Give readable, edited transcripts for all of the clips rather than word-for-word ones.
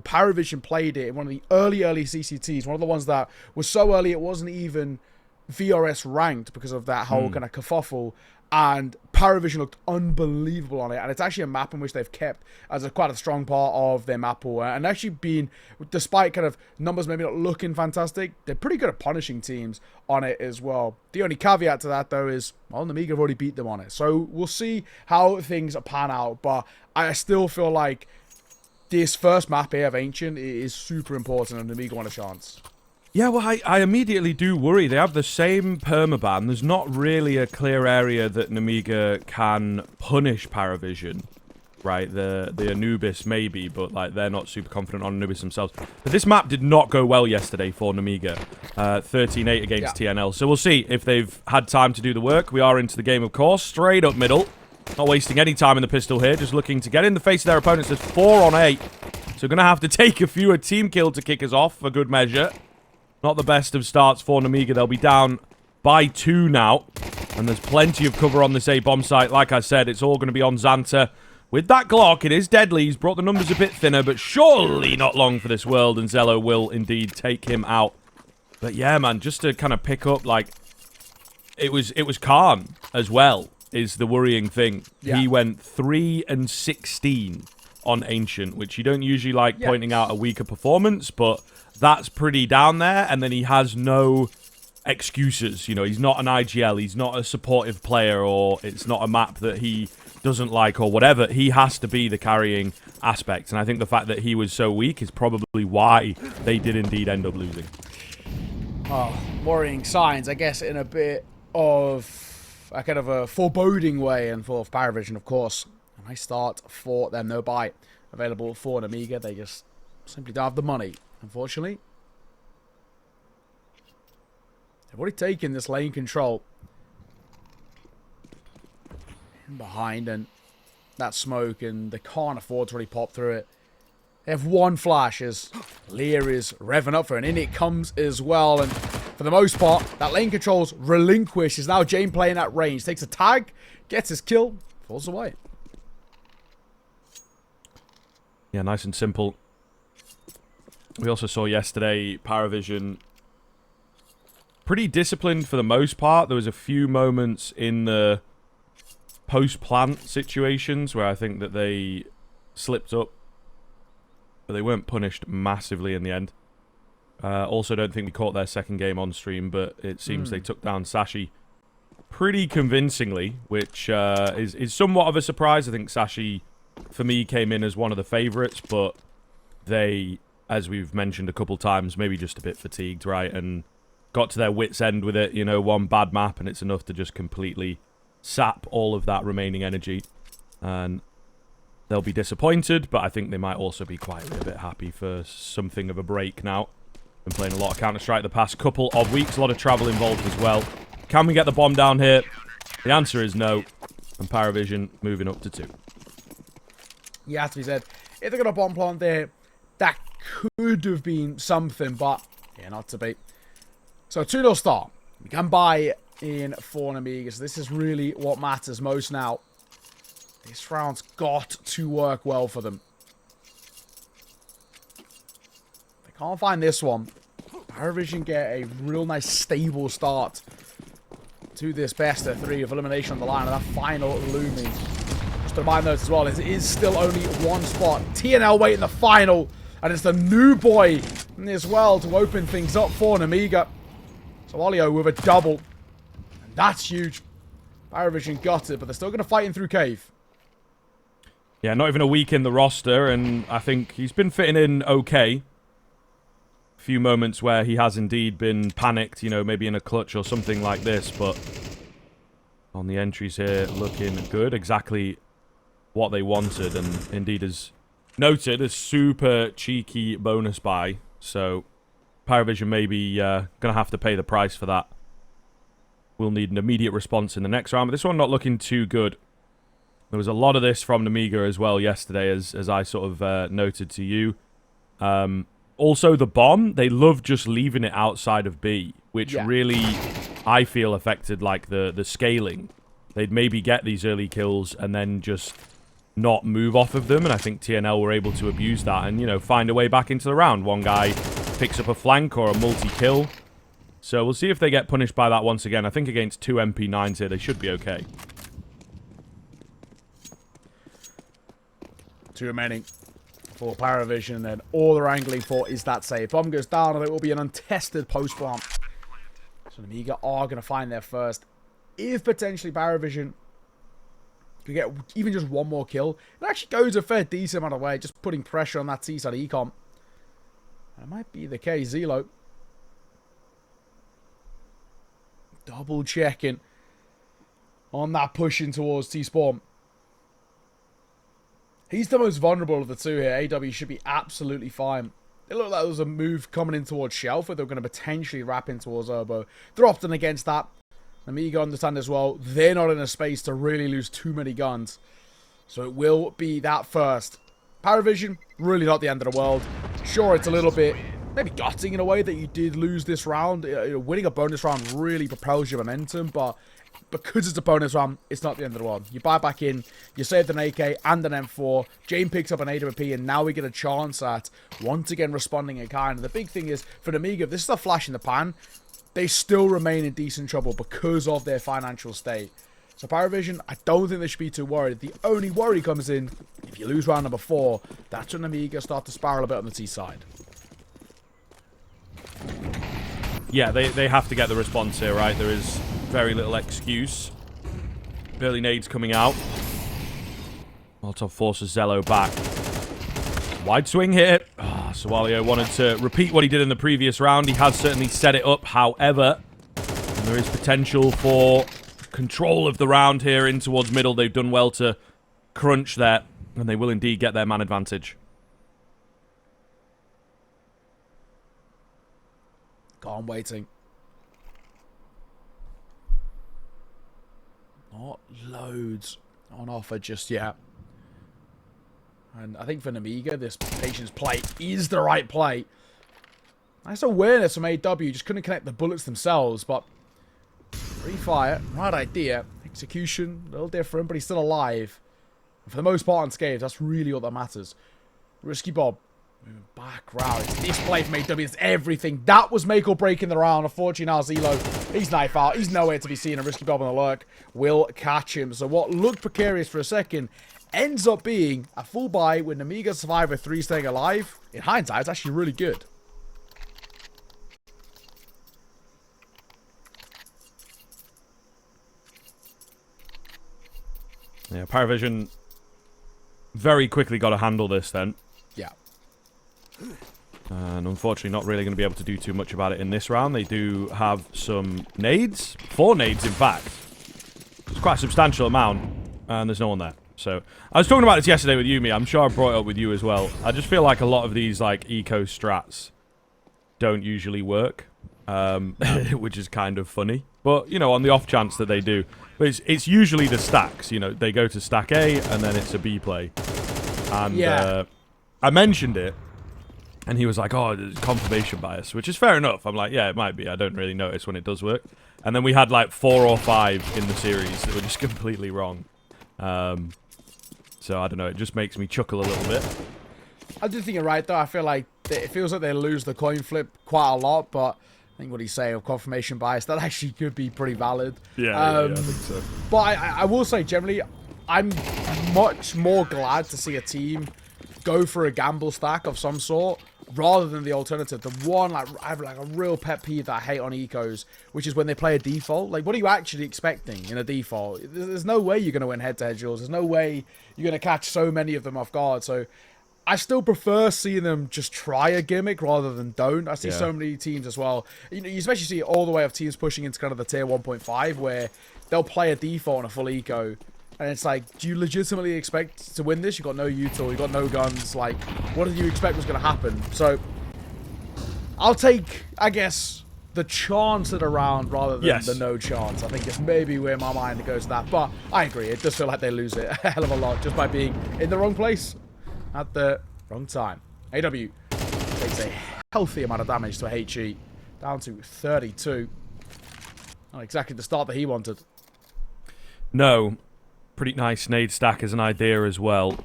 PARIVISION played it in one of the early CCTs, one of the ones that was so early it wasn't even VRS ranked because of that whole kind of kerfuffle. And PARIVISION looked unbelievable on it. And it's actually a map in which they've kept as quite a strong part of their map pool. And actually been, despite kind of numbers maybe not looking fantastic, they're pretty good at punishing teams on it as well. The only caveat to that, though, is, well, Nemiga have already beat them on it. So we'll see how things pan out. But I still feel like this first map here of Ancient is super important and Nemiga want a chance. Yeah, well, I immediately do worry. They have the same permaban. There's not really a clear area that Nemiga can punish PARIVISION, right? The Anubis maybe, but like they're not super confident on Anubis themselves. But this map did not go well yesterday for Nemiga. 13-8 against TNL. So we'll see if they've had time to do the work. We are into the game, of course. Straight up middle. Not wasting any time in the pistol here. Just looking to get in the face of their opponents. There's 4 on 8. So going to have to take a few team kill to kick us off for good measure. Not the best of starts for Nemiga. They'll be down by 2 now. And there's plenty of cover on this A-bomb site. Like I said, it's all going to be on Xanta. With that Glock, it is deadly. He's brought the numbers a bit thinner, but surely not long for this world. And Zello will indeed take him out. But yeah, man, just to kind of pick up, like, it was Khan as well, is the worrying thing. Yeah. He went 3 and 16 on Ancient, which you don't usually like pointing out a weaker performance, but that's pretty down there, and then he has no excuses. You know, he's not an IGL, he's not a supportive player, or it's not a map that he doesn't like, or whatever. He has to be the carrying aspect, and I think the fact that he was so weak is probably why they did indeed end up losing. Oh, worrying signs, I guess, in a bit of a kind of a foreboding way, and for PARIVISION, of course. A nice start for them, no buy available for Nemiga. They just simply don't have the money, unfortunately. They've already taken this lane control. In behind, and that smoke, and they can't afford to really pop through it. They have 1 flash as Lear is revving up for it, and in it comes as well. And for the most part, that lane control's relinquished. Is now Jane playing at range. Takes a tag, gets his kill, falls away. Yeah, nice and simple. We also saw yesterday PARIVISION pretty disciplined for the most part. There was a few moments in the post-plant situations where I think that they slipped up, but they weren't punished massively in the end. Also don't think we caught their second game on stream, but it seems they took down Sashi pretty convincingly, which is somewhat of a surprise. I think Sashi, for me, came in as one of the favourites, but they, as we've mentioned a couple times, maybe just a bit fatigued, right? And got to their wits' end with it. You know, one bad map, and it's enough to just completely sap all of that remaining energy. And they'll be disappointed, but I think they might also be quietly a bit happy for something of a break now. Been playing a lot of Counter-Strike the past couple of weeks. A lot of travel involved as well. Can we get the bomb down here? The answer is no. And PARIVISION moving up to 2. Yeah, has to be said. If they got a bomb plant there, that could have been something, but yeah, not to be. So 2-0 start. We can buy in for Nemiga. So this is really what matters most now. This round's got to work well for them. They can't find this one. PARIVISION get a real nice stable start to this best of 3 of elimination on the line, and that final looming. Just to remind those as well, it is still only 1 spot. TNL wait in the final, and it's the new boy as well to open things up for Nemiga. So Olio with a double, and that's huge. PARIVISION got it, but they're still going to fight him through cave. Yeah, not even a week in the roster, and I think he's been fitting in okay. A few moments where he has indeed been panicked, you know, maybe in a clutch or something like this, but on the entries here, looking good. Exactly what they wanted, and indeed, as noted, a super cheeky bonus buy. So PARIVISION may be going to have to pay the price for that. We'll need an immediate response in the next round, but this one not looking too good. There was a lot of this from Nemiga as well yesterday, as I sort of noted to you. Also, the bomb, they love just leaving it outside of B, which really, I feel, affected like the scaling. They'd maybe get these early kills and then just not move off of them, and I think TNL were able to abuse that and, you know, find a way back into the round. One guy picks up a flank or a multi-kill. So we'll see if they get punished by that once again. I think against 2 MP9s here, they should be okay. 2 remaining for PARIVISION, and then all they're angling for is that save. Bomb goes down, and it will be an untested post-bomb. So Nemiga are going to find their first. If potentially PARIVISION could get even just one more kill, it actually goes a fair decent amount of way, just putting pressure on that T-side econ. That might be the case. Zelo double checking on that pushing towards T-Spawn. He's the most vulnerable of the two here. AW should be absolutely fine. It looked like there was a move coming in towards Shelf where they were going to potentially wrap in towards Urbo. They're often against that. Nemiga understand as well. They're not in a space to really lose too many guns. So it will be that first. PARIVISION, really not the end of the world. Sure, it's a little bit maybe gutting in a way that you did lose this round. Winning a bonus round really propels your momentum, but because it's a bonus round, it's not the end of the world. You buy back in, you saved an AK and an M4. Jane picks up an AWP, and now we get a chance at once again responding in kind. And the big thing is, for Nemiga, if this is a flash in the pan, they still remain in decent trouble because of their financial state. So PARIVISION, I don't think they should be too worried. The only worry comes in, if you lose round number 4, that's when Nemiga start to spiral a bit on the T side. Yeah, they have to get the response here, right? There is very little excuse. Early nades coming out. Molotov forces Zello back. Wide swing here. Sawalio wanted to repeat what he did in the previous round. He has certainly set it up. However, there is potential for control of the round here in towards middle. They've done well to crunch there, and they will indeed get their man advantage. I'm waiting. Not loads on offer just yet. And I think for Nemiga, this patience play is the right play. Nice awareness from AW. Just couldn't connect the bullets themselves, but free fire, right idea. Execution, a little different, but he's still alive. And for the most part unscathed, that's really all that matters. Risky Bob. Moving back round. It's this play from AW. It's everything. That was make or break in the round. Unfortunately, now Zelo, he's knife out. He's nowhere to be seen. A Risky Bob on the lurk will catch him. So what looked precarious for a second ends up being a full buy with Nemiga Survivor 3 staying alive. In hindsight, it's actually really good. Yeah, PARIVISION very quickly got to handle this then. Yeah. And unfortunately not really going to be able to do too much about it in this round. They do have some nades. 4 nades, in fact. It's quite a substantial amount. And there's no one there. So, I was talking about this yesterday with Yumi. I'm sure I brought it up with you as well. I just feel like a lot of these, like, eco strats don't usually work. Which is kind of funny. But, you know, on the off chance that they do. But it's usually the stacks. You know, they go to stack A, and then it's a B play. And yeah. I mentioned it. And he was like, oh, there's confirmation bias, which is fair enough. I'm like, yeah, it might be. I don't really notice when it does work. And then we had like 4 or 5 in the series that were just completely wrong. So, I don't know. It just makes me chuckle a little bit. I do think you're right, though. I feel like it feels like they lose the coin flip quite a lot, but I think what he's saying of confirmation bias, that actually could be pretty valid. Yeah, I think so. But I will say, generally, I'm much more glad to see a team go for a gamble stack of some sort rather than the alternative. The one, like, I have like a real pet peeve that I hate on ecos, which is when they play a default. Like, what are you actually expecting in a default? There's no way you're going to win head-to-head duels. There's no way you're going to catch so many of them off guard. So I still prefer seeing them just try a gimmick rather than don't. I see so many teams as well. You know, you especially see it all the way of teams pushing into kind of the tier 1.5 where they'll play a default on a full eco. And it's like, do you legitimately expect to win this? You've got no util, you've got no guns. Like, what did you expect was going to happen? So, I'll take, I guess, the chance at a round rather than the no chance. I think it's maybe where my mind goes to that. But I agree, it does feel like they lose it a hell of a lot just by being in the wrong place at the wrong time. AW takes a healthy amount of damage to a HE, down to 32. Not exactly the start that he wanted. No. Pretty nice nade stack as an idea as well.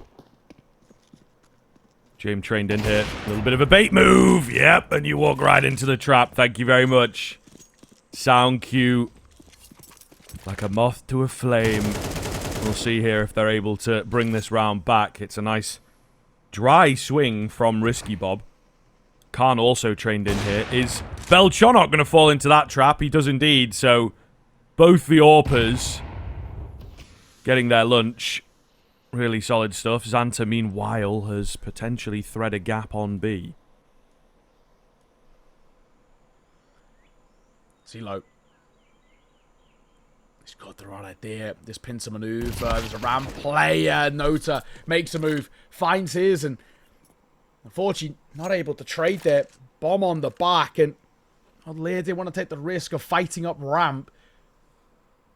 James trained in here. A little bit of a bait move. Yep, and you walk right into the trap. Thank you very much. Sound cue. Like a moth to a flame. We'll see here if they're able to bring this round back. It's a nice dry swing from Risky Bob. Khan also trained in here. Is Belchonok going to fall into that trap? He does indeed. So both the AWPers getting their lunch. Really solid stuff. Xanta, meanwhile, has potentially thread a gap on B. CeeLo. He's got the right idea. This pincer maneuver. There's a ramp player. Nota makes a move. Finds his. And unfortunately, not able to trade there. Bomb on the back. And Lear didn't want to take the risk of fighting up ramp.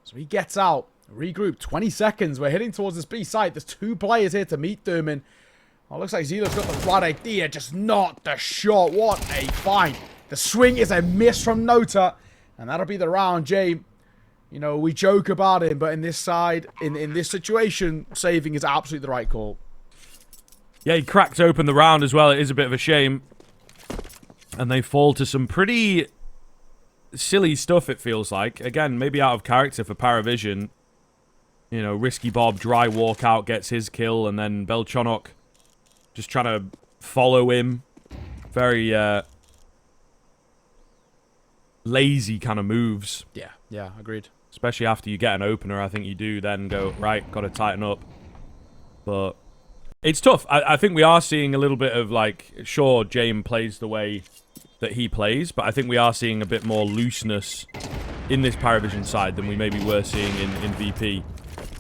So he gets out. Regroup. 20 seconds. We're heading towards this B site. There's 2 players here to meet them. And it looks like Zealo's got the right idea. Just not the shot. What a find. The swing is a miss from Nota. And that'll be the round, Jay. You know, we joke about him, but in this side, in this situation, saving is absolutely the right call. Yeah, he cracked open the round as well. It is a bit of a shame. And they fall to some pretty silly stuff, it feels like. Again, maybe out of character for PARIVISION. You know, Risky Bob, dry walkout, gets his kill, and then Belchonok just trying to follow him. Very, lazy kind of moves. Yeah, agreed. Especially after you get an opener, I think you do then go, right, got to tighten up. But it's tough. I think we are seeing a little bit of, like, sure, James plays the way that he plays, but I think we are seeing a bit more looseness in this PARIVISION side than we maybe were seeing in VP.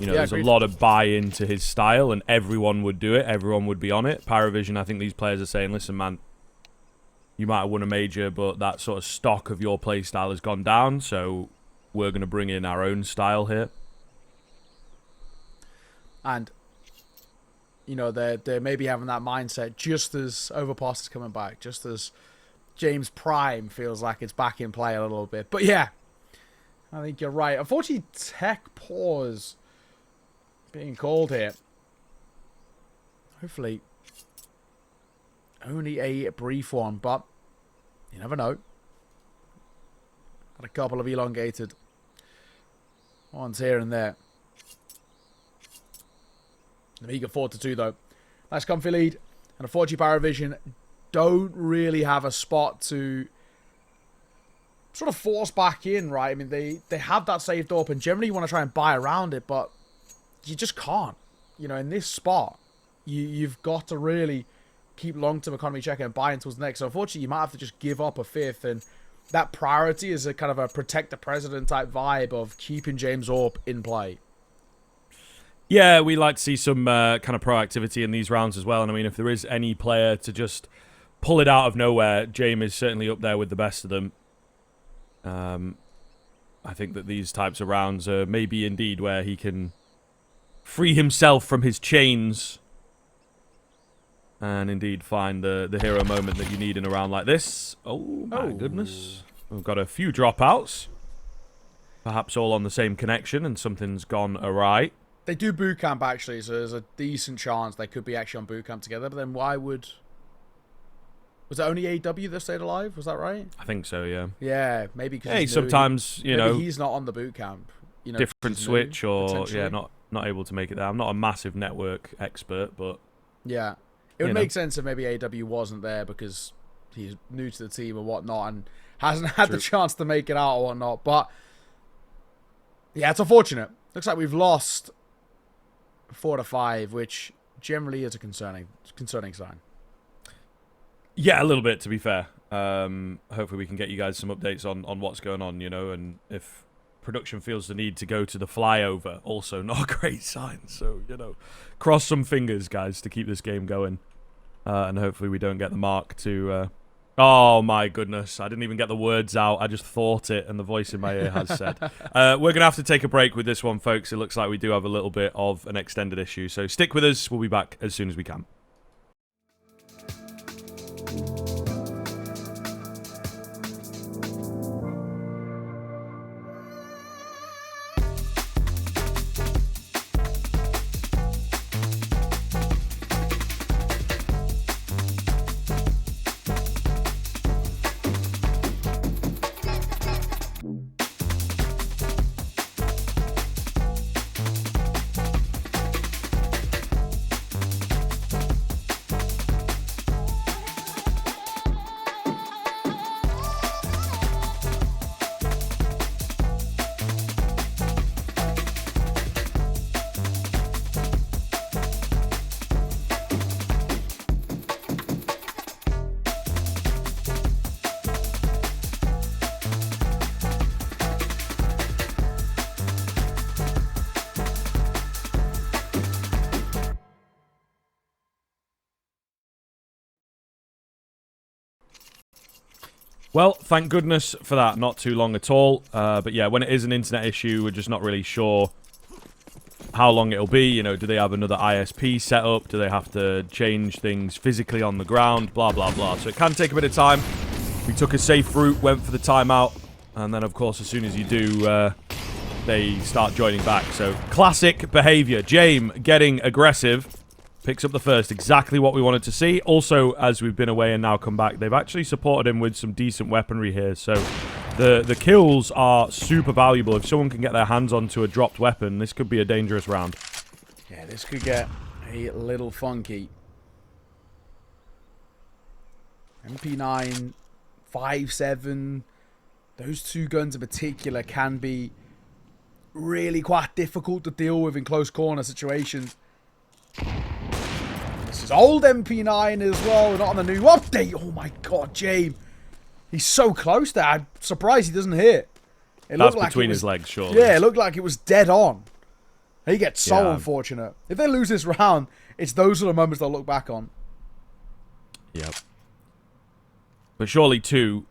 You know, yeah, there's agreed. a lot of buy-in to his style, and everyone would do it. Everyone would be on it. PARIVISION, I think these players are saying, listen, man, you might have won a major, but that sort of stock of your play style has gone down, so we're going to bring in our own style here. And, you know, they're maybe having that mindset just as Overpass is coming back, just as James Prime feels like it's back in play a little bit. But yeah, I think you're right. Unfortunately, tech pause being called here. Hopefully, only a brief one, but you never know. Had a couple of elongated ones here and there. Nemiga 4-2 though. Nice comfy lead. And unfortunately, PARIVISION don't really have a spot to sort of force back in, right? I mean, they have that saved up, and generally you want to try and buy around it, but you just can't. You know, in this spot, you've got to really keep long-term economy checking and buying towards the next. So unfortunately, you might have to just give up a fifth, and that priority is a kind of a protect the president type vibe of keeping James Orp in play. Yeah, we like to see some kind of proactivity in these rounds as well. And I mean, if there is any player to just pull it out of nowhere, James is certainly up there with the best of them. I think that these types of rounds are maybe indeed where he can free himself from his chains and indeed find the hero moment that you need in a round like this. Oh my goodness. We've got a few dropouts. Perhaps all on the same connection and something's gone awry. They do boot camp actually, so there's a decent chance they could be actually on boot camp together, but then why would... Was it only AW that stayed alive? Was that right? I think so, yeah. Yeah, maybe because hey, sometimes, you know, he's not on the boot camp. You know, different switch new, or, yeah, not able to make it there. I'm not a massive network expert, but... Yeah. It would make sense if maybe AW wasn't there because he's new to the team or whatnot and hasn't had the chance to make it out or whatnot. But, yeah, it's unfortunate. Looks like we've lost 4-5, which generally is a concerning sign. Yeah, a little bit, to be fair. Hopefully we can get you guys some updates on what's going on, you know, and if production feels the need to go to the flyover, also not a great sign. So, you know, cross some fingers, guys, to keep this game going. And hopefully we don't get the mark to... Oh, my goodness. I didn't even get the words out. I just thought it, and the voice in my ear has said. We're going to have to take a break with this one, folks. It looks like we do have a little bit of an extended issue. So stick with us. We'll be back as soon as we can. Well, thank goodness for that. Not too long at all. But yeah, when it is an internet issue, we're just not really sure how long it'll be. You know, do they have another ISP set up? Do they have to change things physically on the ground? Blah, blah, blah. So it can take a bit of time. We took a safe route, went for the timeout. And then, of course, as soon as you do, they start joining back. So, classic behavior. James getting aggressive. Picks up the first. Exactly what we wanted to see. Also, as we've been away and now come back, they've actually supported him with some decent weaponry here. So, the kills are super valuable. If someone can get their hands onto a dropped weapon, this could be a dangerous round. Yeah, this could get a little funky. MP9, 5.7. Those two guns in particular can be really quite difficult to deal with in close corner situations. This is old MP9 as well, not on the new update. Oh my god, James. He's so close there. I'm surprised he doesn't hit. It That's like between it was, his legs, surely. Yeah, it looked like it was dead on. He gets so unfortunate. If they lose this round, it's those are the moments they'll look back on. Yep. But surely, too,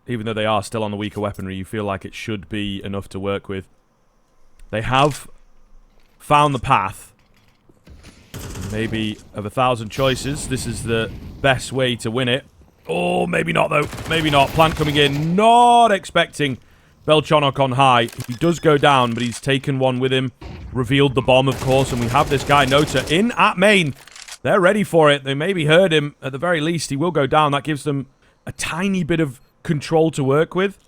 even though they are still on the weaker weaponry, you feel like it should be enough to work with. They have found the path. Maybe of 1,000 choices, this is the best way to win it. Oh, maybe not, though. Maybe not. Plant coming in. Not expecting Belchonok on high. He does go down, but he's taken one with him. Revealed the bomb, of course, and we have this guy, Nota, in at main. They're ready for it. They maybe heard him. At the very least, he will go down. That gives them a tiny bit of control to work with.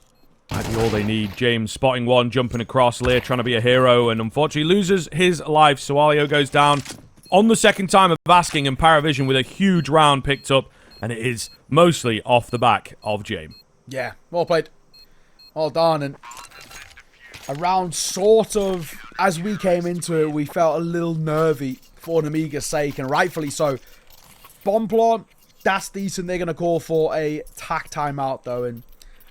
Might be all they need. James spotting one, jumping across. Lear trying to be a hero, and unfortunately loses his life. So Alio goes down on the second time of asking, and PARIVISION with a huge round picked up, and it is mostly off the back of James. Yeah, well played. Well done, and a round sort of, as we came into it, we felt a little nervy for Nemiga's sake, and rightfully so. Bomb plant, that's decent. They're going to call for a tack timeout, though, and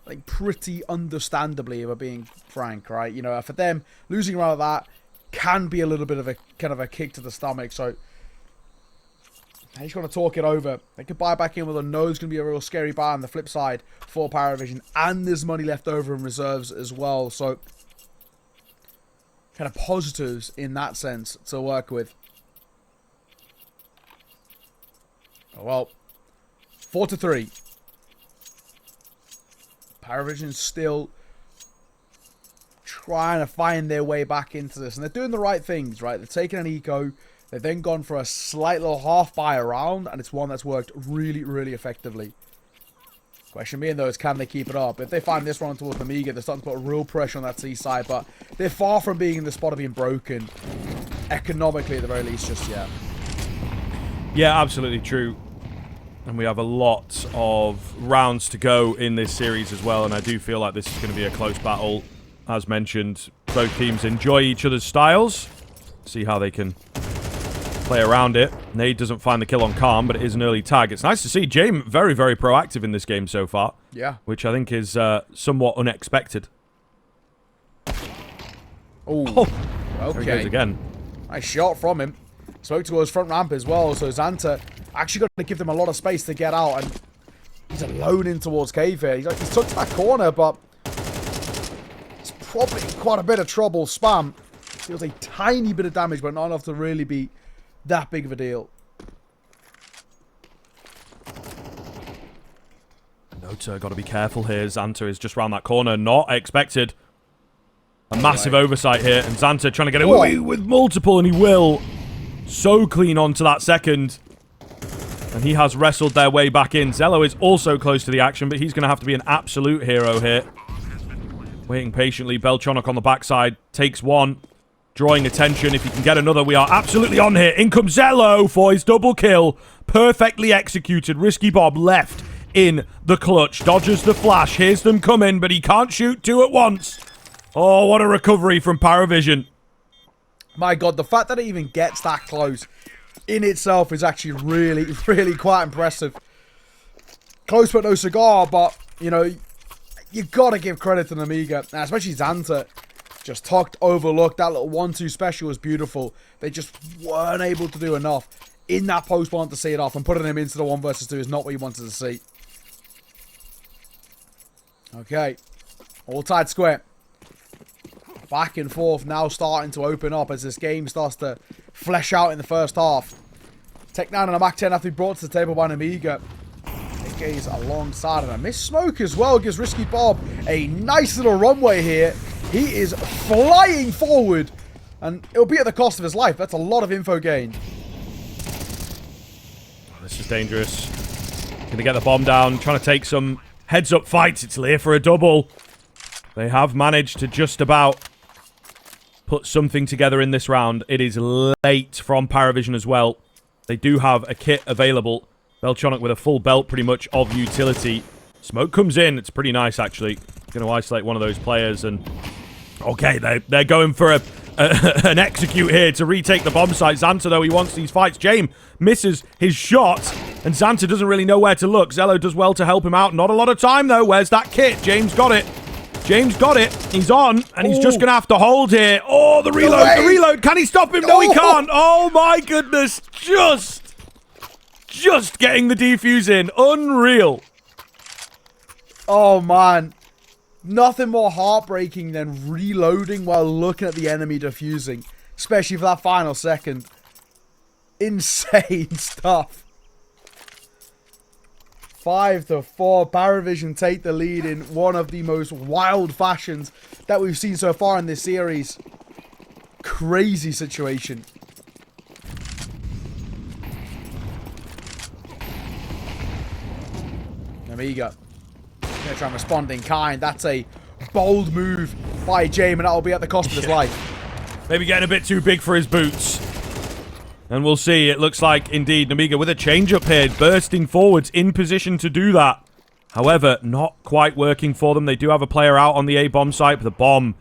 I think pretty understandably, if we're being frank, right? You know, for them, losing around that can be a little bit of a kind of a kick to the stomach, so they just got to talk it over. They could buy back in with a know it's going to be a real scary buy on the flip side for PARIVISION, and there's money left over in reserves as well, so kind of positives in that sense to work with. Oh, well, 4-3. PARIVISION still trying to find their way back into this, and they're doing the right things, right? They're taking an eco. They've then gone for a slight little half buy around, and it's one that's worked really, really effectively. Question being, though, is can they keep it up? If they find this one towards Nemiga, they're starting to put real pressure on that C side, but they're far from being in the spot of being broken, economically at the very least, just yet. Yeah, absolutely true. And we have a lot of rounds to go in this series as well, and I do feel like this is going to be a close battle. As mentioned, both teams enjoy each other's styles. See how they can play around it. Nade doesn't find the kill on Calm, but it is an early tag. It's nice to see James very, very proactive in this game so far. Yeah. Which I think is somewhat unexpected. Oh, there he goes again. Nice shot from him. Spoke to his front ramp as well, so Xanta actually got to give them a lot of space to get out, and he's alone in towards cave here. He's took that corner, but it's probably quite a bit of trouble. Spam deals a tiny bit of damage, but not enough to really be that big of a deal. Nota, got to be careful here. Xanta is just round that corner. Not expected. A massive oversight here, and Xanta trying to get away with multiple, and he will. So clean onto that second. And he has wrestled their way back in. Zello is also close to the action, but he's going to have to be an absolute hero here. Waiting patiently. Belchonok on the backside. Takes one. Drawing attention. If he can get another, we are absolutely on here. In comes Zello for his double kill. Perfectly executed. Risky Bob left in the clutch. Dodges the flash. Hears them coming, but he can't shoot two at once. Oh, what a recovery from PARIVISION. My God, the fact that it even gets that close in itself is actually really, really quite impressive. Close but no cigar, but, you know, you got to give credit to Nemiga, especially Xanta. Just tucked, overlooked. That little 1-2 special was beautiful. They just weren't able to do enough in that post one to see it off, and putting him into the 1 versus 2 is not what you wanted to see. Okay. All tied square. Back and forth now starting to open up as this game starts to flesh out in the first half. Tech 9 and a Mach 10 have to be brought to the table by Nemiga. AK's alongside and a missed smoke as well gives Risky Bob a nice little runway here. He is flying forward and it'll be at the cost of his life. That's a lot of info gained. This is dangerous. Gonna get the bomb down, trying to take some heads-up fights. It's Lear for a double. They have managed to just about put something together in this round. It is late from PARIVISION as well. They do have a kit available. Beltronic with a full belt pretty much of utility. Smoke comes in. It's pretty nice, actually. Going to isolate one of those players. And okay, they're going for an execute here to retake the bomb site. Xanta, though, he wants these fights. James misses his shot. And Xanta doesn't really know where to look. Zello does well to help him out. Not a lot of time, though. Where's that kit? James got it. James got it. He's on, and he's just going to have to hold here. Oh, the reload, the reload. Can he stop him? No, he can't. Oh, my goodness. Just getting the defuse in. Unreal. Oh, man. Nothing more heartbreaking than reloading while looking at the enemy defusing. Especially for that final second. Insane stuff. 5-4, PARIVISION take the lead in one of the most wild fashions that we've seen so far in this series. Crazy situation. Nemiga gonna try and respond in kind. That's a bold move by James, and that'll be at the cost of his life. Maybe getting a bit too big for his boots. And we'll see. It looks like, indeed, Nemiga with a change-up here, bursting forwards, in position to do that. However, not quite working for them. They do have a player out on the A-bomb site, but the bomb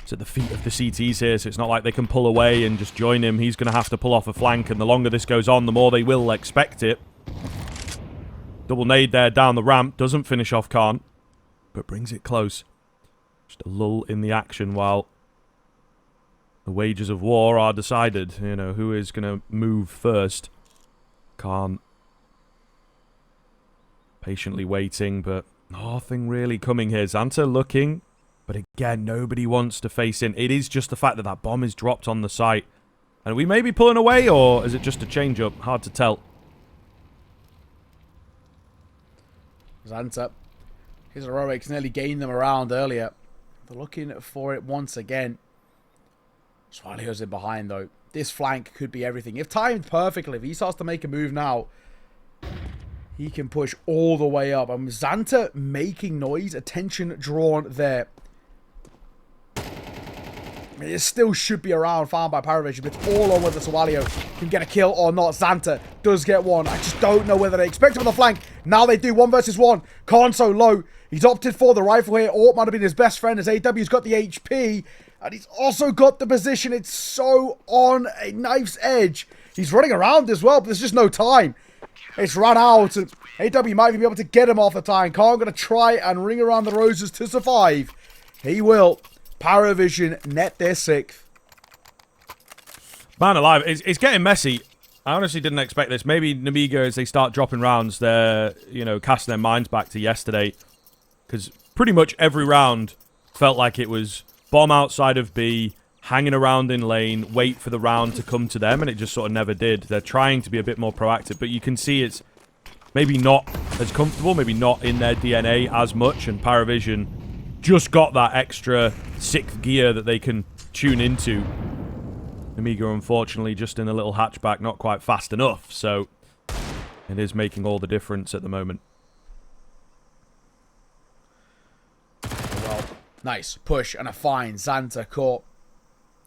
is at the feet of the CTs here, so it's not like they can pull away and just join him. He's going to have to pull off a flank, and the longer this goes on, the more they will expect it. Double nade there down the ramp. Doesn't finish off Khan, but brings it close. Just a lull in the action while the wages of war are decided. You know, who is going to move first. Khan patiently waiting, but nothing really coming here. Xanta looking, but again, nobody wants to face in. It is just the fact that that bomb is dropped on the site. And are we maybe pulling away, or is it just a change-up? Hard to tell. Xanta. His heroics nearly gained them around earlier. They're looking for it once again. Swalio's in behind, though. This flank could be everything. If timed perfectly, if he starts to make a move now, he can push all the way up. And Xanta making noise, attention drawn there. I mean, it still should be around, found by PARIVISION, but it's all on whether Swalio can get a kill or not. Xanta does get one. I just don't know whether they expect him on the flank. Now they do, 1 versus 1. Khan so low. He's opted for the rifle here. Ort might have been his best friend as AW's got the HP. And he's also got the position. It's so on a knife's edge. He's running around as well, but there's just no time. It's run out. And AW might even be able to get him off the time. Khan going to try and ring around the roses to survive. He will. PARIVISION net their 6th. Man alive, it's getting messy. I honestly didn't expect this. Maybe Nemiga, as they start dropping rounds, they're, you know, casting their minds back to yesterday. Because pretty much every round felt like it was bomb outside of B, hanging around in lane, wait for the round to come to them, and it just sort of never did. They're trying to be a bit more proactive, but you can see it's maybe not as comfortable, maybe not in their DNA as much, and PARIVISION just got that extra 6th gear that they can tune into. Nemiga, unfortunately, just in a little hatchback, not quite fast enough, so it is making all the difference at the moment. Well, nice push and a fine. Xanta caught.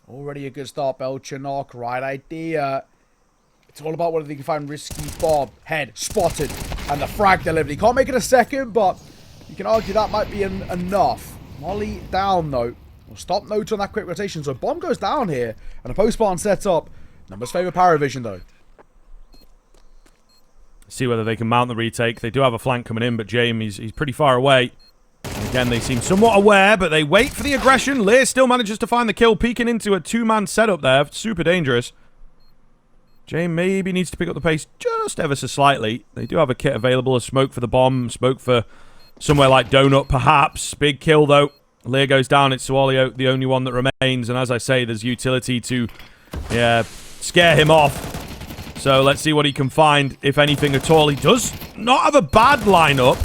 Already a good start, Belchanock. Right idea. It's all about whether they can find Risky Bob. Head spotted. And the frag delivered. He can't make it a second, but you can argue that might be enough. Molly down, though. We'll stop notes on that quick rotation. So bomb goes down here. And a post-spawn sets up. Numbers favour PARIVISION, though. See whether they can mount the retake. They do have a flank coming in, but James, he's pretty far away. And again, they seem somewhat aware, but they wait for the aggression. Lear still manages to find the kill, peeking into a 2-man setup there. Super dangerous. James maybe needs to pick up the pace just ever so slightly. They do have a kit available, a smoke for the bomb, smoke for somewhere like Donut, perhaps. Big kill, though. Lear goes down. It's Sualio, the only one that remains. And as I say, there's utility to, scare him off. So let's see what he can find, if anything at all. He does not have a bad lineup,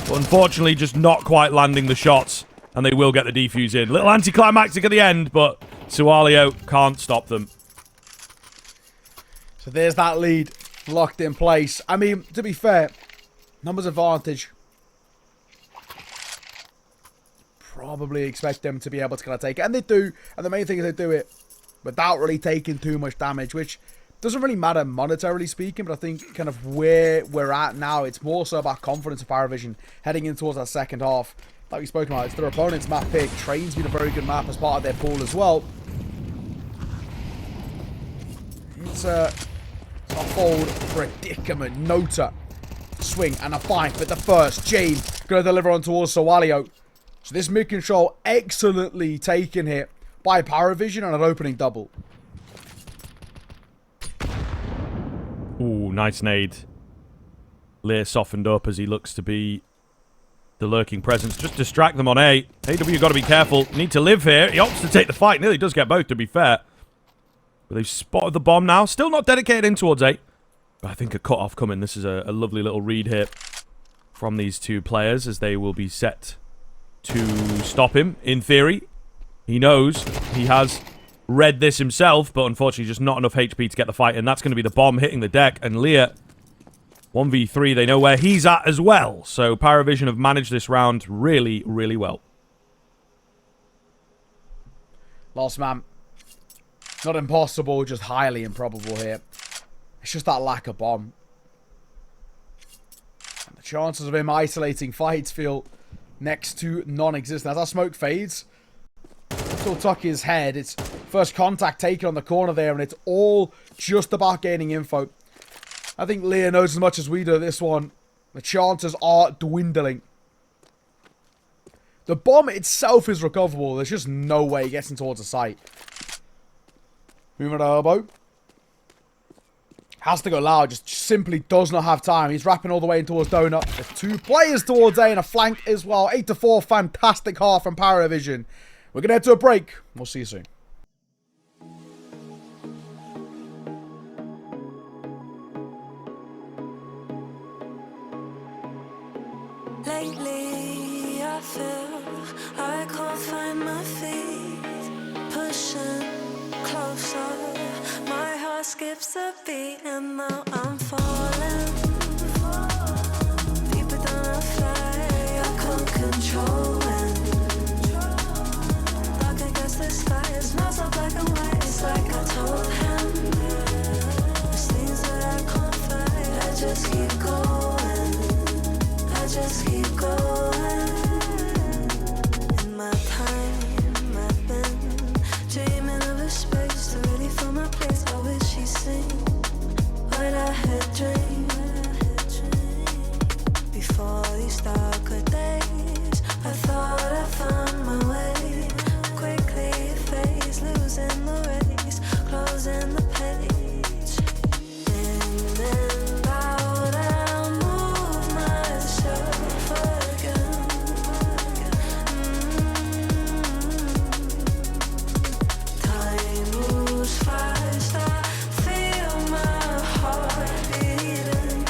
but unfortunately just not quite landing the shots. And they will get the defuse in. Little anticlimactic at the end, but Sualio can't stop them. So there's that lead locked in place. I mean, to be fair, numbers advantage. Probably expect them to be able to kind of take it. And they do. And the main thing is they do it without really taking too much damage, which doesn't really matter monetarily speaking, but I think kind of where we're at now, it's more so about confidence of PARIVISION heading in towards that second half. Like we spoke about, it's their opponent's map pick. Train's been a very good map as part of their pool as well. It's a fold predicament. Nota swing and a fight, but the first Jane going to deliver on towards Sualio. So this mid control excellently taken here by PARIVISION on an opening double. Ooh, nice nade. Lear softened up as he looks to be the lurking presence. Just distract them on A. AW got to be careful. Need to live here. He opts to take the fight. Nearly does get both, to be fair. But they've spotted the bomb now. Still not dedicated in towards A. But I think a cut-off coming. This is a lovely little read here from these two players as they will be set to stop him. In theory, he knows he has read this himself, but unfortunately just not enough HP to get the fight, and that's going to be the bomb hitting the deck, and Lear 1v3, they know where he's at as well, so PARIVISION have managed this round really, really well. Lost man. Not impossible, just highly improbable here. It's just that lack of bomb. And the chances of him isolating fights feel next to non-existent. As that smoke fades, he'll tuck his head. It's first contact taken on the corner there, and it's all just about gaining info. I think Lear knows as much as we do this one. The chances are dwindling. The bomb itself is recoverable. There's just no way he gets in towards the site. Moving at elbow. Has to go loud. Just simply does not have time. He's wrapping all the way in towards Donut. There's two players towards A and a flank as well. 8-4. Fantastic half from PARIVISION. We're going to head to a break. We'll see you soon. Lately, I feel I can't find my feet. Pushing closer, my heart skips a beat, and now I'm falling. Deeper than I fly, I can't control it. Dark against the sky, it's not so black and white. It's like I told him. There's things that I can't fight. I just keep going. I just keep going. In my time, I've been dreaming of a space to really find my place. I wish he'd seen what I had dreamed. Before these darker days, I thought I found my way. Quickly it fades, losing the race, closing the page. In and out, I'll move myself again. Time moves fast, I feel my heart beating.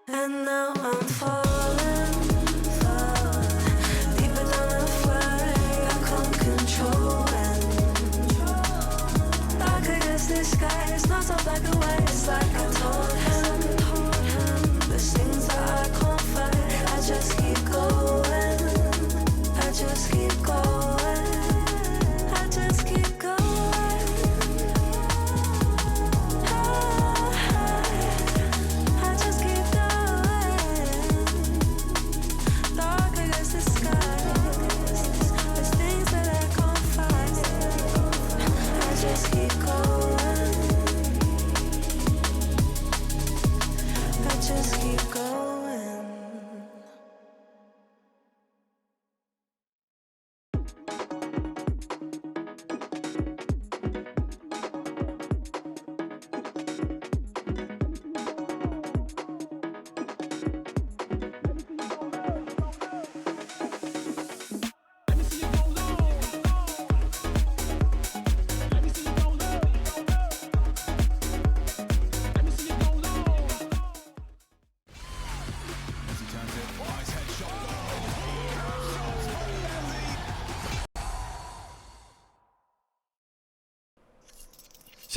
And now I'm falling, deeper than I fly. I can't control it. Dark against the sky, it's not so black and white. It's like I told him. There's things that I can't fight. I just keep going. I just keep going. I just keep going. I just keep going. Dark against the sky. There's things that I can't fight.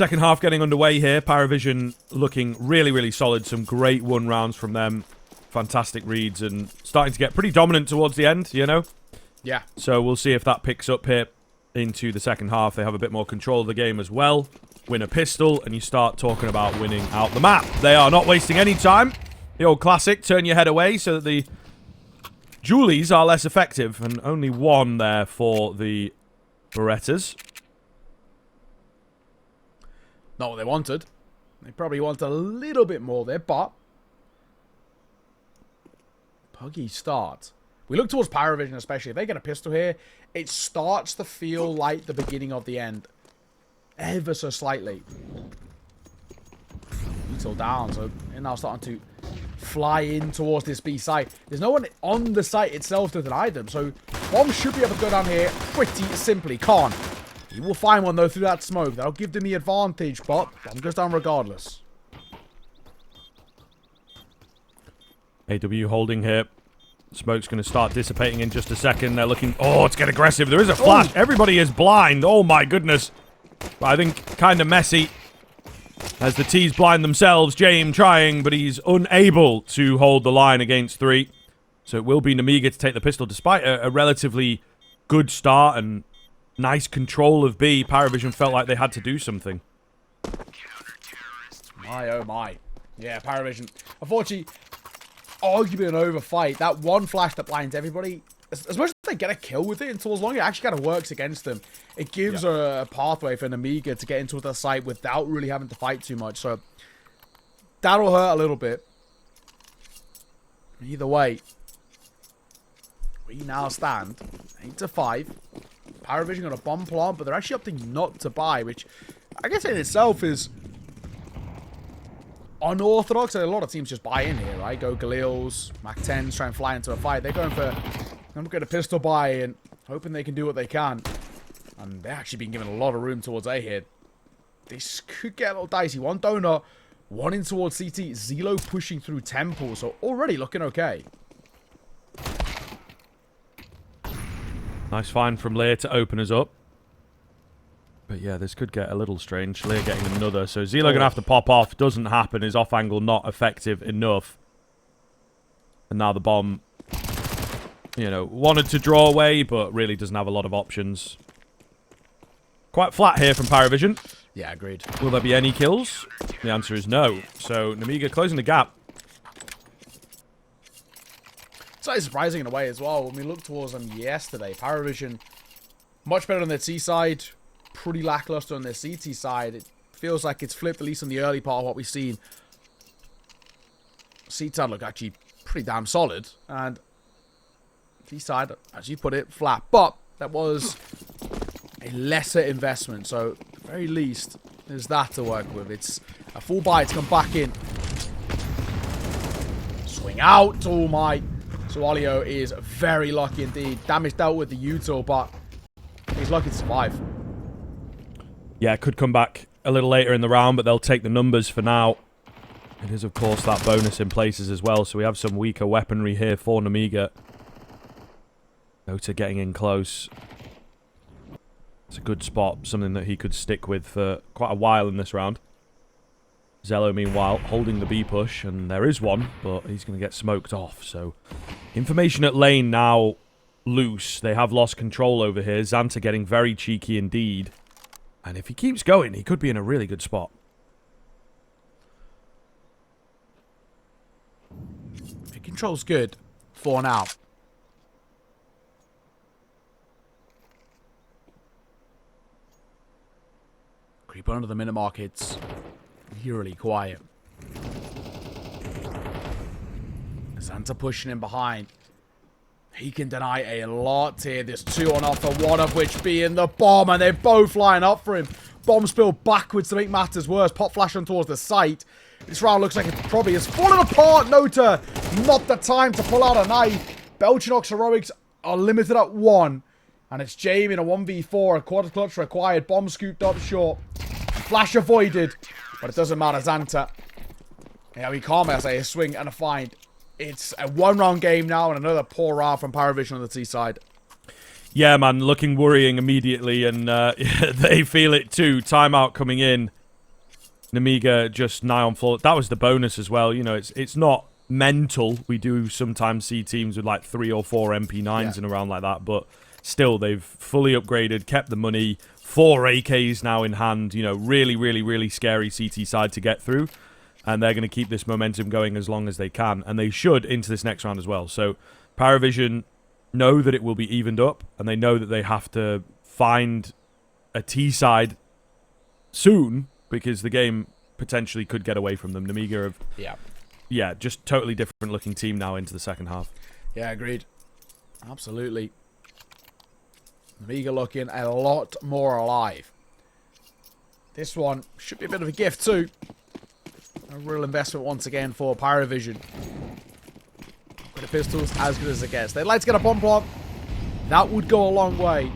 Second half getting underway here. PARIVISION looking really, really solid. Some great 1 rounds from them. Fantastic reads and starting to get pretty dominant towards the end, you know? Yeah. So we'll see if that picks up here into the second half. They have a bit more control of the game as well. Win a pistol and you start talking about winning out the map. They are not wasting any time. The old classic, turn your head away so that the Julies are less effective. And only 1 there for the Berettas. Not what they wanted. They probably want a little bit more there, but Puggy start. We look towards PARIVISION especially. If they get a pistol here, it starts to feel like the beginning of the end. Ever so slightly. Until down, so they're now starting to fly in towards this B site. There's no one on the site itself to deny them, so Bomb should be able to go down here pretty simply. Can't. He will find one though through that smoke. That'll give them the advantage, but Bomb goes down regardless. AW holding here. Smoke's going to start dissipating in just a second. They're looking... Oh, it's getting aggressive. There is a flash. Oh. Everybody is blind. Oh, my goodness. But I think kind of messy. As the T's blind themselves. James trying, but he's unable to hold the line against 3. So it will be Nemiga to take the pistol. Despite a relatively good start and nice control of B, PARIVISION felt like they had to do something. My, oh my. Yeah, PARIVISION. Unfortunately... arguably an over fight. That one flash that blinds everybody, as much as they get a kill with it, until as long as it actually kind of works against them, it gives a pathway for Nemiga to get into the site without really having to fight too much. So that'll hurt a little bit. Either way, we now stand 8-5. PARIVISION got a bomb plant, but they're actually opting not to buy, which I guess in itself is unorthodox. A lot of teams just buy in here, right? Go Galils, Mac-10s, try and fly into a fight. They're going for... I'm going to pistol buy and hoping they can do what they can. And they're actually being given a lot of room towards A here. This could get a little dicey. 1 donut, 1 in towards CT. Zelo pushing through Temple, so already looking okay. Nice find from Lear to open us up. But yeah, this could get a little strange. Lear getting another. So Zelo going to have to pop off. Doesn't happen. His off angle not effective enough. And now the bomb, you know, wanted to draw away, but really doesn't have a lot of options. Quite flat here from PARIVISION. Yeah, agreed. Will there be any kills? The answer is no. So Nemiga closing the gap. Slightly surprising in a way as well. When we looked towards them yesterday, PARIVISION much better on their T side. Pretty lackluster on their CT side. It feels like it's flipped, at least in the early part of what we've seen. CT side look actually pretty damn solid. And T side, as you put it, flat. But that was a lesser investment. So, at the very least, there's that to work with. It's a full buy to come back in. Swing out. Oh my. So, Olio is very lucky indeed. Damage dealt with the util, but he's lucky to survive. Yeah, could come back a little later in the round, but they'll take the numbers for now. It is, of course, that bonus in places as well, so we have some weaker weaponry here for Nemiga. Nota getting in close. It's a good spot, something that he could stick with for quite a while in this round. Zelo, meanwhile, holding the B push, and there is one, but he's going to get smoked off. So, information at lane now loose. They have lost control over here. Xanta getting very cheeky indeed. And if he keeps going, he could be in a really good spot. If control's good for now. Creep under the minute mark. It's eerily quiet. Xanta pushing him behind. He can deny a lot here. There's 2 on offer, one of which being the bomb, and they're both flying up for him. Bomb spill backwards to make matters worse. Pop flashing towards the site. This round looks like it probably is falling apart. Nota, not the time to pull out a knife. Belchinox heroics are limited at 1. And it's Jamie in a 1v4. A quarter clutch required. Bomb scooped up short. Flash avoided. But it doesn't matter. Xanta. Yeah, we can't say a swing and a find. It's a 1-round game now and another poor round from PARIVISION on the T side. Yeah, man, looking worrying immediately, and they feel it too. Timeout coming in. Nemiga just nigh on full. That was the bonus as well. You know, it's not mental. We do sometimes see teams with like 3 or 4 MP9s and around like that, but still, they've fully upgraded, kept the money, 4 AKs now in hand. You know, really, really, really scary CT side to get through, and they're going to keep this momentum going as long as they can, and they should into this next round as well. So, PARIVISION know that it will be evened up, and they know that they have to find a T side soon, because the game potentially could get away from them. Nemiga have... Yeah, just totally different looking team now into the second half. Yeah, agreed. Absolutely. Nemiga looking a lot more alive. This one should be a bit of a gift too. A real investment once again for PARIVISION. But the pistols, as good as it gets. They'd like to get a bomb plant. That would go a long way.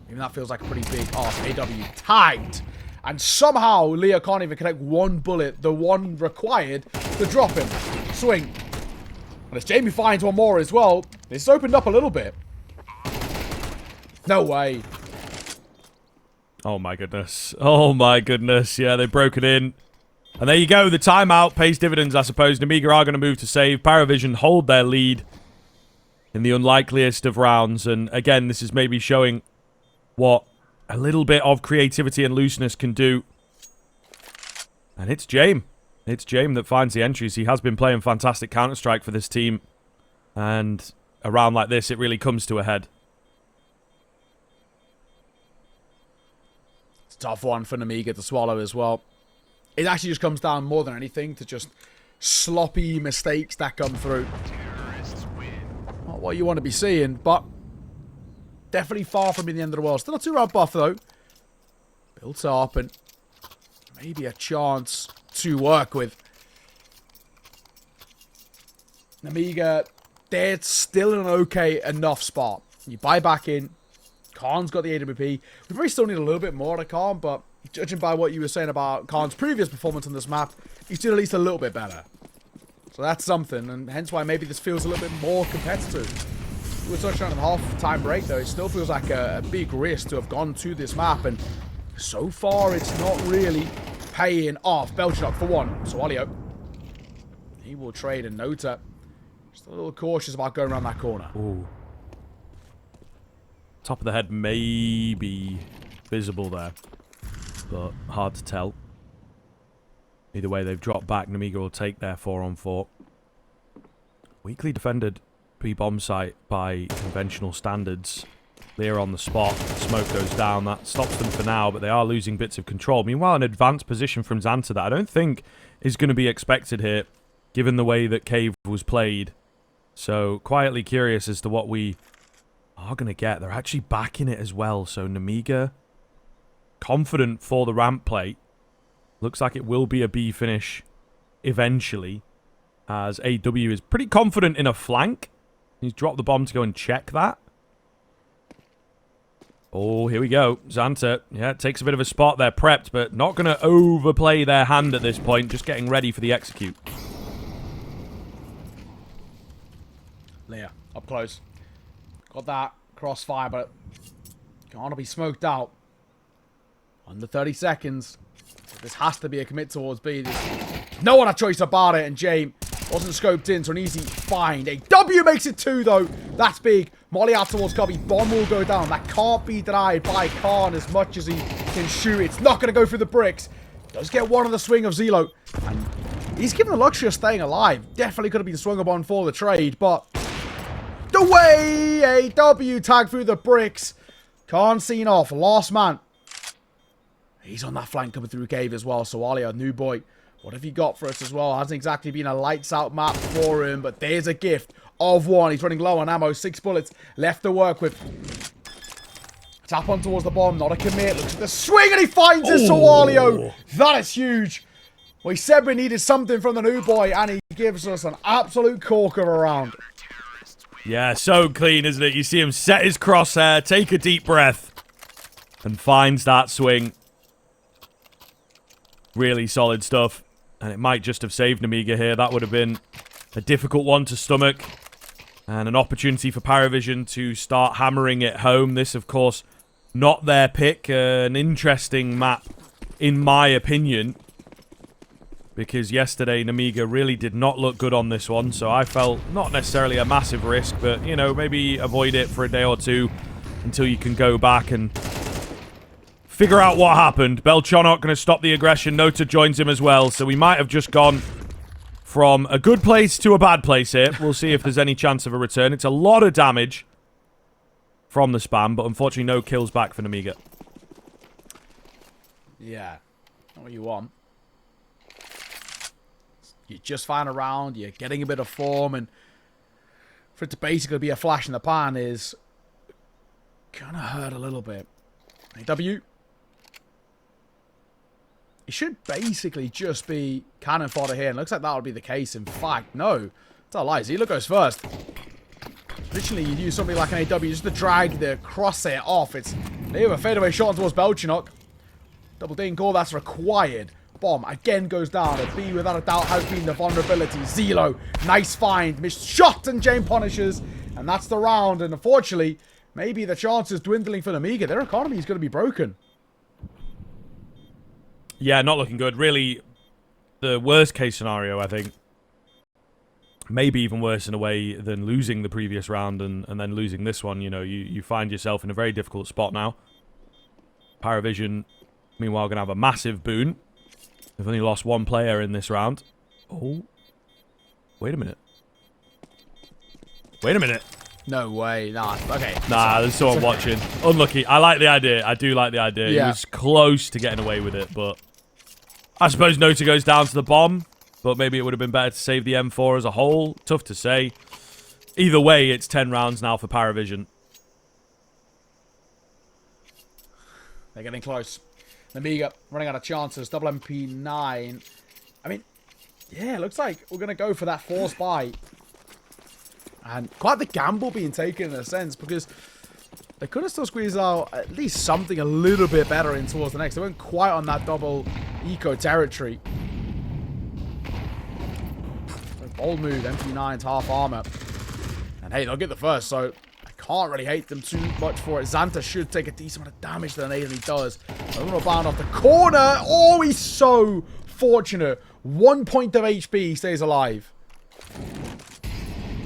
Even that feels like a pretty big ask. AW tagged. And somehow Leo can't even connect one bullet, the one required to drop him. Swing. And as Jamie finds one more as well, it's opened up a little bit. No way. Oh my goodness. Oh my goodness. Yeah, they broke it in. And there you go. The timeout pays dividends, I suppose. Nemiga are going to move to save. PARIVISION hold their lead in the unlikeliest of rounds. And again, this is maybe showing what a little bit of creativity and looseness can do. And it's Jame. It's Jame that finds the entries. He has been playing fantastic Counter-Strike for this team. And a round like this, it really comes to a head. It's a tough one for Nemiga to swallow as well. It actually just comes down more than anything to just sloppy mistakes that come through. Not what you want to be seeing, but definitely far from being the end of the world. Still a 2-round buff, though. Built up, and maybe a chance to work with. Nemiga, they're still in an okay enough spot. You buy back in. Khan's got the AWP. We probably still need a little bit more to Khan, but judging by what you were saying about Khan's previous performance on this map, he's doing at least a little bit better. So that's something, and hence why maybe this feels a little bit more competitive. We're touching on the half-time break, though. It still feels like a big risk to have gone to this map, and so far it's not really paying off. Belchuk for one. So Olio, he will trade, and Nota just a little cautious about going around that corner. Ooh. Top of the head may be visible there, but hard to tell. Either way, they've dropped back. Nemiga will take their 4-on-4. Weakly defended B-bomb site by conventional standards. Lear on the spot. Smoke goes down. That stops them for now, but they are losing bits of control. Meanwhile, an advanced position from Xanta that I don't think is going to be expected here, given the way that Cave was played. So, quietly curious as to what we are going to get. They're actually backing it as well. So, Nemiga, confident for the ramp play. Looks like it will be a B finish eventually, as AW is pretty confident in a flank. He's dropped the bomb to go and check that. Oh, here we go. Xanta, yeah, takes a bit of a spot there, prepped, but not going to overplay their hand at this point, just getting ready for the execute. Leah, up close. Got that crossfire, but can't be smoked out. Under 30 seconds. This has to be a commit towards B. There's no other choice about it, and Jame wasn't scoped in, so an easy find. AW makes it 2, though. That's big. Molly out towards Cubby. Bomb will go down. That can't be denied by Khan as much as he can shoot. It's not going to go through the bricks. Does get one on the swing of Zelo. And he's given the luxury of staying alive. Definitely could have been swung upon for the trade, but the way AW tagged through the bricks. Khan seen off. Last man. He's on that flank coming through Cave as well. So Alia, new boy. What have you got for us as well? Hasn't exactly been a lights out map for him, but there's a gift of one. He's running low on ammo. 6 bullets left to work with. Tap on towards the bomb. Not a commit. Looks at the swing and he finds it. So Alio. That is huge. We said we needed something from the new boy, and he gives us an absolute corker around. Yeah, so clean, isn't it? You see him set his crosshair, take a deep breath, and finds that swing. Really solid stuff. And it might just have saved Nemiga here. That would have been a difficult one to stomach. And an opportunity for PARIVISION to start hammering it home. This, of course, not their pick. An interesting map in my opinion. Because yesterday, Nemiga really did not look good on this one. So I felt not necessarily a massive risk, but, you know, maybe avoid it for a day or two until you can go back and figure out what happened. Belchonok going to stop the aggression. Nota joins him as well. So we might have just gone from a good place to a bad place here. We'll see if there's any chance of a return. It's a lot of damage from the spam, but unfortunately no kills back for Nemiga. Yeah, not what you want. You're just flying around, you're getting a bit of form, and for it to basically be a flash in the pan is gonna hurt a little bit. AW. It should basically just be cannon fodder here, and looks like that would be the case. In fact, no. It's a lie. Zila goes first. Traditionally, you'd use something like an AW just to drag the crosshair off. They have a fadeaway shot towards Belchonok. Double ding call, that's required. Bomb again goes down. A B without a doubt has been the vulnerability. Zelo, nice find. Missed shot and Jane punishes. And that's the round. And unfortunately, maybe the chance is dwindling for Nemiga. Their economy is going to be broken. Yeah, not looking good. Really, the worst case scenario, I think. Maybe even worse in a way than losing the previous round and then losing this one. You know, you find yourself in a very difficult spot now. PARIVISION, meanwhile, going to have a massive boon. They've only lost one player in this round. Oh. Wait a minute. Wait a minute. No way. Nah. Okay. Nah, there's someone watching. Unlucky. I like the idea. I do like the idea. Yeah. He was close to getting away with it, but I suppose Nota goes down to the bomb, but maybe it would have been better to save the M4 as a whole. Tough to say. Either way, it's 10 rounds now for PARIVISION. They're getting close. Nemiga running out of chances. Double MP9. I mean, yeah, looks like we're going to go for that force buy. And quite the gamble being taken in a sense, because they could have still squeezed out at least something a little bit better in towards the next. They weren't quite on that double eco territory. Bold move, MP9's half armor. And hey, they'll get the first, so can't really hate them too much for it. Xanta should take a decent amount of damage than he does. I'm going to bound off the corner. Oh, he's so fortunate. 1 point of HP, he stays alive.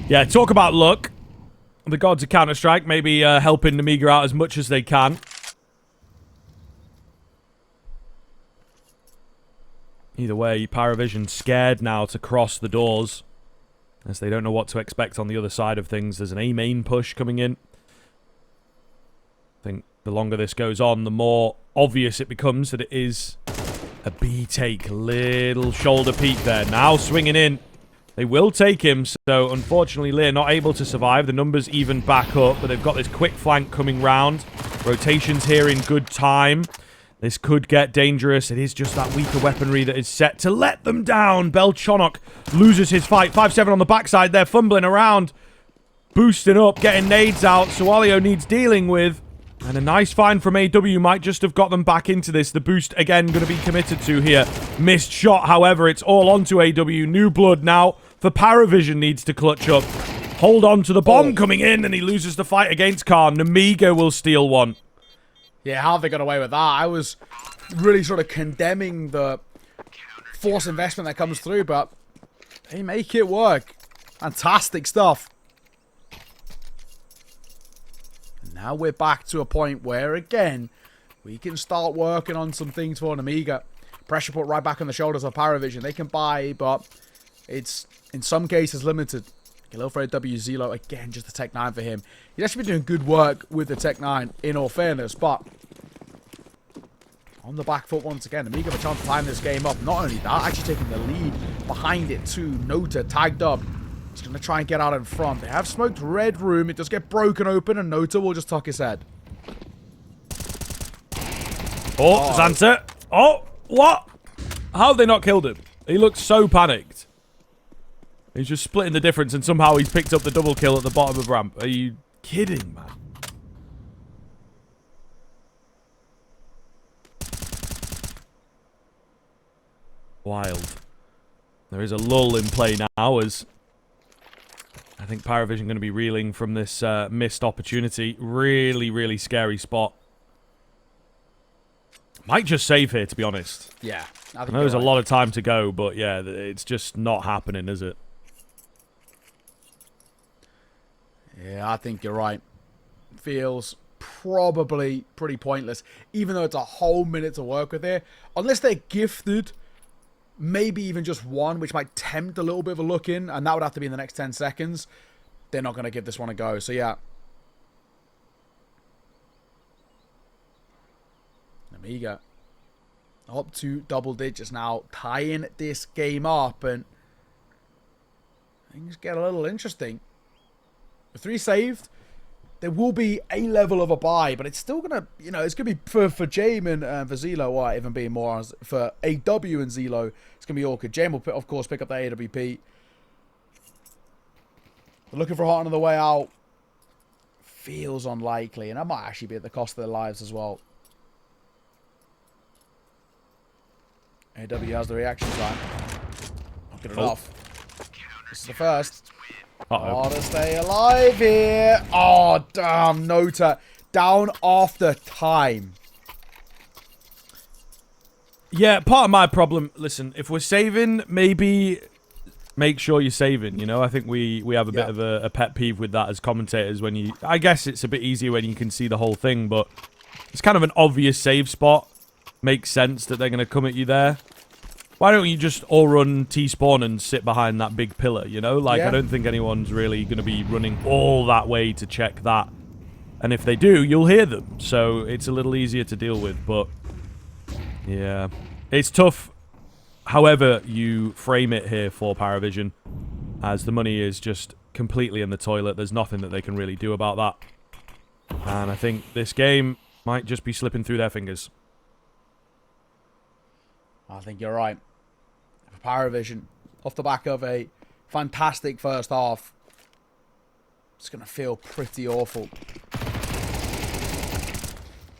Yeah, talk about luck. The gods of Counter-Strike maybe helping Nemiga out as much as they can. Either way, PARIVISION scared now to cross the doors, as they don't know what to expect on the other side of things. There's an A main push coming in. I think the longer this goes on, the more obvious it becomes that it is a B take. Little shoulder peek there. Now swinging in. They will take him, so unfortunately Lear not able to survive. The numbers even back up, but they've got this quick flank coming round. Rotations here in good time. This could get dangerous. It is just that weaker weaponry that is set to let them down. Belchonok loses his fight. 5-7 on the backside. They're fumbling around. Boosting up, getting nades out. Sualio needs dealing with. And a nice find from AW might just have got them back into this. The boost, again, going to be committed to here. Missed shot, however. It's all onto AW. New blood now for PARIVISION needs to clutch up. Hold on to the bomb coming in, and he loses the fight against Khan. Nemiga will steal one. Yeah, how have they got away with that? I was really sort of condemning the force investment that comes through, but they make it work. Fantastic stuff. And now we're back to a point where, again, we can start working on some things for Nemiga. Pressure put right back on the shoulders of PARIVISION. They can buy, but it's, in some cases, limited. Galilfred W. Zelo, again, just the Tech 9 for him. He's actually been doing good work with the Tech 9, in all fairness, but on the back foot once again. Nemiga have a chance to time this game up. Not only that, actually taking the lead behind it too. Nota tagged up. He's going to try and get out in front. They have smoked red room. It does get broken open, and Nota will just tuck his head. Oh, Xanta. Oh, what? How have they not killed him? He looks so panicked. He's just splitting the difference, and somehow he's picked up the double kill at the bottom of ramp. Are you kidding, man? Wild. There is a lull in play now, as I think PARIVISION going to be reeling from this missed opportunity. Really, really scary spot Might just save here, to be honest. Yeah. I know there's a lot of time to go, but yeah, it's just not happening, is it? Yeah, I think you're right. Feels probably pretty pointless, even though it's a whole minute to work with here. Unless they're gifted, maybe even just one, which might tempt a little bit of a look in, and that would have to be in the next 10 seconds. They're not going to give this one a go. So, yeah. Nemiga up to double digits now, tying this game up, and things get a little interesting. With 3 saved, there will be a level of a buy, but it's still gonna, you know, it's gonna be for Jame and for Zelo, or even being more for AW and Zelo. It's gonna be awkward. Jame will, of course, pick up the AWP. They're looking for a heart on the way out. Feels unlikely, and that might actually be at the cost of their lives as well. AW has the reaction time. Not good enough. This is the first. Gotta stay alive here. Oh, damn. Nota down after time. Yeah, part of my problem, listen, if we're saving, maybe make sure you're saving, you know? I think we have a bit of a pet peeve with that as commentators when you... I guess it's a bit easier when you can see the whole thing, but it's kind of an obvious save spot. Makes sense that they're going to come at you there. Why don't you just all run T-spawn and sit behind that big pillar, you know? Like, I don't think anyone's really going to be running all that way to check that. And if they do, you'll hear them. So it's a little easier to deal with, but... yeah. It's tough, however you frame it here for PARIVISION, as the money is just completely in the toilet. There's nothing that they can really do about that. And I think this game might just be slipping through their fingers. I think you're right. For PARIVISION, off the back of a fantastic first half, it's going to feel pretty awful.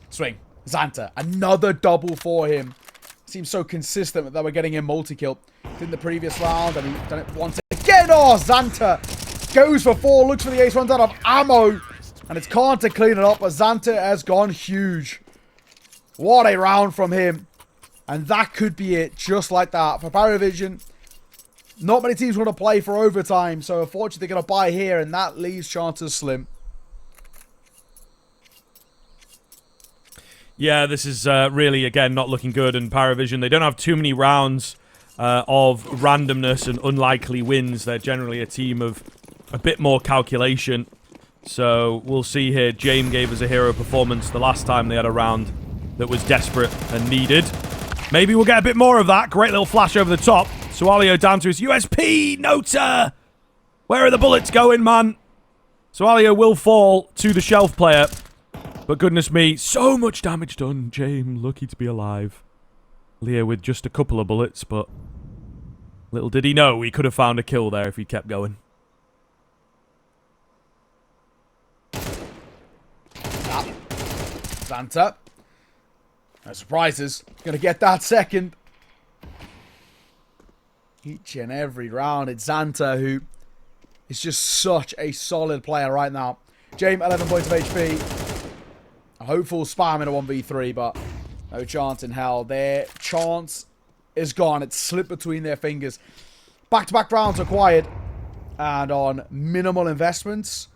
Swing. Xanta. Another double for him. Seems so consistent that we're getting him multi-kill. Did the previous round, and he's done it once again. Oh, Xanta goes for 4, looks for the ace, runs out of ammo. And it's Khan to clean it up, but Xanta has gone huge. What a round from him. And that could be it, just like that. For PARIVISION, not many teams want to play for overtime, so unfortunately they're going to buy here, and that leaves chances slim. Yeah, this is really, again, not looking good. And PARIVISION, they don't have too many rounds of randomness and unlikely wins. They're generally a team of a bit more calculation. So we'll see here. Jame gave us a hero performance the last time they had a round that was desperate and needed. Maybe we'll get a bit more of that. Great little flash over the top. Sualio down to his USP. Nota! Where are the bullets going, man? Sualio will fall to the shelf player. But goodness me, so much damage done. Jame, lucky to be alive. Leo with just a couple of bullets, but little did he know he could have found a kill there if he kept going. Xanta. No surprises. Gonna get that second. Each and every round, it's Xanta who is just such a solid player right now. Jame, 11 points of HP. A hopeful spam in a 1v3, but no chance in hell. Their chance is gone. It's slipped between their fingers. Back-to-back rounds acquired. And on minimal investments,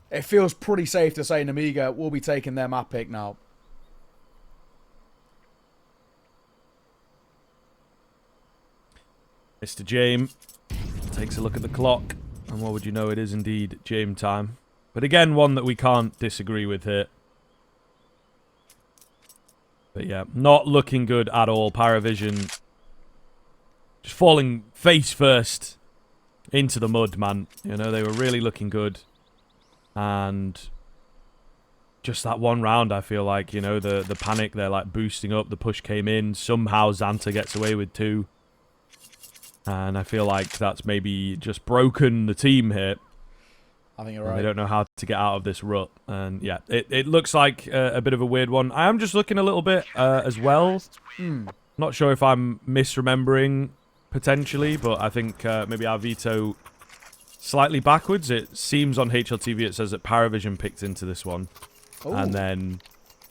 it feels pretty safe to say Nemiga will be taking their map pick now. Mr. Jame takes a look at the clock, and what would you know, it is indeed Jame time. But again, one that we can't disagree with here. But yeah, not looking good at all. PARIVISION just falling face first into the mud, man. You know, they were really looking good. And just that one round, I feel like, you know, the panic, they're like boosting up, the push came in. Somehow Xanta gets away with 2. And I feel like that's maybe just broken the team here. I think you're right. They don't know how to get out of this rut. And yeah, it looks like a bit of a weird one. I am just looking a little bit as well. Not sure if I'm misremembering potentially, but I think maybe our veto slightly backwards. It seems on HLTV it says that PARIVISION picked into this one. Ooh. And then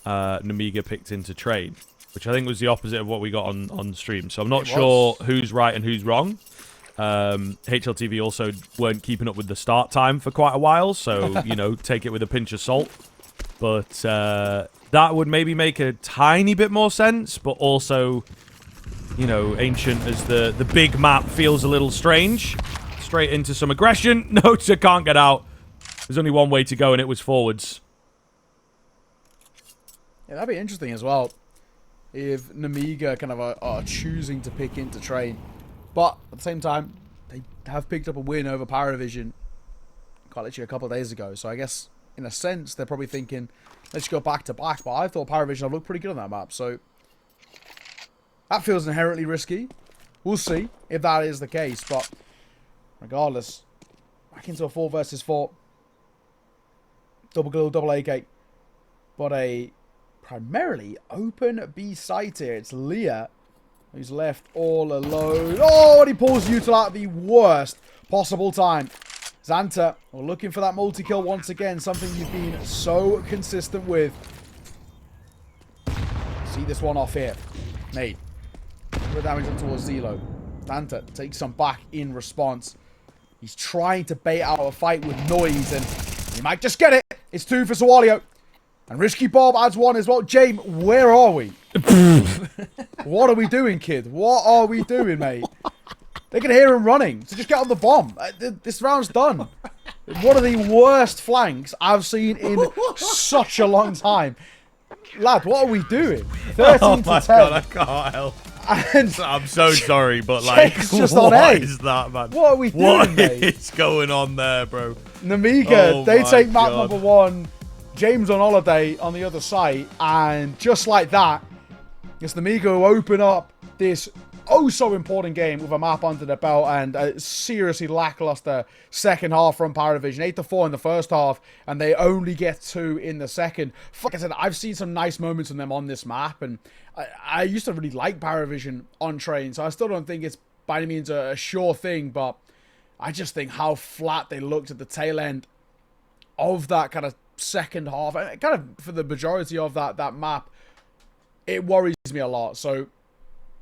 Nemiga picked into Train. which I think was the opposite of what we got on stream. So I'm not sure who's right and who's wrong. HLTV also weren't keeping up with the start time for quite a while, so, you know, take it with a pinch of salt. But that would maybe make a tiny bit more sense, but also, you know, Ancient as the big map feels a little strange. Straight into some aggression. Nota can't get out. There's only one way to go, and it was forwards. Yeah, that'd be interesting as well. If Nemiga kind of are choosing to pick into Train. But at the same time, they have picked up a win over PARIVISION quite literally a couple of days ago. So I guess, in a sense, they're probably thinking, let's go back to back. But I thought PARIVISION have looked pretty good on that map. So that feels inherently risky. We'll see if that is the case. But regardless, back into a 4 versus 4. Double glue, double AK. But a primarily open B site here. It's Leah who's left all alone. Oh, and he pulls Util out at the worst possible time. Xanta, we're looking for that multi-kill once again. Something you've been so consistent with. See this one off here. Nade. Put damage on towards Zelo. Xanta takes some back in response. He's trying to bait out a fight with noise, and he might just get it. It's 2 for Sawalio. And Risky Bob adds 1 as well. James, where are we? What are we doing, kid? What are we doing, mate? They can hear him running, so just get on the bomb. This round's done. One of the worst flanks I've seen in such a long time. Lad, what are we doing? 13 to 10. God, I can't help. And I'm so sorry, but like, just what on is that, man? What are we doing, What mate? is going on there, bro? Nemiga, they take map God. number 1. James on holiday on the other side, and just like that, it's Nemiga who open up this so important game with a map under their belt and a seriously lackluster second half from PARIVISION. 8-4 in the first half, and they only get 2 in the second. Like I said, I've seen some nice moments from them on this map, and I used to really like PARIVISION on Train, so I still don't think it's by any means a sure thing, but I just think how flat they looked at the tail end of that kind of second half, and kind of for the majority of that map, it worries me a lot. So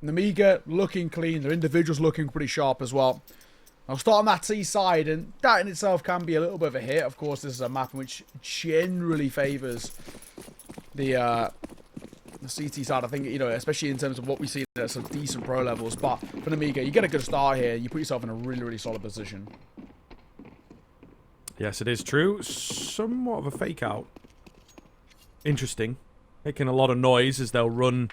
Nemiga looking clean, their individuals looking pretty sharp as well. I'll start on that T side, and that in itself can be a little bit of a hit. Of course, this is a map which generally favors the CT side. I think, you know, especially in terms of what we see at some decent pro levels. But for Nemiga, you get a good start here. You put yourself in a really, really solid position. Yes, it is true. Somewhat of a fake out. Interesting. Making a lot of noise as they'll run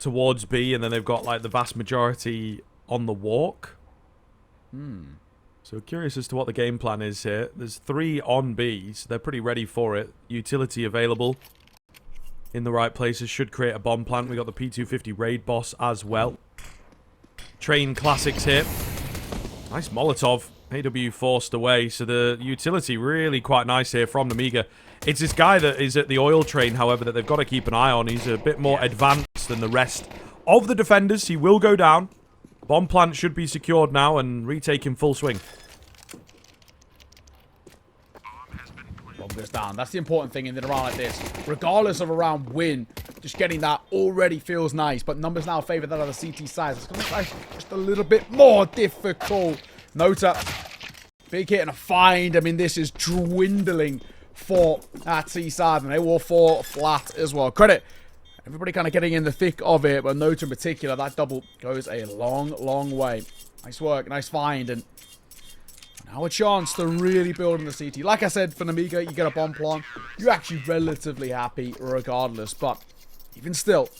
towards B, and then they've got like the vast majority on the walk. So curious as to what the game plan is here. There's 3 on B, so they're pretty ready for it. Utility available in the right places. Should create a bomb plant. We got the P250 raid boss as well. Train classics here. Nice Molotov. AW forced away, so the utility really quite nice here from Nemiga. It's this guy that is at the oil train, however, that they've got to keep an eye on. He's a bit more advanced than the rest of the defenders. He will go down. Bomb plant should be secured now and retake in full swing. Bomb goes down. That's the important thing in a round like this. Regardless of a round win, just getting that already feels nice, but numbers now favor that other CT side. It's going to make life just a little bit more difficult. Nota, big hit and a find. I mean, this is dwindling for that T side, and they will fall flat as well. Credit everybody kind of getting in the thick of it, but Nota in particular, that double goes a long, long way. Nice work, nice find, and now a chance to really build in the CT. Like I said, for Nemiga, you get a bomb plant. You're actually relatively happy regardless, but even still,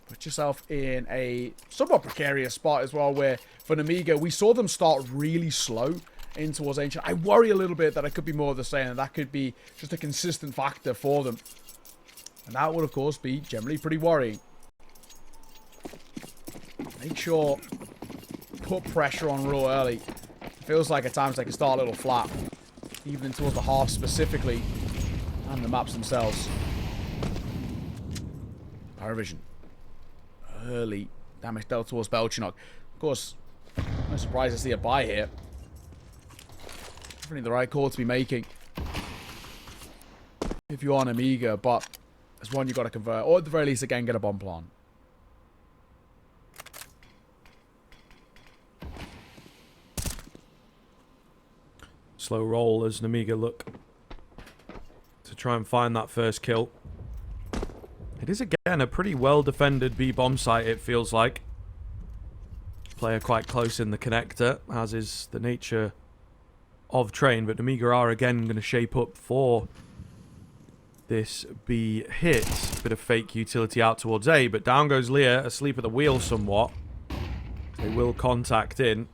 put yourself in a somewhat precarious spot as well, where for Nemiga, we saw them start really slow in towards Ancient. I worry a little bit that it could be more of the same, and that could be just a consistent factor for them. And that would, of course, be generally pretty worrying. Make sure, put pressure on real early. It feels like at times they can start a little flat, even in towards the half specifically, and the maps themselves. PARIVISION. Early damage dealt towards Belchinok. Of course, no surprise to see a buy here. Definitely the right call to be making if you are an Nemiga, but There's one you got to convert. Or at the very least, again, get a bomb plant. Slow roll as Nemiga look to try and find that first kill. It is, again, a pretty well-defended B-bomb site, it feels like. Player quite close in the connector, as is the nature of Train. But Nemiga are, again, going to shape up for this B hit. Bit of fake utility out towards A, but down goes Leah, asleep at the wheel somewhat. They will contact in.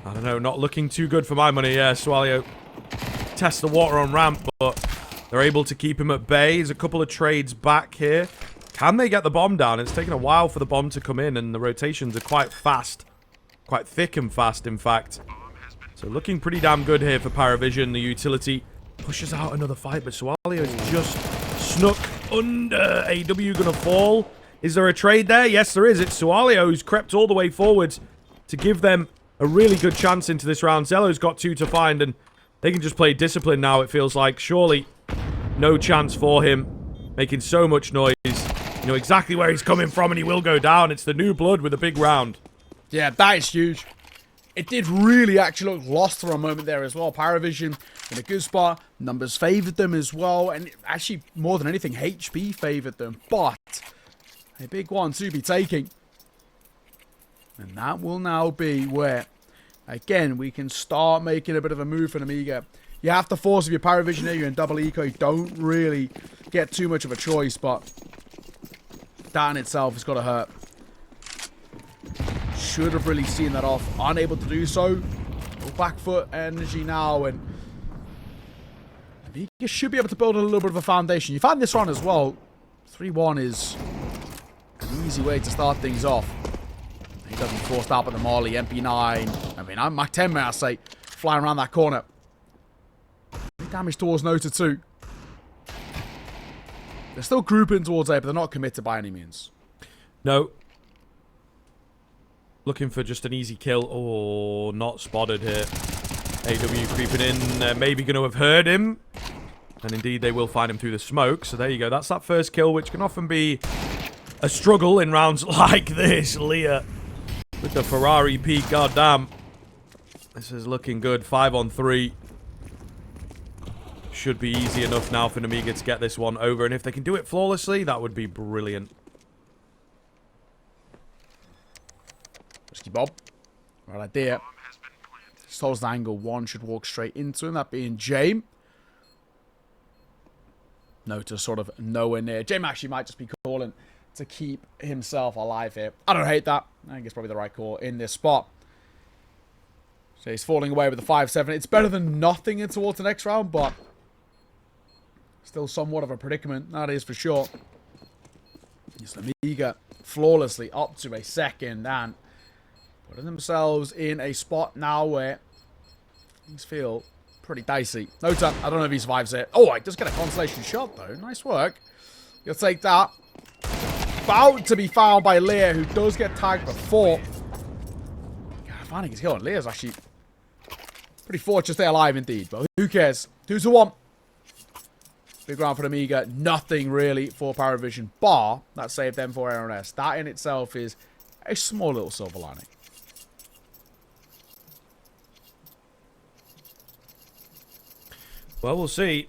I don't know, not looking too good for my money. Yeah, Swalio tests the water on ramp, but they're able to keep him at bay. There's a couple of trades back here. Can they get the bomb down? It's taken a while for the bomb to come in, and the rotations are quite fast. Quite thick and fast, in fact. So looking pretty damn good here for PARIVISION. The utility pushes out another fight, but Swalio's just snuck under. AW gonna fall. Is there a trade there? Yes, there is. It's Swalio who's crept all the way forward to give them a really good chance into this round. Zello's got 2 to find, and they can just play discipline now, it feels like. Surely no chance for him. Making so much noise. You know exactly where he's coming from, and he will go down. It's the new blood with a big round. Yeah, that is huge. It did really actually look lost for a moment there as well. PARIVISION in a good spot. Numbers favoured them as well. And actually, more than anything, HP favoured them. But a big one to be taking. And that will now be where, again, we can start making a bit of a move for Nemiga. You have to force if you're PARIVISION here, you're in double eco. You don't really get too much of a choice, but that in itself has got to hurt. Should have really seen that off. Unable to do so. No back foot energy now, and you should be able to build a little bit of a foundation. You find this one as well. 3-1 is an easy way to start things off. He doesn't be forced out by the Molly. MP9. I mean, I'm Mach 10, may I say, flying around that corner. Big damage towards Nota too. They're still grouping towards A, but they're not committed by any means. No. Looking for just an easy kill. Oh, not spotted here. AW creeping in. Maybe going to have heard him. And indeed, they will find him through the smoke. So there you go. That's that first kill, which can often be a struggle in rounds like this. Leah with the Ferrari peak. Goddamn. This is looking good. 5 on 3. Should be easy enough now for Nemiga to get this one over. And if they can do it flawlessly, that would be brilliant. Risky Bob. Right idea. Solves the angle. One should walk straight into him. That being Jame. Nota sort of nowhere near. Jame actually might just be calling to keep himself alive here. I don't hate that. I think it's probably the right call in this spot. So he's falling away with the 5-7. It's better than nothing in towards the next round, but still somewhat of a predicament. That is for sure. It's Nemiga flawlessly up to a second and putting themselves in a spot now where things feel pretty dicey. Nota, I don't know if he survives it. Oh, he does get a consolation shot, though. Nice work. You'll take that. About to be found by Leah, who does get tagged before. Finding his kill on Leah's actually pretty fortunate to stay alive indeed, but who cares? 2-1. Big round for Nemiga. Nothing really for PARIVISION, bar that saved them for RNS. That in itself is a small little silver lining. Well, we'll see.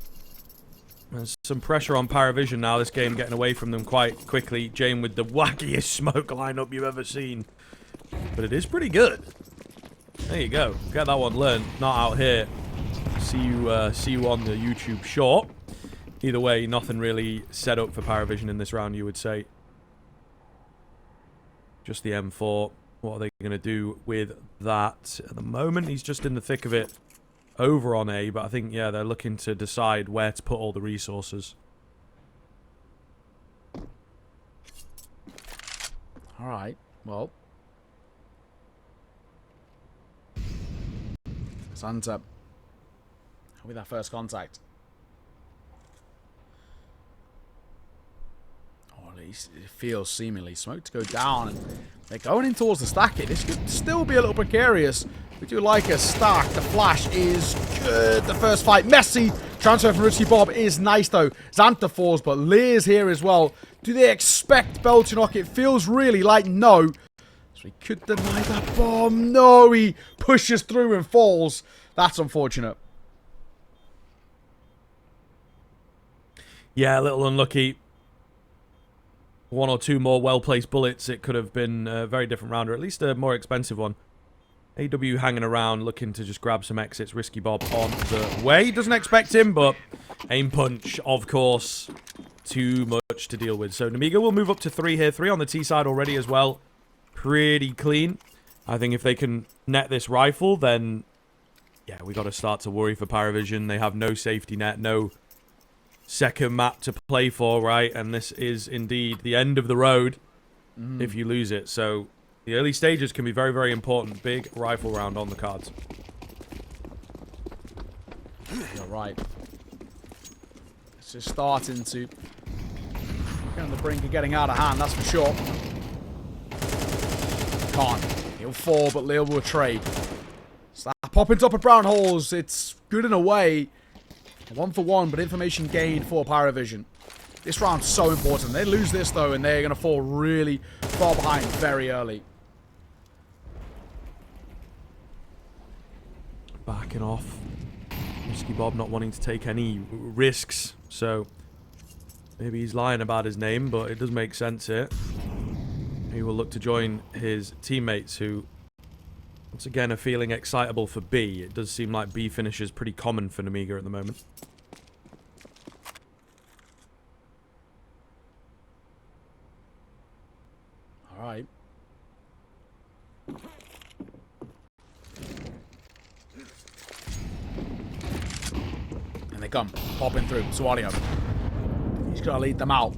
There's some pressure on PARIVISION now. This game getting away from them quite quickly. Jane with the wackiest smoke lineup you've ever seen. But it is pretty good. There you go. Get that one learned. Not out here. See you on the YouTube short. Either way, nothing really set up for PARIVISION in this round, you would say. Just the M4. What are they going to do with that? At the moment, he's just in the thick of it over on A, but I think, yeah, they're looking to decide where to put all the resources. All right. Well. Sun's up. With that first contact. Or at least it feels seemingly smoke to go down. And they're going in towards the stack here. This could still be a little precarious. We do like a stack. The flash is good. The first fight, messy. Transfer from Risky Bob is nice, though. Xanta falls, but Lear's here as well. Do they expect Bell to knock? It feels really like no. So he could deny that bomb. No, he pushes through and falls. That's unfortunate. Yeah, a little unlucky. One or two more well-placed bullets. It could have been a very different round, or at least a more expensive one. AW hanging around, looking to just grab some exits. Risky Bob on the way. Doesn't expect him, but aim punch, of course. Too much to deal with. So Nemiga will move up to 3 here. 3 on the T side already as well. Pretty clean. I think if they can net this rifle, then yeah, we got to start to worry for PARIVISION. They have no safety net, no second map to play for, right? And this is indeed the end of the road if you lose it. So the early stages can be very, very important. Big rifle round on the cards. You're right. It's just starting to get on the brink of getting out of hand, that's for sure. Can't. He'll fall, but Leo will trade. So that popping top of brown holes, it's good in a way. 1 for 1, but information gained for PARIVISION. This round's so important. They lose this, though, and they're going to fall really far behind very early. Backing off. Risky Bob not wanting to take any risks, so maybe he's lying about his name, but it does make sense here. He will look to join his teammates who, once again, are feeling excitable for B. It does seem like B finish is pretty common for Nemiga at the moment. Alright. And they come, popping through. Suadio. He's going to lead them out.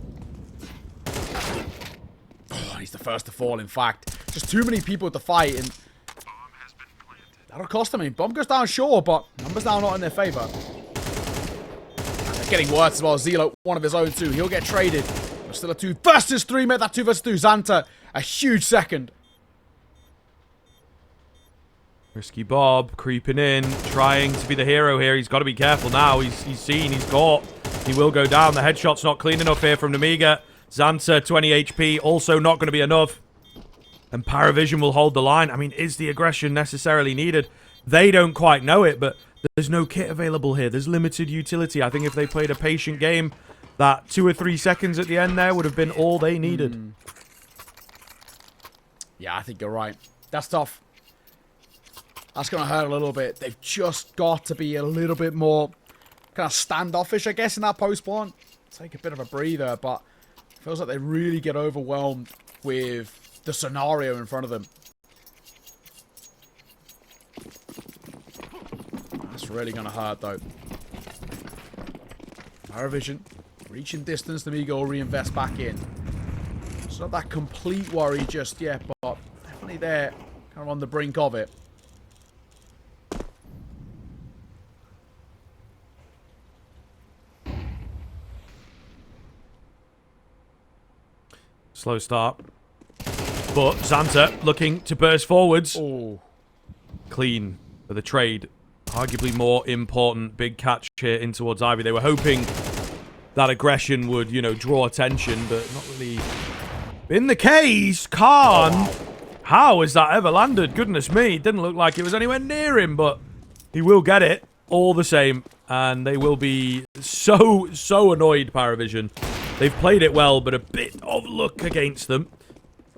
Oh, he's the first to fall, in fact. Just too many people to fight, and that'll cost them. I mean, bomb goes down, sure, but numbers now not in their favor. They're getting worse as well. Zelo, one of his own too. He'll get traded. But still a 2 versus 3. Made that 2 versus 2. Xanta, a huge second. Risky Bob creeping in, trying to be the hero here. He's got to be careful now. He's seen, he's caught. He will go down. The headshot's not clean enough here from Nemiga. Xanta, 20 HP, also not going to be enough. And PARIVISION will hold the line. I mean, is the aggression necessarily needed? They don't quite know it, but there's no kit available here. There's limited utility. I think if they played a patient game, that 2 or 3 seconds at the end there would have been all they needed. Yeah, I think you're right. That's tough. That's going to hurt a little bit. They've just got to be a little bit more kind of standoffish, I guess, in that post-spawn. Take a bit of a breather, but it feels like they really get overwhelmed with the scenario in front of them. That's really going to hurt, though. PARIVISION, reaching distance, Nemiga will reinvest back in. It's not that complete worry just yet, but definitely there, kind of on the brink of it. Slow start. But Xanta looking to burst forwards. Oh. Clean for the trade. Arguably more important. Big catch here in towards Ivy. They were hoping that aggression would, you know, draw attention, but not really been the case. Khan. Oh. How has that ever landed? Goodness me. It didn't look like it was anywhere near him, but he will get it all the same. And they will be so annoyed, PARIVISION. They've played it well, but a bit of luck against them.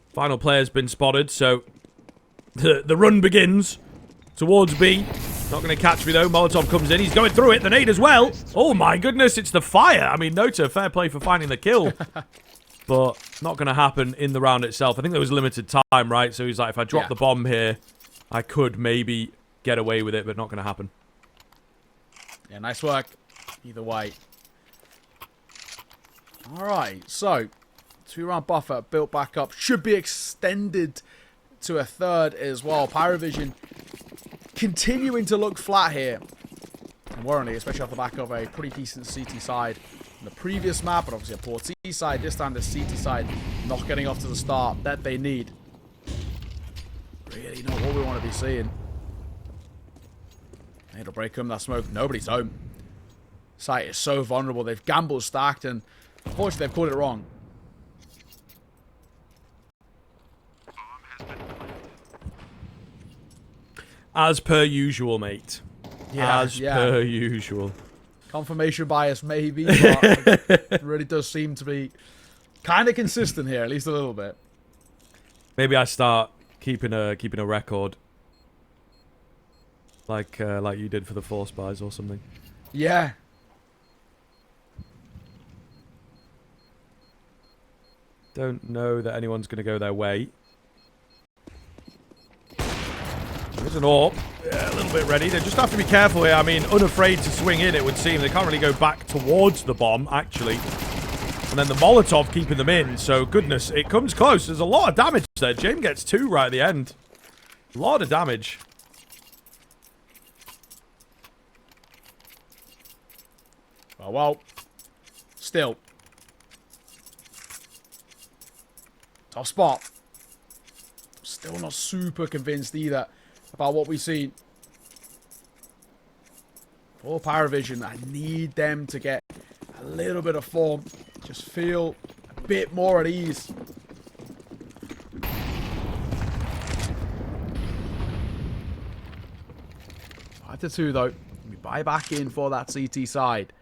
Final player's been spotted, so the run begins towards B. Not going to catch me, though. Molotov comes in. He's going through it. The nade as well. Oh, my goodness. It's the fire. I mean, Nota, fair play for finding the kill. But not going to happen in the round itself. I think there was limited time, right? So he's like, if I drop the bomb here, I could maybe get away with it, but not going to happen. Yeah, nice work. Either way. Alright, so 2-round buffer built back up. Should be extended to a 3rd as well. PARIVISION continuing to look flat here. And worryingly, especially off the back of a pretty decent CT side in the previous map, but obviously a poor T side. This time the CT side not getting off to the start that they need. Really not what we want to be seeing. It'll break home that smoke. Nobody's home. Site is so vulnerable. They've gambled stacked, and unfortunately they've called it wrong. As per usual, mate. Yeah, As per usual. Confirmation bias, maybe, but it really does seem to be kind of consistent here, at least a little bit. Maybe I start keeping a record, like you did for the Force Buys or something. Yeah. Don't know that anyone's going to go their way. There's an AWP. Yeah, a little bit ready. They just have to be careful here. I mean, unafraid to swing in, it would seem. They can't really go back towards the bomb, actually. And then the Molotov keeping them in. So, goodness, it comes close. There's a lot of damage there. James gets 2 right at the end. A lot of damage. Oh, well. Still. Tough spot. Still not super convinced either about what we've seen. For PARIVISION, I need them to get a little bit of form. Just feel a bit more at ease. 5-2 though. We buy back in for that CT side.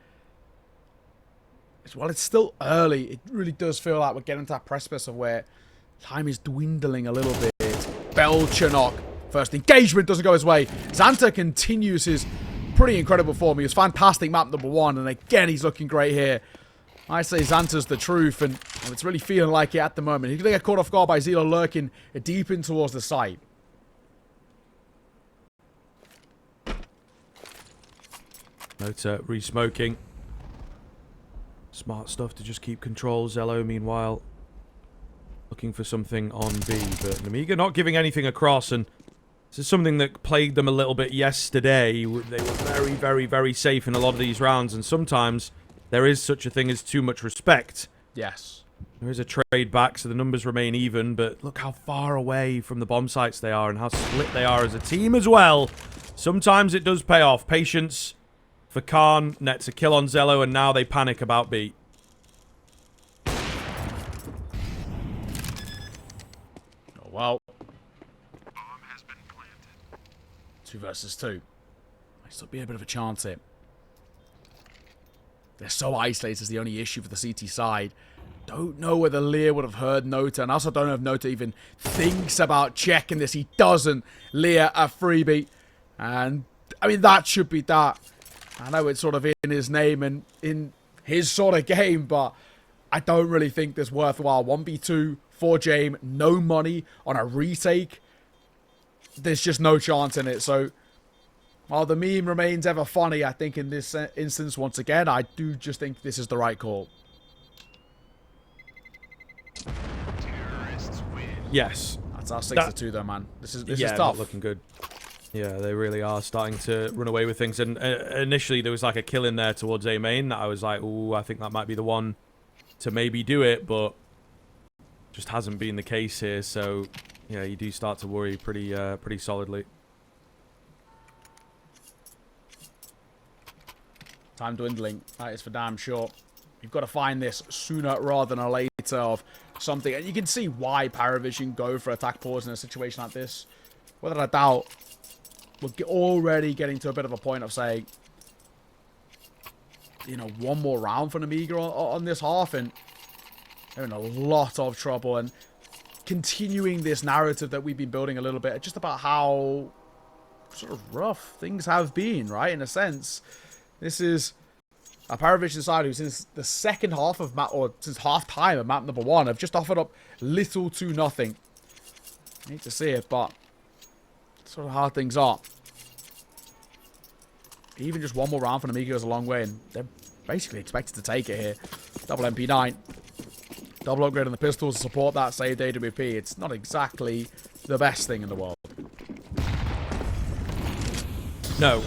While it's still early, it really does feel like we're getting to that precipice of where time is dwindling a little bit. Belchanok. First engagement doesn't go his way. Xanta continues his pretty incredible form. He was fantastic map number 1, and again, he's looking great here. I say Xanta's the truth, and it's really feeling like it at the moment. He's going to get caught off guard by Zelo lurking deep in towards the site. Nota re-smoking. Smart stuff to just keep control. Zello, meanwhile, looking for something on B. But Nemiga not giving anything across, and this is something that plagued them a little bit yesterday. They were very, very, very safe in a lot of these rounds, and sometimes there is such a thing as too much respect. Yes. There is a trade back, so the numbers remain even, but look how far away from the bomb sites they are and how split they are as a team as well. Sometimes it does pay off. Patience for Khan, nets a kill on Zello, and now they panic about B. Oh, well. 2 versus 2. Might still be a bit of a chance here. They're so isolated is the only issue for the CT side. Don't know whether Lear would have heard Nota, and I also don't know if Nota even thinks about checking this. He doesn't. Lear a freebie. And, I mean, that should be that. I know it's sort of in his name and in his sort of game, but I don't really think this worthwhile. 1v2 for James, no money on a retake. There's just no chance in it. So, while the meme remains ever funny, I think in this instance, once again, I do just think this is the right call. Yes. That's our 6-2 though, man. This is tough. Not looking good. Yeah, they really are starting to run away with things. And initially, there was like a kill in there towards A main that I was like, ooh, I think that might be the one to maybe do it, but just hasn't been the case here. So, yeah, you do start to worry pretty solidly. Time dwindling. That is for damn sure. You've got to find this sooner rather than later of something. And you can see why PARIVISION go for attack pause in a situation like this. Without a doubt, we're already getting to a bit of a point of saying, you know, one more round for Nemiga on this half, and they're in a lot of trouble. And continuing this narrative that we've been building a little bit, just about how sort of rough things have been, right? In a sense, this is a PARIVISION side who, since the second half of map, or since half time of map number 1, have just offered up little to nothing. I need to see it, but sort of how things are. Even just one more round for Nemiga goes a long way, and they're basically expected to take it here. Double MP9. Double upgrade on the pistols to support that saved AWP. It's not exactly the best thing in the world. No.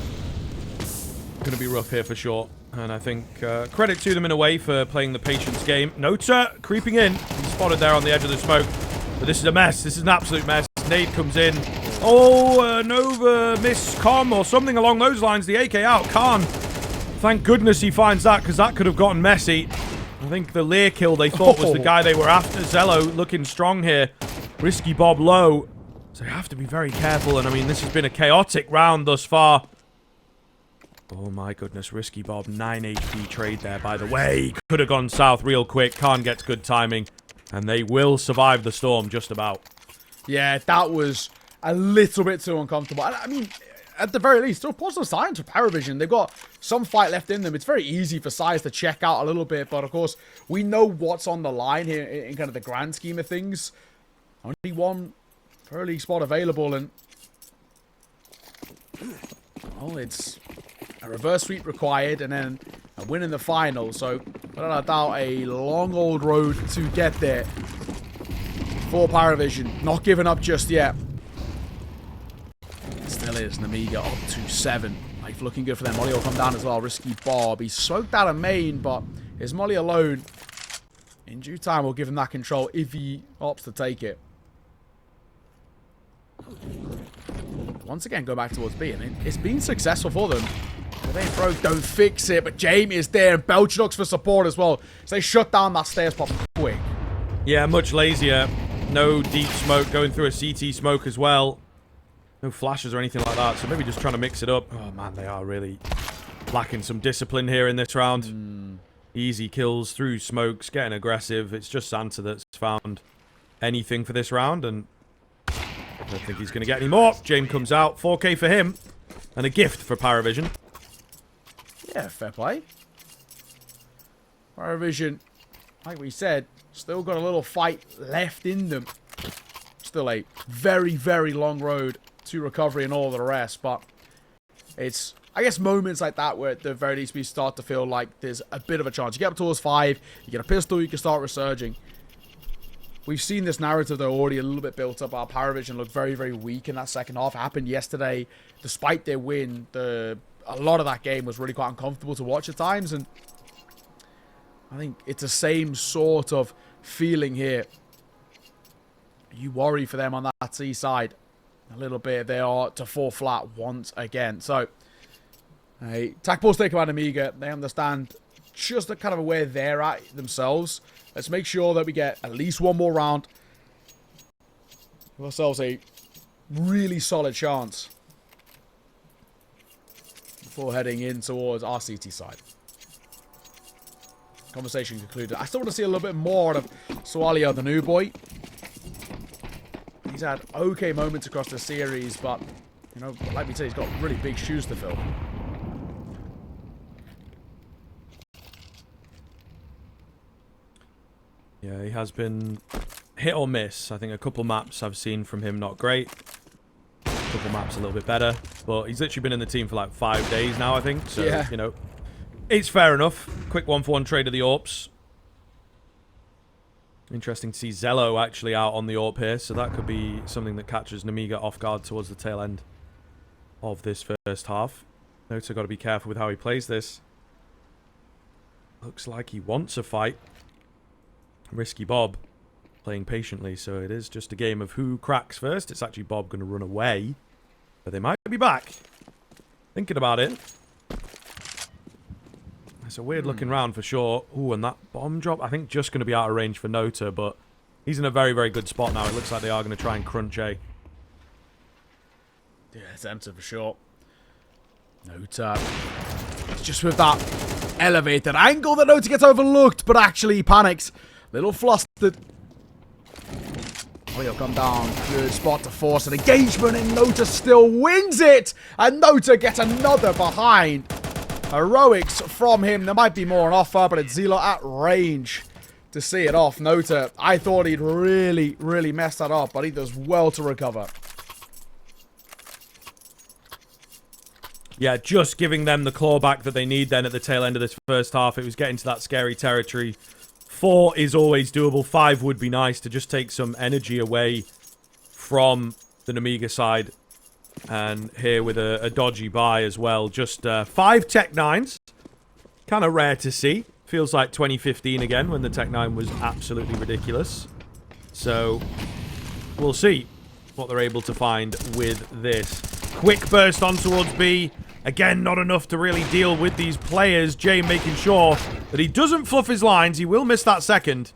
Going to be rough here for sure. And I think credit to them in a way for playing the patience game. Nota creeping in. He's spotted there on the edge of the smoke. But this is a mess. This is an absolute mess. Nade comes in. Oh, Nova miscom or something along those lines. The AK out. Khan Thank goodness he finds that, because that could have gotten messy. I think the Lear kill they thought was the guy they were after. Zello looking strong here. Risky Bob low. So you have to be very careful, and I mean, this has been a chaotic round thus far. Oh my goodness, Risky Bob, 9 HP trade there, by the way. Could have gone south real quick. Khan gets good timing, and they will survive the storm just about. Yeah, that was a little bit too uncomfortable. I mean, at the very least, still positive signs for PARIVISION. They've got some fight left in them. It's very easy for Size to check out a little bit, but of course, we know what's on the line here in kind of the grand scheme of things. Only one Pro League spot available, and well, it's a reverse sweep required, and then a win in the final. So, without a doubt, a long old road to get there for PARIVISION. Not giving up just yet. Still is. Nemiga up to 7. Life looking good for them. Molly will come down as well. Risky Bob. He's smoked out of main, but is Molly alone? In due time, we'll give him that control if he opts to take it. Once again, go back towards B. I mean, it's been successful for them. If they broke, don't fix it. But Jamie is there, and Belch looks for support as well. So they shut down that stairs pop quick. Yeah, much lazier. No deep smoke going through a CT smoke as well. No flashes or anything like that. So maybe just trying to mix it up. Oh, man, they are really lacking some discipline here in this round. Easy kills through smokes, getting aggressive. It's just Santa that's found anything for this round, and I don't think he's going to get any more. James comes out. 4K for him. And a gift for PARIVISION. Yeah, fair play. PARIVISION, like we said, still got a little fight left in them. Still a very, very long road to recovery and all the rest. But it's, I guess, moments like that where at the very least we start to feel like there's a bit of a chance. You get up towards 5, you get a pistol, you can start resurging. We've seen this narrative, though, already a little bit built up. Our PARIVISION looked very, very weak in that second half. It happened yesterday. Despite their win, a lot of that game was really quite uncomfortable to watch at times. And I think it's the same sort of feeling here. You worry for them on that C side a little bit. They are to fall flat once again. So, attack ball's taken by Nemiga. They understand just kind of where they're at themselves. Let's make sure that we get at least one more round. Give ourselves a really solid chance before heading in towards our CT side. Conversation concluded. I still want to see a little bit more of Swalia, the new boy. He's had okay moments across the series, but, you know, like we said, he's got really big shoes to fill. Yeah, he has been hit or miss. I think a couple maps I've seen from him not great. A couple maps a little bit better. But he's literally been in the team for like 5 days now, I think. So, yeah, you know, it's fair enough. Quick 1-for-1 trade of the AWPs. Interesting to see Zello actually out on the AWP here. So that could be something that catches Nemiga off guard towards the tail end of this first half. Note's got to be careful with how he plays this. Looks like he wants a fight. Risky Bob playing patiently, so it is just a game of who cracks first. It's actually Bob going to run away, but they might be back. Thinking about it. It's a weird looking round for sure. Ooh, and that bomb drop, I think just going to be out of range for Nota, but he's in a very, very good spot now. It looks like they are going to try and crunch A. Yeah, it's empty for sure. Nota. It's just with that elevated angle that Nota gets overlooked, but actually he panics. Little flustered. Oh, he'll come down. Good spot to force an engagement, and Nota still wins it. And Nota gets another behind. Heroics from him. There might be more on offer, but it's Zelo at range to see it off. Nota, I thought he'd really, really messed that up, but he does well to recover. Yeah, just giving them the clawback that they need then at the tail end of this first half. It was getting to that scary territory. 4 is always doable. 5 would be nice to just take some energy away from the Nemiga side. And here with a dodgy buy as well. Just 5 Tech 9s. Kind of rare to see. Feels like 2015 again when the Tech 9 was absolutely ridiculous. So we'll see what they're able to find with this. Quick burst on towards B. Again, not enough to really deal with these players. Jay making sure that he doesn't fluff his lines. He will miss that second.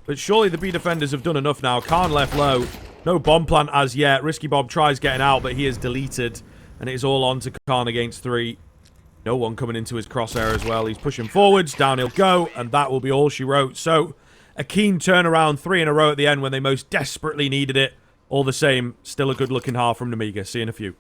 But surely the B defenders have done enough now. Khan left low. No bomb plant as yet. Risky Bob tries getting out, but he is deleted. And it is all on to Khan against 3. No one coming into his crosshair as well. He's pushing forwards. Down he'll go. And that will be all she wrote. So, a keen turnaround. 3 in a row at the end when they most desperately needed it. All the same, still a good-looking half from Nemiga. See you in a few.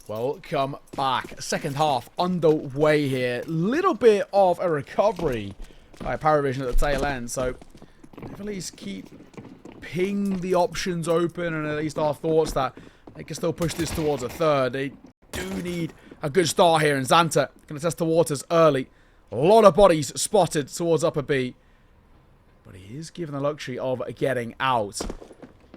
Welcome back. Second half underway here. Little bit of a recovery by PARIVISION at the tail end. So, at least keep the options open, and at least our thoughts that they can still push this towards a third. They do need a good start here, and Xanta going to test the waters early. A lot of bodies spotted towards upper B. But he is given the luxury of getting out.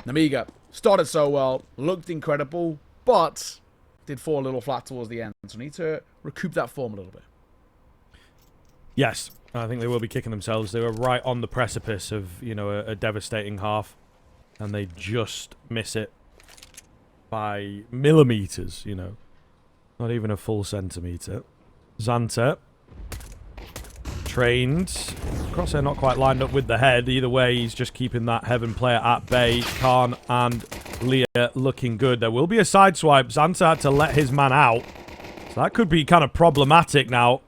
Nemiga started so well, looked incredible, but did fall a little flat towards the end. So need to recoup that form a little bit. Yes, I think they will be kicking themselves. They were right on the precipice of, you know, a devastating half. And they just miss it by millimeters, you know. Not even a full centimeter. Xanta. Trained. Crosshair not quite lined up with the head. Either way, he's just keeping that Heaven player at bay. Khan and Leah looking good. There will be a side swipe. Xanta had to let his man out. So that could be kind of problematic now.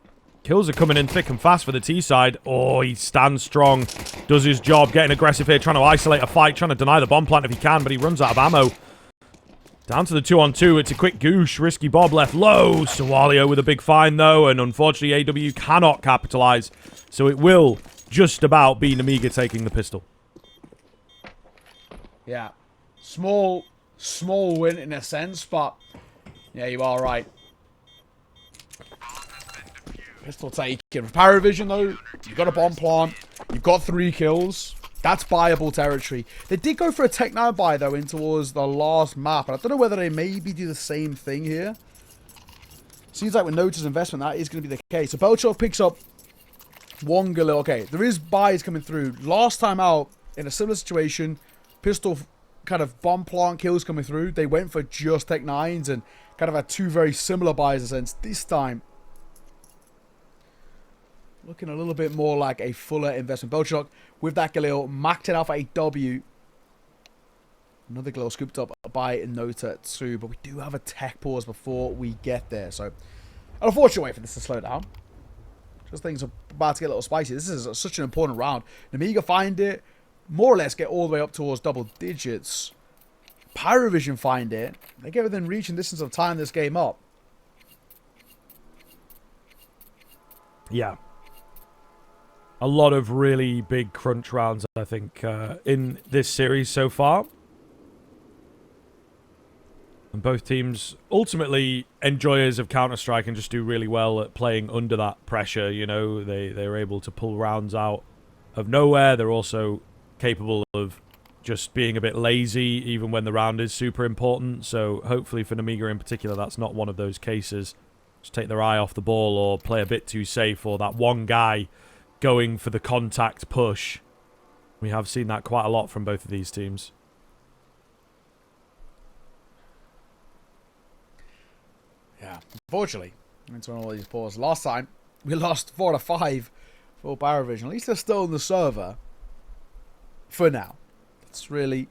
Kills are coming in thick and fast for the T side. Oh, he stands strong, does his job, getting aggressive here, trying to isolate a fight, trying to deny the bomb plant if he can, but he runs out of ammo. Down to the 2-on-2. It's a quick goosh. Risky Bob left low. Sawalio with a big find, though, and unfortunately AW cannot capitalize, so it will just about be Nemiga taking the pistol. Yeah. Small win in a sense, but yeah, you are right. Pistol taken. With PARIVISION, though, you've got a bomb plant. You've got 3 kills. That's buyable territory. They did go for a Tech 9 buy, though, in towards the last map. And I don't know whether they maybe do the same thing here. Seems like with Nota's investment, that is going to be the case. So Belchov picks up 1 Galil. Okay, there is buys coming through. Last time out, in a similar situation, pistol kind of bomb plant kills coming through. They went for just Tech 9s and kind of had 2 very similar buys in a sense. This time, looking a little bit more like a fuller investment. Belchok with that Galil, maxed it out for a W. Another Galil scooped up by Nota too, but we do have a tech pause before we get there. So, an unfortunate way for this to slow down. Just things are about to get a little spicy. This is such an important round. Nemiga find it, more or less get all the way up towards double digits. PARIVISION find it. They get within reaching distance of tying this game up. Yeah. A lot of really big crunch rounds, I think, in this series so far. And both teams ultimately enjoyers of Counter-Strike and just do really well at playing under that pressure. You know, they're able to pull rounds out of nowhere. They're also capable of just being a bit lazy, even when the round is super important. So hopefully for Nemiga in particular, that's not one of those cases. Just take their eye off the ball or play a bit too safe, or that one guy going for the contact push. We have seen that quite a lot from both of these teams. Yeah, unfortunately, into all these pauses. Last time, we lost 4 out of 5 for PARIVISION. At least they're still on the server for now. That's really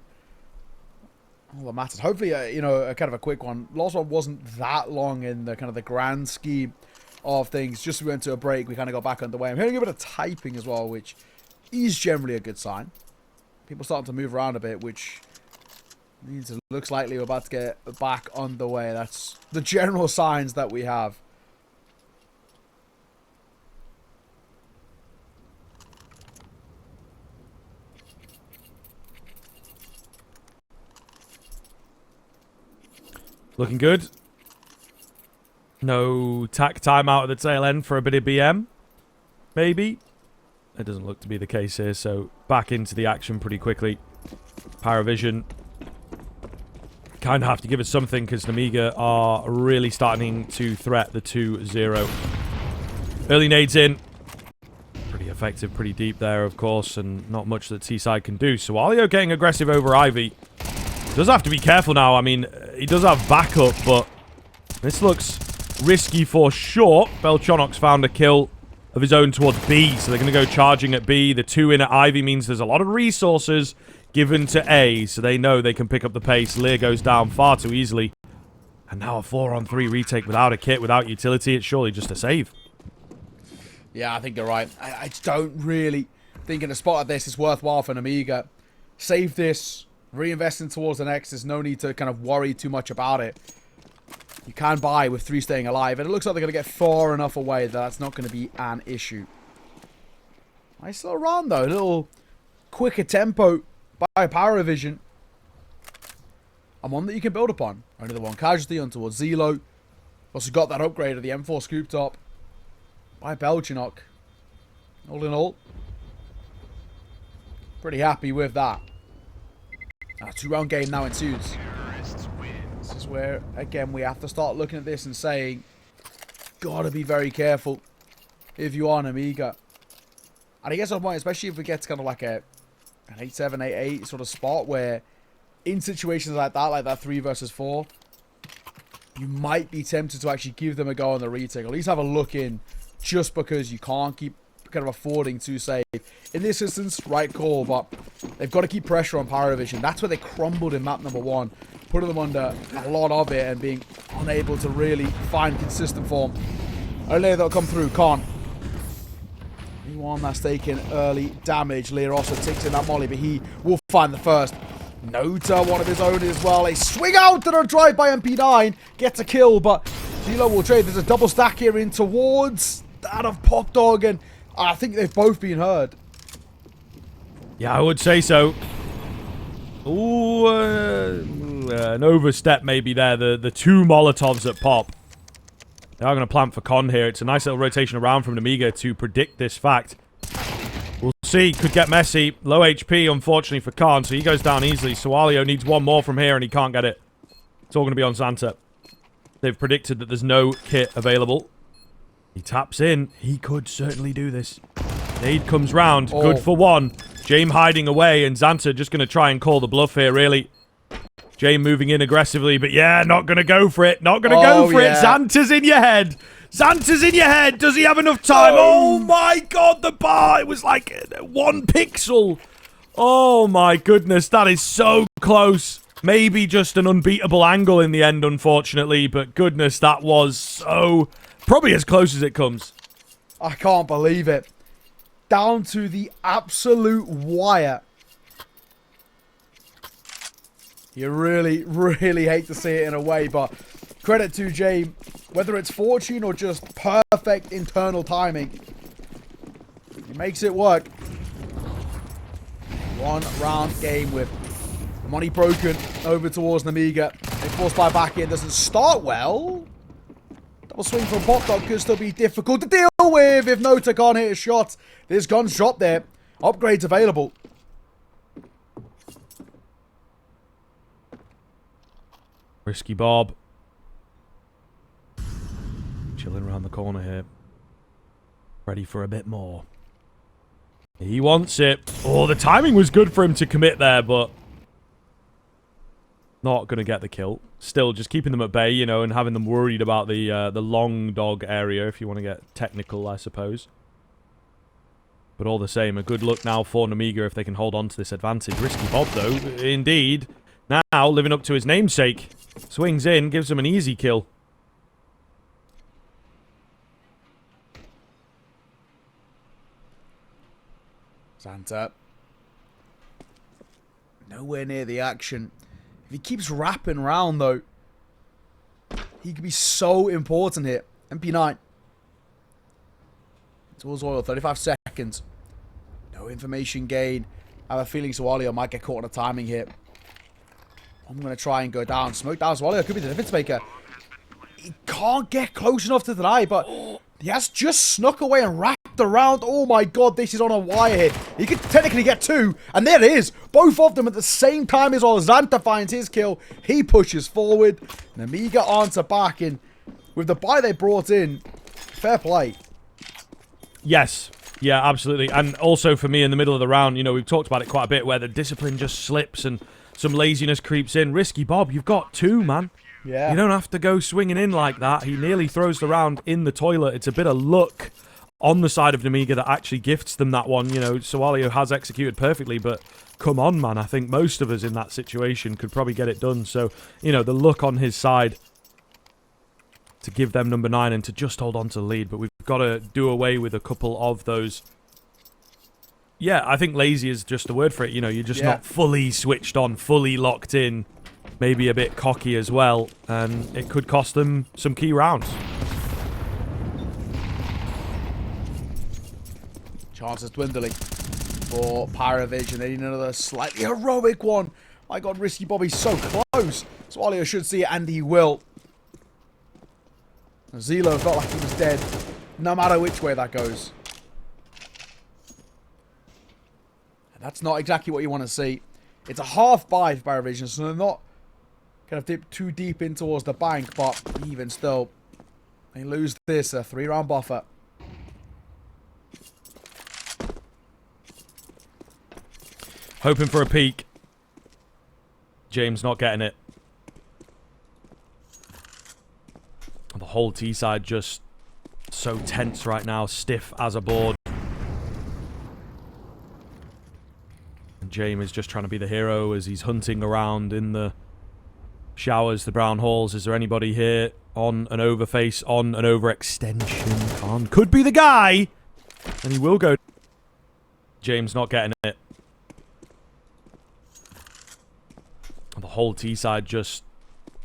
all that matters. Hopefully, you know, a kind of a quick one. Last one wasn't that long in the kind of the grand scheme of things. Just we went to a break, we kind of got back underway. I'm hearing a bit of typing as well, which is generally a good sign. People starting to move around a bit, which means it looks likely we're about to get back underway. That's the general signs that we have. Looking good. No tack timeout at the tail end for a bit of BM. Maybe. It doesn't look to be the case here, so back into the action pretty quickly. PARIVISION kind of have to give it something because Nemiga are really starting to threat the 2-0. Early nades in. Pretty effective, pretty deep there, of course, and not much that T-side can do. So Alio getting aggressive over Ivy. Does have to be careful now. I mean, he does have backup, but this looks risky for sure. Belchonok's found a kill of his own towards B, so they're going to go charging at B. The 2 in at Ivy means there's a lot of resources given to A, so they know they can pick up the pace. Lear goes down far too easily. And now a 4-on-3 retake without a kit, without utility. It's surely just a save. Yeah, I think you're right. I just don't really think in a spot like this it's worthwhile for Nemiga. Save this, reinvesting towards the next. There's no need to kind of worry too much about it. You can buy with 3 staying alive, and it looks like they're going to get far enough away that that's not going to be an issue. Nice little run, though. A little quicker tempo by PARIVISION. And one that you can build upon. Only the one casualty on towards Zelo. Also got that upgrade of the M4 scooped up by Belchonok. All in all, pretty happy with that. 2-round game now ensues. This is where, again, we have to start looking at this and saying, gotta be very careful if you are Nemiga. And I guess I point, especially if we get to kind of like an 8-7, 8-8 sort of spot where in situations like that 3 versus 4, you might be tempted to actually give them a go on the retake. Or at least have a look in, just because you can't keep kind of affording to save. In this instance, right call, but they've got to keep pressure on PARIVISION. That's where they crumbled in map number 1, putting them under a lot of it and being unable to really find consistent form. Only they'll come through. Khan only one that's taking early damage. Lear also takes in that molly, but he will find the first. Nota, one of his own as well. A swing out to the drive by MP9. Gets a kill, but Zilo will trade. There's a double stack here in towards that of Pop Dog, and I think they've both been heard. Yeah, I would say so. Ooh, an overstep maybe there. The two Molotovs at Pop. They are going to plant for Con here. It's a nice little rotation around from Nemiga to predict this fact. We'll see. Could get messy. Low HP, unfortunately, for Khan, so he goes down easily. Sawalio needs one more from here, and he can't get it. It's all going to be on Xanta. They've predicted that there's no kit available. He taps in. He could certainly do this. Nade comes round. Oh. Good for one. Jame hiding away, and Xanta just going to try and call the bluff here, really. Jame moving in aggressively, but yeah, not going to go for it. Not going to go for it. Xanta's in your head. Xanta's in your head. Does he have enough time? Oh my god, the bar. It was like 1 pixel. Oh my goodness, that is so close. Maybe just an unbeatable angle in the end, unfortunately, but goodness, that was so... probably as close as it comes. I can't believe it. Down to the absolute wire. You really, really hate to see it in a way, but credit to Jay, whether it's fortune or just perfect internal timing, he makes it work. 1 round game with money broken over towards Nemiga. They force by back in, doesn't start well. Double swing from Pop Dog could still be difficult to deal with if Nota can't hit a shot. This gun's dropped there. Upgrades available. Risky Bob. Chilling around the corner here. Ready for a bit more. He wants it. Oh, the timing was good for him to commit there, but... not going to get the kill. Still, just keeping them at bay, you know, and having them worried about the long dog area, if you want to get technical, I suppose. But all the same, a good look now for Nemiga if they can hold on to this advantage. Risky Bob, though, indeed. Now, living up to his namesake. Swings in, gives him an easy kill. Xanta. Nowhere near the action. If he keeps wrapping round, though, he could be so important here. MP9. Towards oil, 35 seconds. No information gain. I have a feeling Sawalio might get caught on the timing here. I'm going to try and go down. Smoke down Sawalio. Could be the difference maker. He can't get close enough to deny, but he has just snuck away and wrapped around. Oh my god, this is on a wire here. He could technically get 2, and there it is. Both of them at the same time as well. Xanta finds his kill. He pushes forward. Nemiga answer back, and with the buy they brought in, fair play. Yes. Yeah, absolutely. And also for me in the middle of the round, you know, we've talked about it quite a bit, where the discipline just slips and some laziness creeps in. Risky Bob, you've got 2, man. Yeah. You don't have to go swinging in like that. He nearly throws the round in the toilet. It's a bit of luck on the side of Nemiga that actually gifts them that one. You know, Sawalio has executed perfectly, but come on, man. I think most of us in that situation could probably get it done. So, you know, the luck on his side to give them number 9 and to just hold on to the lead. But we've got to do away with a couple of those. Yeah, I think lazy is just the word for it. You know, you're just not fully switched on, fully locked in. Maybe a bit cocky as well. And it could cost them some key rounds. Chances dwindling for PARIVISION. They need another slightly heroic one. My god, Risky Bobby's so close. Sawalio should see it, and he will. Zilo felt like he was dead, no matter which way that goes. And that's not exactly what you want to see. It's a half buy for PARIVISION, so they're not kind of dip too deep in towards the bank, but even still, they lose this, a 3-round buffer. Hoping for a peek. James not getting it. The whole T side just so tense right now, stiff as a board. And James is just trying to be the hero as he's hunting around in the showers, the brown halls. Is there anybody here on an overface, on an overextension? Could be the guy. And he will go James not getting it. The whole T side just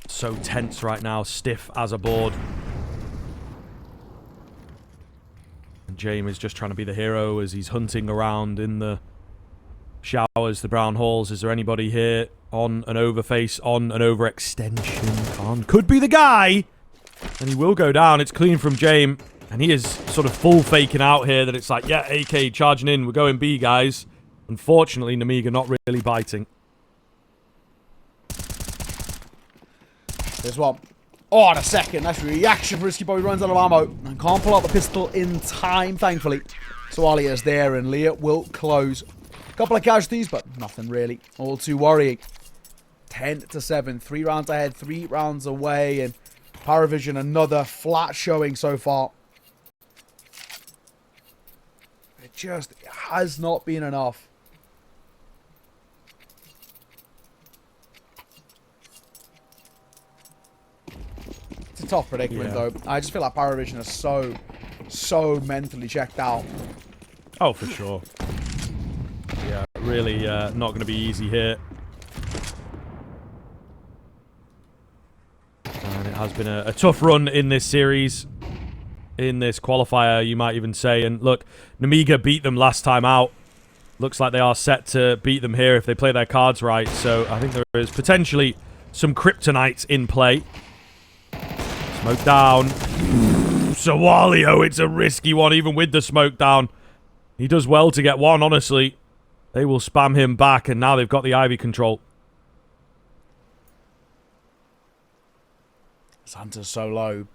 so tense right now, stiff as a board. And James is just trying to be the hero as he's hunting around in the showers, the brown halls. Is there anybody here on an overface, on an overextension? Khan could be the guy, and he will go down. It's clean from James, and he is sort of full faking out here that it's like, yeah, AK charging in, we're going B, guys. Unfortunately, Nemiga not really biting. There's one. Oh, and a second. That's reaction for Risky Bobby. Runs out of ammo and can't pull out the pistol in time, thankfully. So Alia's there, and Leah will close. A couple of casualties, but nothing really. All too worrying. 10-7. 3 rounds ahead, 3 rounds away, and PARIVISION another flat showing so far. It just has not been enough. It's a tough predicament, though. I just feel like PARIVISION is so mentally checked out. Oh, for sure. Yeah, really not going to be easy here. And it has been a tough run in this series. In this qualifier, you might even say. And look, Nemiga beat them last time out. Looks like they are set to beat them here if they play their cards right. So I think there is potentially some kryptonite in play. Smoke down. Sawalio, it's a risky one even with the smoke down. He does well to get one, honestly. They will spam him back, and now they've got the Ivy control. Santa's so low.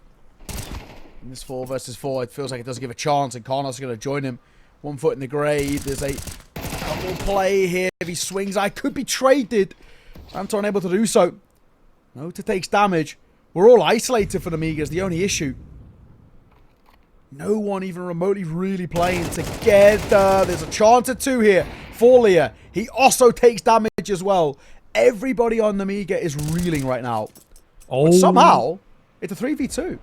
In this 4 versus 4, it feels like it doesn't give a chance, and Karnos going to join him. 1 foot in the grave. There's a couple play here. If he swings, I could be traded. Santa unable to do so. Nota takes damage. We're all isolated for Nemiga is the only issue. No one even remotely really playing together. There's a chance of 2 here for Leah. He also takes damage as well. Everybody on Nemiga is reeling right now. Oh. But somehow, it's a 3v2.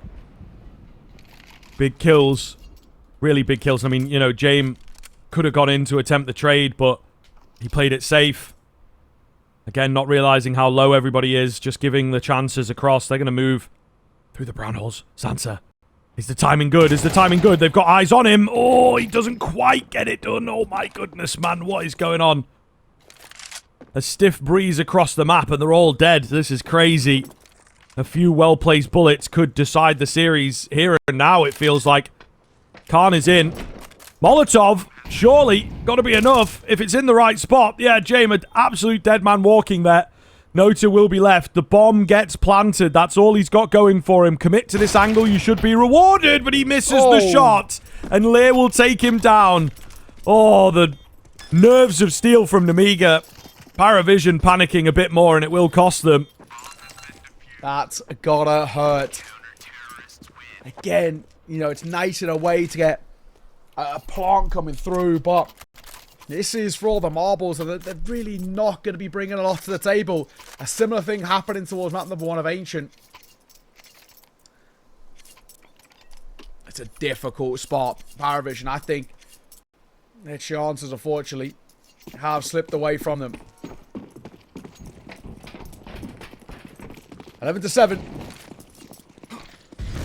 Big kills. Really big kills. I mean, you know, James could have gone in to attempt the trade, but he played it safe. Again, not realizing how low everybody is, just giving the chances across. They're going to move through the brown holes. Sansa. Is the timing good? Is the timing good? They've got eyes on him. Oh, he doesn't quite get it done. Oh my goodness, man. What is going on? A stiff breeze across the map and they're all dead. This is crazy. A few well-placed bullets could decide the series here and now, it feels like. Khan is in. Molotov, surely, got to be enough if it's in the right spot. Yeah, James, an absolute dead man walking there. Nota will be left. The bomb gets planted. That's all he's got going for him. Commit to this angle, you should be rewarded, but he misses the shot. And Lear will take him down. Oh, the nerves of steel from Nemiga. PARIVISION panicking a bit more, and it will cost them. That's gotta hurt. Again, you know, it's nice in a way to get a plant coming through, but this is for all the marbles, and they're really not going to be bringing a lot to the table. A similar thing happening towards map number 1 of Ancient. It's a difficult spot. PARIVISION, I think their chances, unfortunately, have slipped away from them. 11-7.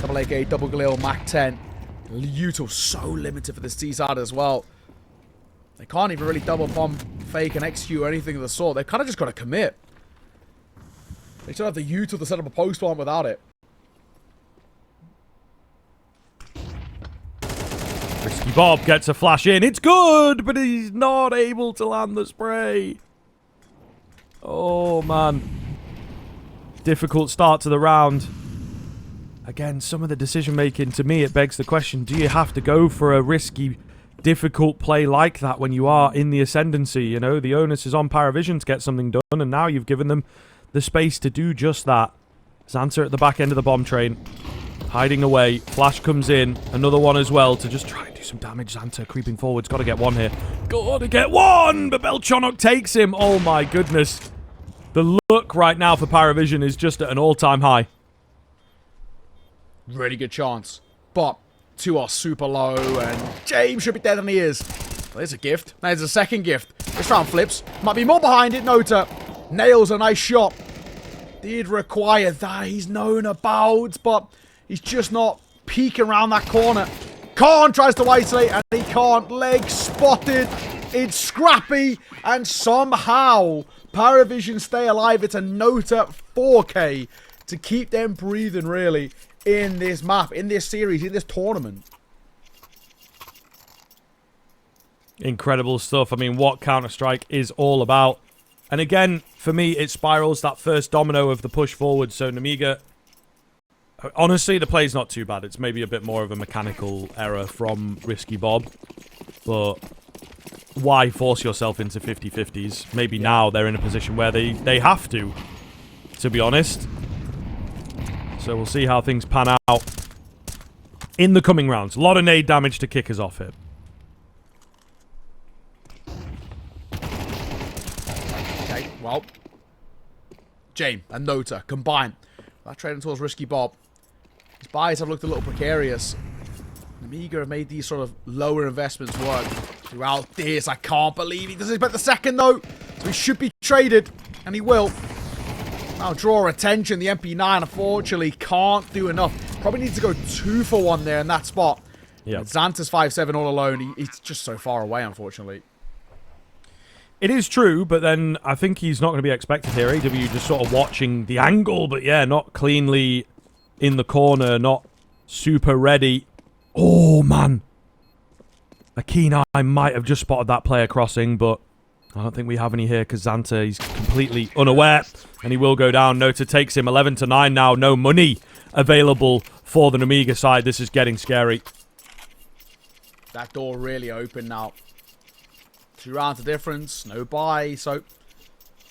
Double AK, double Galil, Mac 10. Util so limited for this T side as well. They can't even really double bomb, fake, and execute or anything of the sort. They've kind of just got to commit. They still have the Util to set up a post bomb without it. Risky Bob gets a flash in. It's good, but he's not able to land the spray. Oh, man. Difficult start to the round. Again, some of the decision-making, to me, it begs the question, do you have to go for a risky, difficult play like that when you are in the ascendancy? You know, the onus is on PARIVISION to get something done, and now you've given them the space to do just that. Xanta at the back end of the bomb train, hiding away. Flash comes in, another one as well to just try and do some damage. Xanta creeping forwards, got to get one here. Got to get one, but Belchonok takes him. Oh my goodness. The look right now for PARIVISION is just at an all-time high. Really good chance. But 2 are super low, and James should be dead than he is. There's a gift. There's a second gift. This round flips. Might be more behind it. Nota nails a nice shot. Did require that he's known about, but he's just not peeking around that corner. Khan tries to isolate, and he can't. Leg spotted. It's scrappy, and somehow PARIVISION stay alive. It's a Nota 4K to keep them breathing, really, in this map, in this series, in this tournament. Incredible stuff. I mean, what Counter-Strike is all about. And again, for me, it spirals that first domino of the push forward. So Nemiga, honestly, the play's not too bad. It's maybe a bit more of a mechanical error from Risky Bob. But why force yourself into 50-50s? Maybe now they're in a position where they have to be honest. So we'll see how things pan out in the coming rounds. A lot of nade damage to kick us off here. Okay, well, Jane and Nota combined. That trading towards Risky Bob. His buys have looked a little precarious. Nemiga have made these sort of lower investments work throughout this. I can't believe he doesn't expect the second, though. So he should be traded, and he will. Now draw attention. The MP9, unfortunately, can't do enough. Probably needs to go 2 for 1 there in that spot. Yeah. Xanta's 5-7 all alone. He's just so far away, unfortunately. It is true, but then I think he's not going to be expected here. AW just sort of watching the angle, but yeah, not cleanly in the corner, not super ready. Oh, man. A keen eye might have just spotted that player crossing, but I don't think we have any here because Xanta, he's completely unaware, and he will go down. Nota takes him 11-9 now. No money available for the Nemiga side. This is getting scary. That door really open now. 2 rounds of difference, no buy, so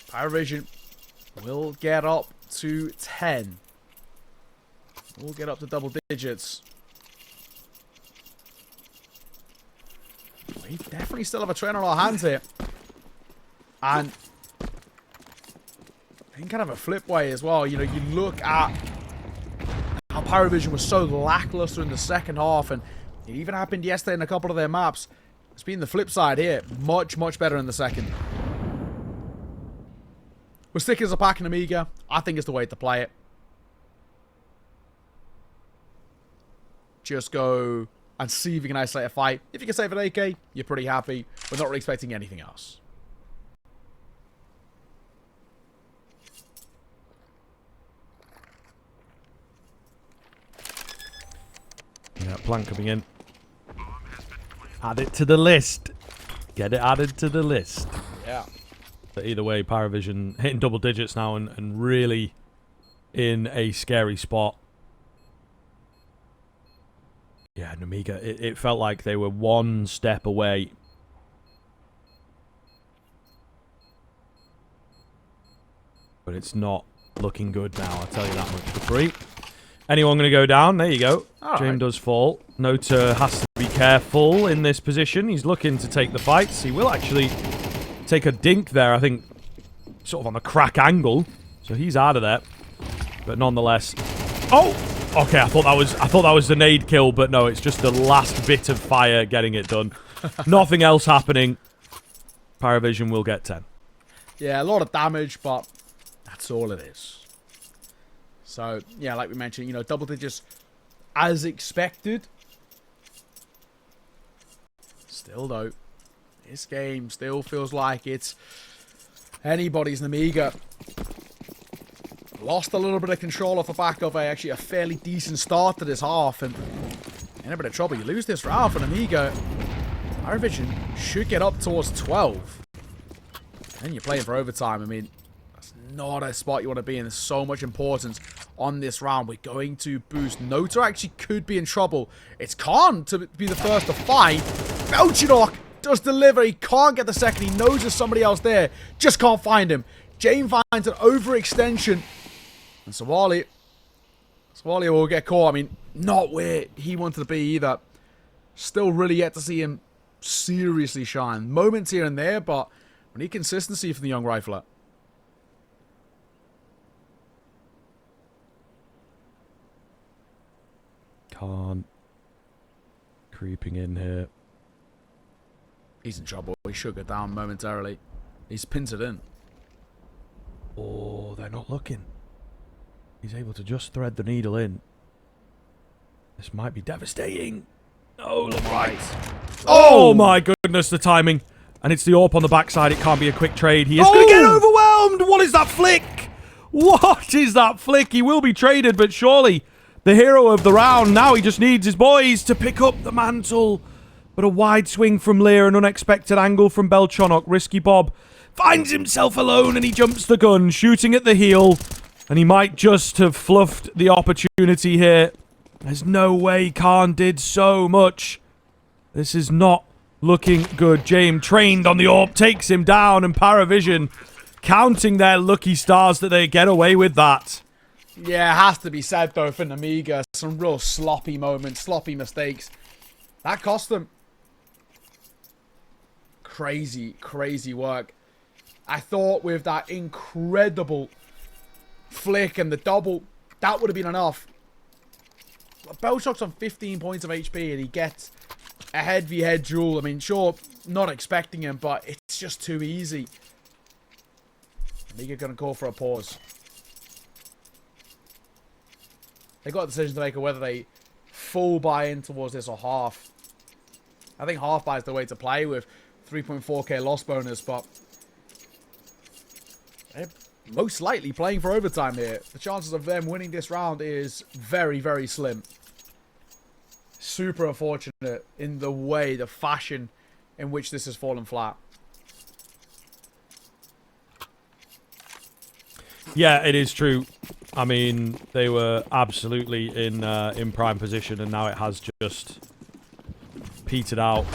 PARIVISION will get up to 10. We'll get up to double digits. We definitely still have a train on our hands here. And in kind of a flip way as well, you know, you look at how PARIVISION was so lackluster in the second half, and it even happened yesterday in a couple of their maps. It's been the flip side here. Much, much better in the second. We're sticking as a pack in Nemiga. I think it's the way to play it. Just go and see if you can isolate a fight. If you can save an AK, you're pretty happy. We're not really expecting anything else. Yeah, plan coming in. Add it to the list. Get it added to the list. Yeah. But either way, PARIVISION hitting double digits now and really in a scary spot. Yeah, Nemiga, it felt like they were one step away. But it's not looking good now, I'll tell you that much for free. Anyone going to go down? There you go. James does fall. Nota has to be careful in this position. He's looking to take the fights. He will actually take a dink there, I think, sort of on the crack angle. So he's out of there. But nonetheless... Oh! Okay, I thought that was the nade kill, but no, it's just the last bit of fire getting it done. Nothing else happening. PARIVISION will get 10. Yeah, a lot of damage, but that's all it is. So, yeah, like we mentioned, you know, double digits as expected. Still, though, this game still feels like it's anybody's Nemiga. Lost a little bit of control off the back of actually a fairly decent start to this half, and in a bit of trouble. You lose this round for Nemiga. PARIVISION should get up towards 12. And you're playing for overtime. I mean, that's not a spot you want to be in. There's so much importance on this round. We're going to boost. Nota actually could be in trouble. It's Khan to be the first to fight. Belchinok does deliver. He can't get the second. He knows there's somebody else there. Just can't find him. Jane finds an overextension. And Sawali will get caught. I mean, not where he wanted to be either. Still really yet to see him seriously shine. Moments here and there, but we need consistency from the young rifler. Khan creeping in here. He's in trouble. He should go down momentarily. He's pinned it in. Oh, they're not looking. He's able to just thread the needle in. This might be devastating. Oh, look right. Oh my goodness, the timing. And it's the AWP on the backside. It can't be a quick trade. He is going to get overwhelmed. What is that flick? What is that flick? He will be traded, but surely the hero of the round. Now he just needs his boys to pick up the mantle. But a wide swing from Lear, an unexpected angle from Belchonok. Risky Bob finds himself alone and he jumps the gun, shooting at the heel. And he might just have fluffed the opportunity here. There's no way Khan did so much. This is not looking good. James, trained on the AWP, takes him down, and PARIVISION counting their lucky stars that they get away with that. Yeah, it has to be said, though, for Nemiga. Some real sloppy moments, sloppy mistakes. That cost them. Crazy, crazy work. I thought with that incredible flick and the double, that would have been enough. Belchok's on 15 points of HP and he gets a head-v-head duel. I mean, sure, not expecting him, but it's just too easy. Nemiga going to call for a pause. They got a decision to make of whether they full buy in towards this or half. I think half buy is the way to play with 3.4k loss bonus, but they're most likely playing for overtime here. The chances of them winning this round is very, very slim. Super unfortunate in the way, the fashion in which this has fallen flat. Yeah, it is true. I mean, they were absolutely in prime position, and now it has just petered out.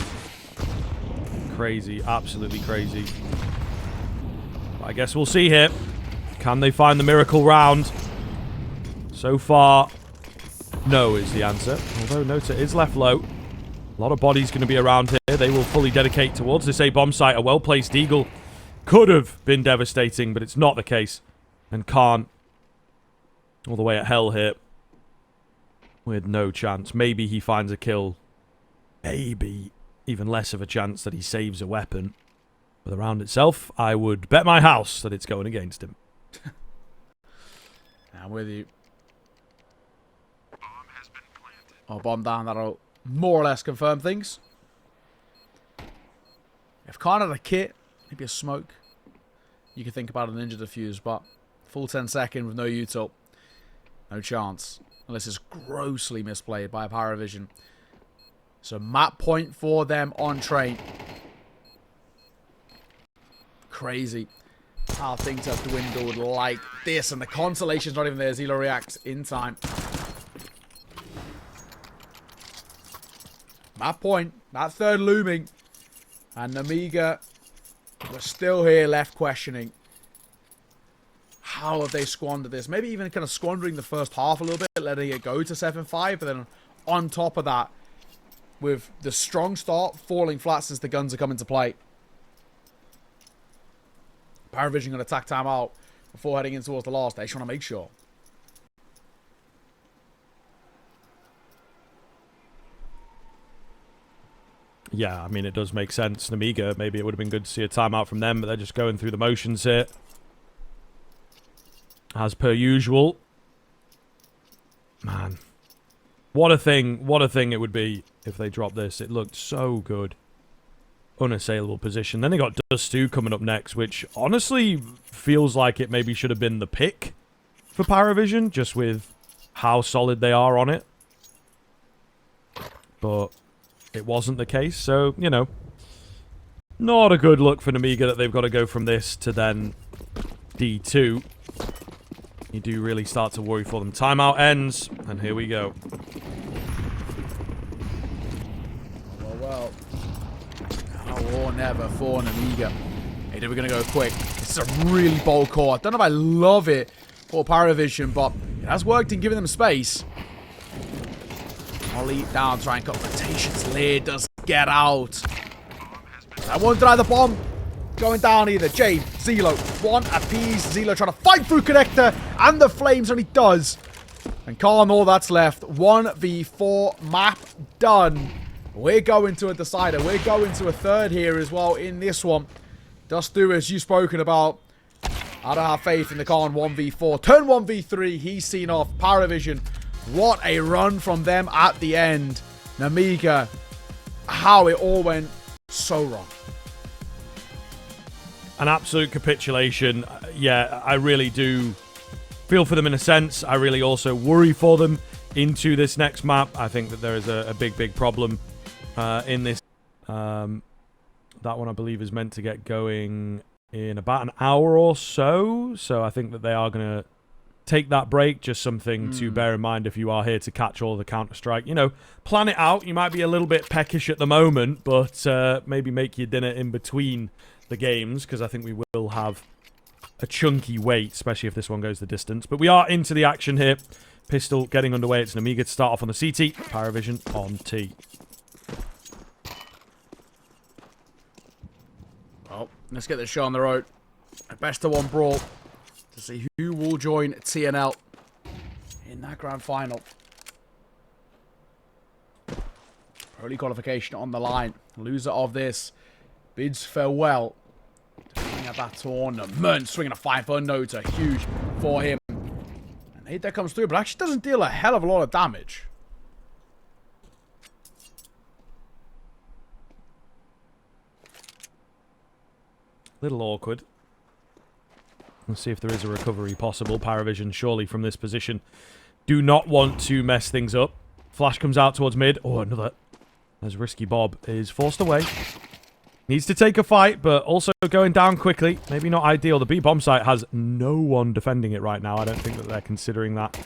Crazy, absolutely crazy. But I guess we'll see here. Can they find the miracle round? So far, no is the answer. Although Nota is left low. A lot of bodies going to be around here. They will fully dedicate towards this A-bomb site. A well-placed Eagle could have been devastating, but it's not the case. And Khan, all the way at hell here, with no chance. Maybe he finds a kill. Maybe even less of a chance that he saves a weapon. For the round itself, I would bet my house that it's going against him. I'm with you. Oh, bomb down. That'll more or less confirm things. If Khan had a kit, maybe a smoke, you could think about a ninja defuse, but full 10 second with no util. No chance. Unless it's grossly misplayed by PARIVISION. So map point for them on train. Crazy how things have dwindled like this. And the consolation's not even there. Zelo reacts in time. Map point. That third looming. And Nemiga, we're still here left questioning. How have they squandered this? Maybe even kind of squandering the first half a little bit, letting it go to 7-5. But then on top of that, with the strong start falling flat since the guns have come into play. PARIVISION going to attack timeout before heading in towards the last. They just want to make sure. Yeah, I mean, it does make sense. Nemiga, maybe it would have been good to see a timeout from them, but they're just going through the motions here. As per usual. Man. What a thing it would be if they dropped this. It looked so good. Unassailable position. Then they got Dust 2 coming up next, which honestly feels like it maybe should have been the pick for PARIVISION, just with how solid they are on it. But it wasn't the case, so, you know. Not a good look for Nemiga that they've got to go from this to then D2. You do really start to worry for them. Timeout ends, and here we go. Well. Now or never for Nemiga. Hey, we're going to go quick. This is a really bold call. I don't know if I love it for PARIVISION, but it has worked in giving them space. I'll leap down, try and cut rotations. Lear does get out. I won't deny the bomb. Going down either. Jade, Zelo, one apiece. Zelo trying to fight through connector, and the flames only does. And Khan, all that's left. 1v4 map done. We're going to a decider. We're going to a third here as well in this one. Just do as you've spoken about. I don't have faith in the Khan 1v4. Turn 1v3. He's seen off. PARIVISION. What a run from them at the end. Nemiga. How it all went so wrong. An absolute capitulation. Yeah, I really do feel for them in a sense. I really also worry for them into this next map. I think that there is a big problem in this. That one, I believe, is meant to get going in about an hour or so. So I think that they are going to take that break. Just something to bear in mind if you are here to catch all the Counter-Strike. You know, plan it out. You might be a little bit peckish at the moment, but maybe make your dinner in between the games, because I think we will have a chunky wait, especially if this one goes the distance. But we are into the action here. Pistol getting underway. It's Nemiga to start off on the CT. PARIVISION on T. Well, let's get this show on the road. A best of one brawl to see who will join TNL in that grand final. Pro League qualification on the line. Loser of this bids farewell to being at that tournament. Swinging a 5-4 note, huge for him. And hit that comes through, but actually doesn't deal a hell of a lot of damage. Little awkward. Let's see if there is a recovery possible. PARIVISION surely from this position do not want to mess things up. Flash comes out towards mid. Oh, another. As Risky Bob is forced away. Needs to take a fight, but also going down quickly. Maybe not ideal. The B bomb site has no one defending it right now. I don't think that they're considering that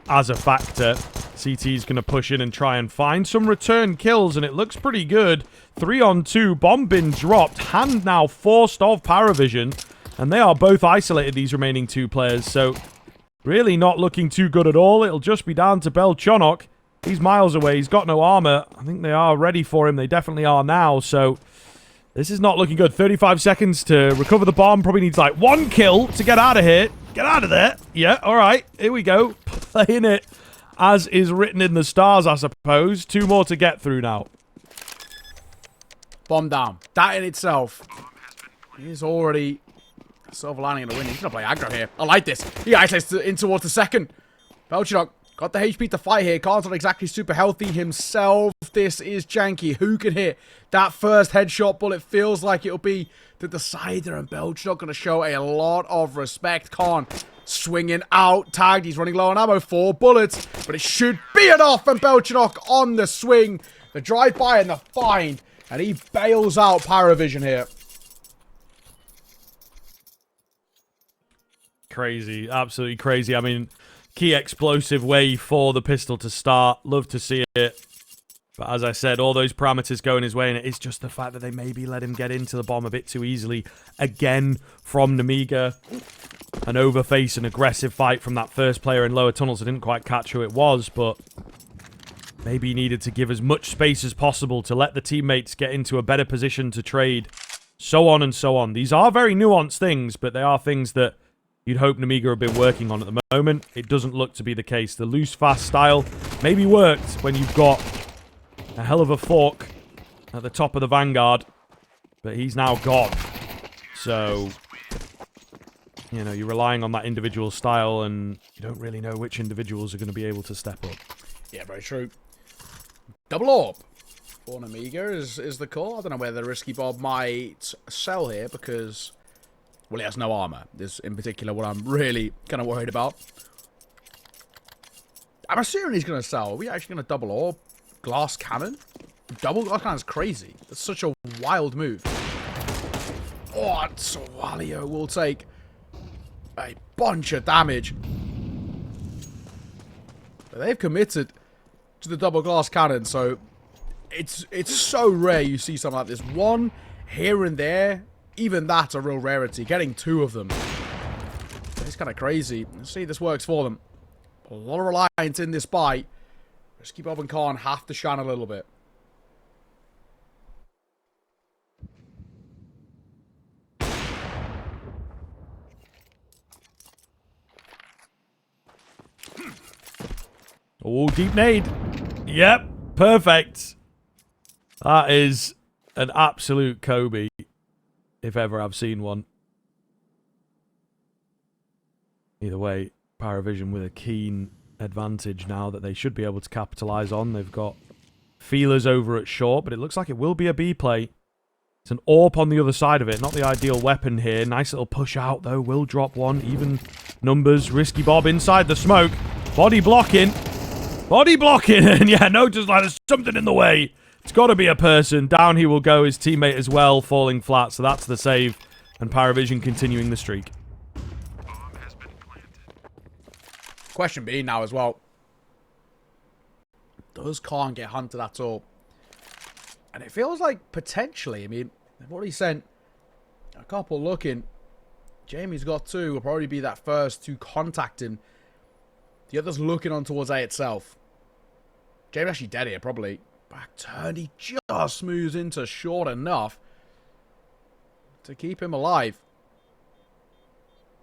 as a factor. CT's going to push in and try and find some return kills, and it looks pretty good. 3-on-2. Bomb been dropped. Hand now forced of PARIVISION, and they are both isolated, these remaining two players. So really not looking too good at all. It'll just be down to Belchonok. He's miles away. He's got no armor. I think they are ready for him. They definitely are now. So this is not looking good. 35 seconds to recover the bomb. Probably needs like one kill to get out of here. Get out of there. Yeah, all right. Here we go. Playing it as is written in the stars, I suppose. 2 more to get through now. Bomb down. That in itself is already a silver lining in the win. He's going to play aggro here. I like this. He isolates in towards the second. Belchonok got the HP to fight here. Khan's not exactly super healthy himself. This is janky. Who can hit that first headshot bullet? Feels like it'll be the decider, and Belchonok going to show a lot of respect. Khan swinging out. Tagged. He's running low on ammo. 4 bullets, but it should be enough. And Belchonok on the swing. The drive-by and the find. And he bails out PARIVISION here. Crazy. Absolutely crazy. I mean, key explosive way for the pistol to start. Love to see it. But as I said, all those parameters going his way, and it is just the fact that they maybe let him get into the bomb a bit too easily. Again, from Nemiga. An overface and aggressive fight from that first player in lower tunnels. I didn't quite catch who it was, but maybe he needed to give as much space as possible to let the teammates get into a better position to trade. So on and so on. These are very nuanced things, but they are things that you'd hope Nemiga have been working on at the moment. It doesn't look to be the case. The loose, fast style maybe worked when you've got a hell of a fork at the top of the Vanguard, but he's now gone. So, you know, you're relying on that individual style, and you don't really know which individuals are going to be able to step up. Yeah, very true. Double orb for Nemiga is the call. I don't know whether Risky Bob might sell here because, well, he has no armor. This in particular what I'm really kind of worried about. I'm assuming he's going to sell. Are we actually going to double orb? Glass cannon? Double glass cannon is crazy. That's such a wild move. Oh, Swalio will take a bunch of damage. But they've committed to the double glass cannon, so it's so rare you see something like this. One here and there, even that's a real rarity. Getting 2 of them, it's kind of crazy. Let's see if this works for them. A lot of reliance in this buy. Risky Bob and Khan have to shine a little bit. Oh, deep nade. Yep, perfect. That is an absolute Kobe, if ever I've seen one. Either way, PARIVISION with a keen advantage now that they should be able to capitalise on. They've got feelers over at short, but it looks like it will be a B play. It's an AWP on the other side of it. Not the ideal weapon here. Nice little push out, though. Will drop one. Even numbers. Risky Bob inside the smoke. Body blocking. Body blocking. And yeah, notice like there's something in the way. It's got to be a person. Down he will go. His teammate as well, falling flat. So that's the save. And PARIVISION continuing the streak. Question being now as well. Does Khan get hunted at all? And it feels like potentially, I mean, they've already sent a couple looking. Jamie's got two. Will probably be that first to contact him. The other's looking on towards A itself. Jamie actually dead here, probably. Back turn, he just moves into short enough to keep him alive.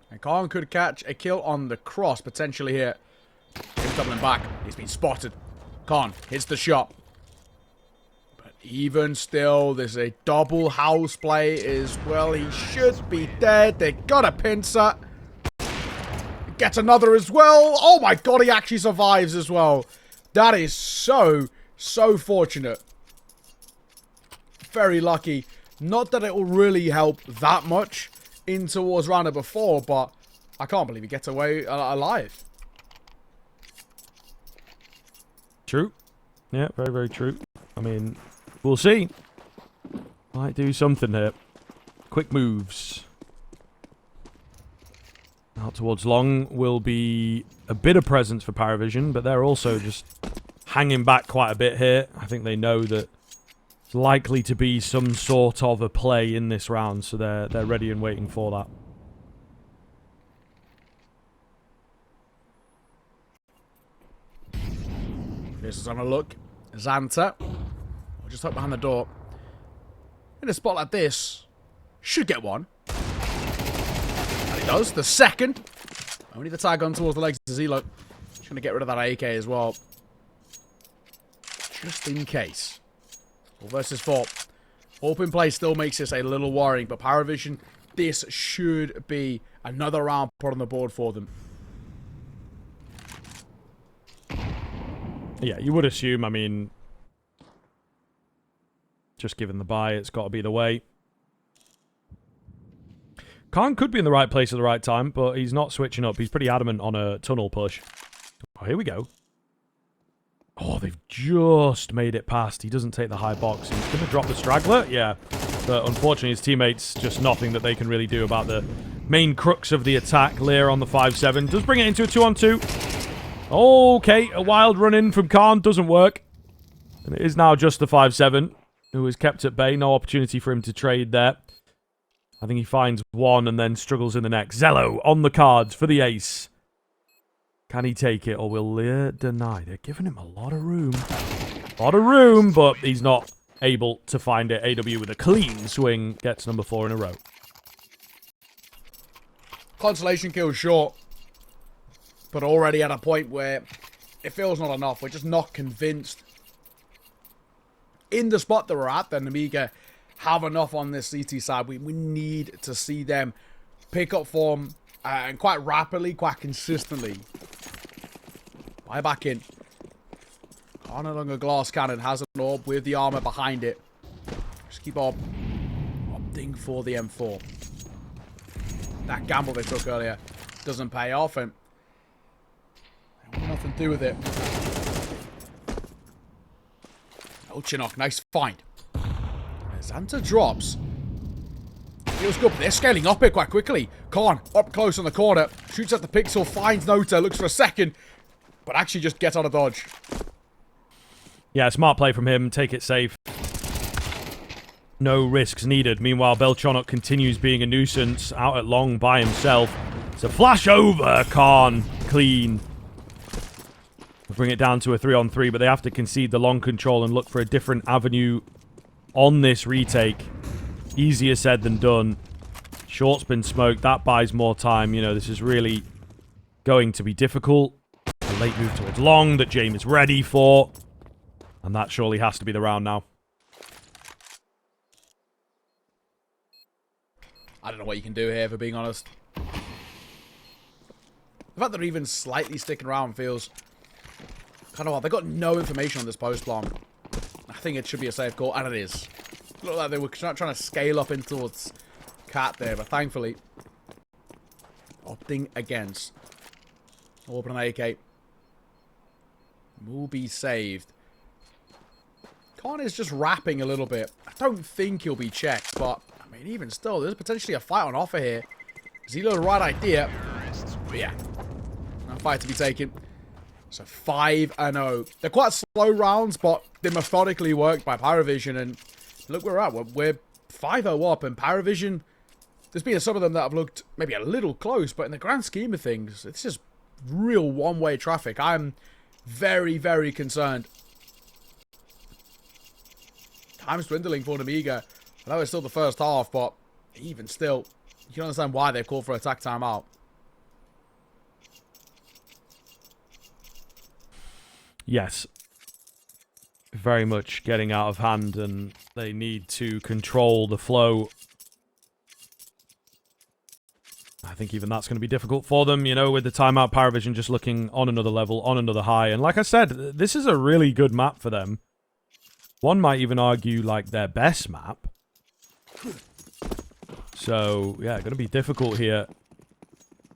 And Khan could catch a kill on the cross, potentially here. He's doubling back. He's been spotted. Khan hits the shot. But even still, there's a double house play as well. He should be dead. They got a pincer. Gets another as well. Oh my god, he actually survives as well. That is so fortunate. Very lucky. Not that it will really help that much in towards round number 4, but I can't believe he gets away alive. True. Yeah, very, very true. I mean, we'll see. Might do something here. Quick moves. Out towards long will be a bit of presence for PARIVISION, but they're also just hanging back quite a bit here. I think they know that it's likely to be some sort of a play in this round, so they're ready and waiting for that. This is on a look. Xanta. I'll just hope behind the door. In a spot like this, should get one. And he does. The second. Only the tag on towards the legs to Zelo. Just going to get rid of that AK as well. Just in case. 4 versus 4. Open play still makes this a little worrying, but PARIVISION, this should be another round put on the board for them. Yeah, you would assume, I mean, just given the buy, it's got to be the way. Khan could be in the right place at the right time, but he's not switching up. He's pretty adamant on a tunnel push. Oh, here we go. Oh, they've just made it past. He doesn't take the high box. He's going to drop the straggler? Yeah. But unfortunately, his teammates, just nothing that they can really do about the main crux of the attack. Lear on the 5-7. Does bring it into a 2-on-2. Okay, a wild run in from Khan doesn't work. And it is now just the 5-7 who is kept at bay. No opportunity for him to trade there. I think he finds one and then struggles in the next. Zello on the cards for the ace. Can he take it or will Lear deny? They're giving him a lot of room. A lot of room, but he's not able to find it. AW with a clean swing gets number 4 in a row. Consolation kill short. But already at a point where it feels not enough. We're just not convinced. In the spot that we're at, the Nemiga have enough on this CT side. We need to see them pick up form and quite rapidly, quite consistently. Buy back in. On along a glass cannon. Has an orb with the armor behind it. Just keep on opting for the M4. That gamble they took earlier doesn't pay off, and nothing to do with it. Oh, Chinook, nice find. Xanta drops. Feels good, but they're scaling up it quite quickly. Khan, up close on the corner. Shoots at the pixel, finds Nota, looks for a second. But actually just gets out of dodge. Yeah, smart play from him. Take it safe. No risks needed. Meanwhile, Belchonok continues being a nuisance out at long by himself. It's a flash over. Khan, clean. Bring it down to a 3-on-3, but they have to concede the long control and look for a different avenue on this retake. Easier said than done. Short's been smoked. That buys more time. You know, this is really going to be difficult. A late move towards long that James is ready for. And that surely has to be the round now. I don't know what you can do here, for being honest. The fact that they're even slightly sticking around feels kind of odd. They've got no information on this post bomb. I think it should be a safe call, and it is. Looked like they were trying to scale up in towards Cat there, but thankfully opting against. Open an AK. Will be saved. Khan is just rapping a little bit. I don't think he'll be checked, but I mean, even still, there's potentially a fight on offer here. Zelo the right idea. But yeah, no fight to be taken. So 5-0. They're quite slow rounds, but they're methodically worked by PARIVISION. And look where we're at. We're 5-0 up, and PARIVISION, there's been some of them that have looked maybe a little close, but in the grand scheme of things, it's just real one-way traffic. I'm very, very concerned. Time's dwindling for Nemiga. I know it's still the first half, but even still, you can understand why they've called for attack timeout. Yes. Very much getting out of hand, and they need to control the flow. I think even that's going to be difficult for them, you know, with the timeout. PARIVISION just looking on another level, on another high. And like I said, this is a really good map for them. One might even argue like their best map. So, yeah, going to be difficult here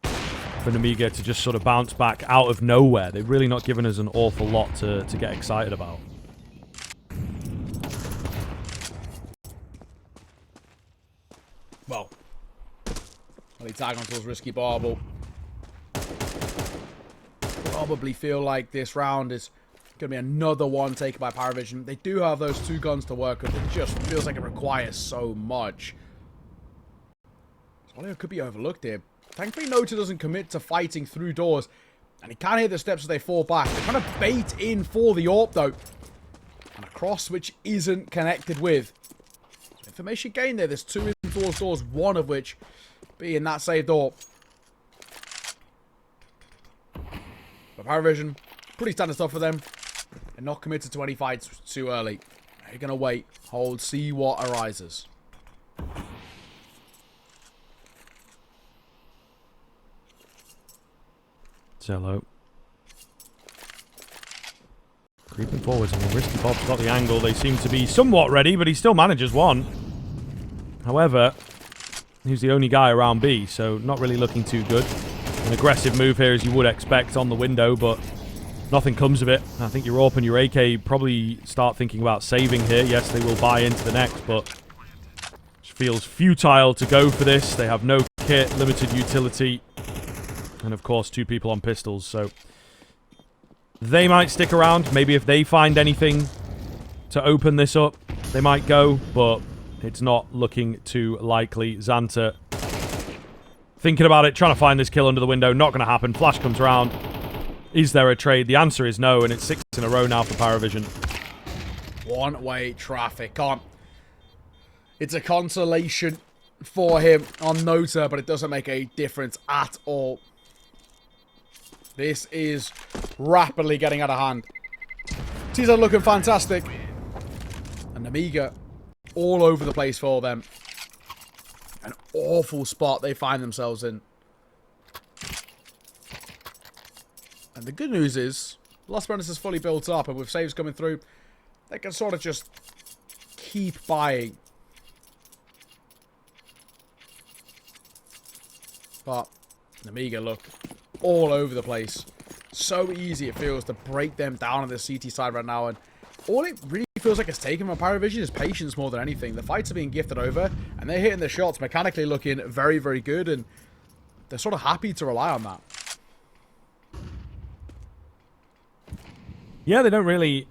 for Nemiga to just sort of bounce back out of nowhere. They've really not given us an awful lot to get excited about. Well, he tag onto his risky barbel. Probably feel like this round is going to be another one taken by PARIVISION. They do have those two guns to work with. It just feels like it requires so much. Solio could be overlooked here. Thankfully, Nota doesn't commit to fighting through doors. And he can hear the steps as they fall back. They're trying to bait in for the AWP, though. And a cross which isn't connected with. So information gained there. There's two in towards doors, one of which being that saved AWP. But PARIVISION, pretty standard stuff for them. They're not committed to any fights too early. They're going to wait, hold, see what arises. Zello. Creeping forwards. I mean, Risky Bob's got the angle. They seem to be somewhat ready, but he still manages one. However, he's the only guy around B, so not really looking too good. An aggressive move here, as you would expect, on the window, but nothing comes of it. I think your AWP and your AK probably start thinking about saving here. Yes, they will buy into the next, but it feels futile to go for this. They have no kit, limited utility, and of course, two people on pistols, so they might stick around. Maybe if they find anything to open this up, they might go, but it's not looking too likely. Xanta thinking about it, trying to find this kill under the window. Not going to happen. Flash comes around. Is there a trade? The answer is no, and it's 6 in a row now for PARIVISION. One-way traffic on. It's a consolation for him on Nota, but it doesn't make a difference at all. This is rapidly getting out of hand. Teaser looking fantastic. And Nemiga all over the place for them. An awful spot they find themselves in. And the good news is, Lost Bonus is fully built up, and with saves coming through, they can sort of just keep buying. But Nemiga look all over the place. So easy it feels to break them down on the CT side right now, and all it really feels like it's taken from PARIVISION is patience more than anything. The fights are being gifted over, and they're hitting the shots, mechanically looking very, very good, and they're sort of happy to rely on that. Yeah, they don't really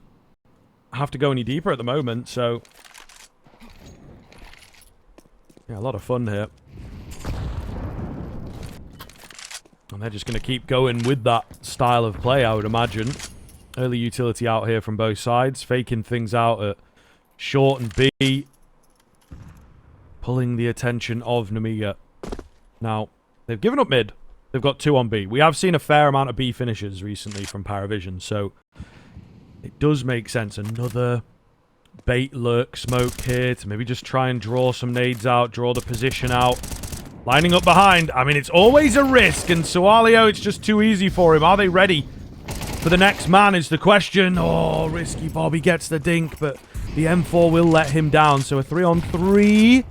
have to go any deeper at the moment, so yeah, a lot of fun here. And they're just going to keep going with that style of play, I would imagine. Early utility out here from both sides. Faking things out at short and B. Pulling the attention of Nemiga. Now, they've given up mid. They've got 2 on B. We have seen a fair amount of B finishes recently from PARIVISION, so it does make sense. Another bait lurk smoke here to maybe just try and draw some nades out, draw the position out. Lining up behind. I mean, it's always a risk, and Sualio, it's just too easy for him. Are they ready for the next man is the question. Oh, Risky Bobby gets the dink, but the M4 will let him down. So a 3-on-3.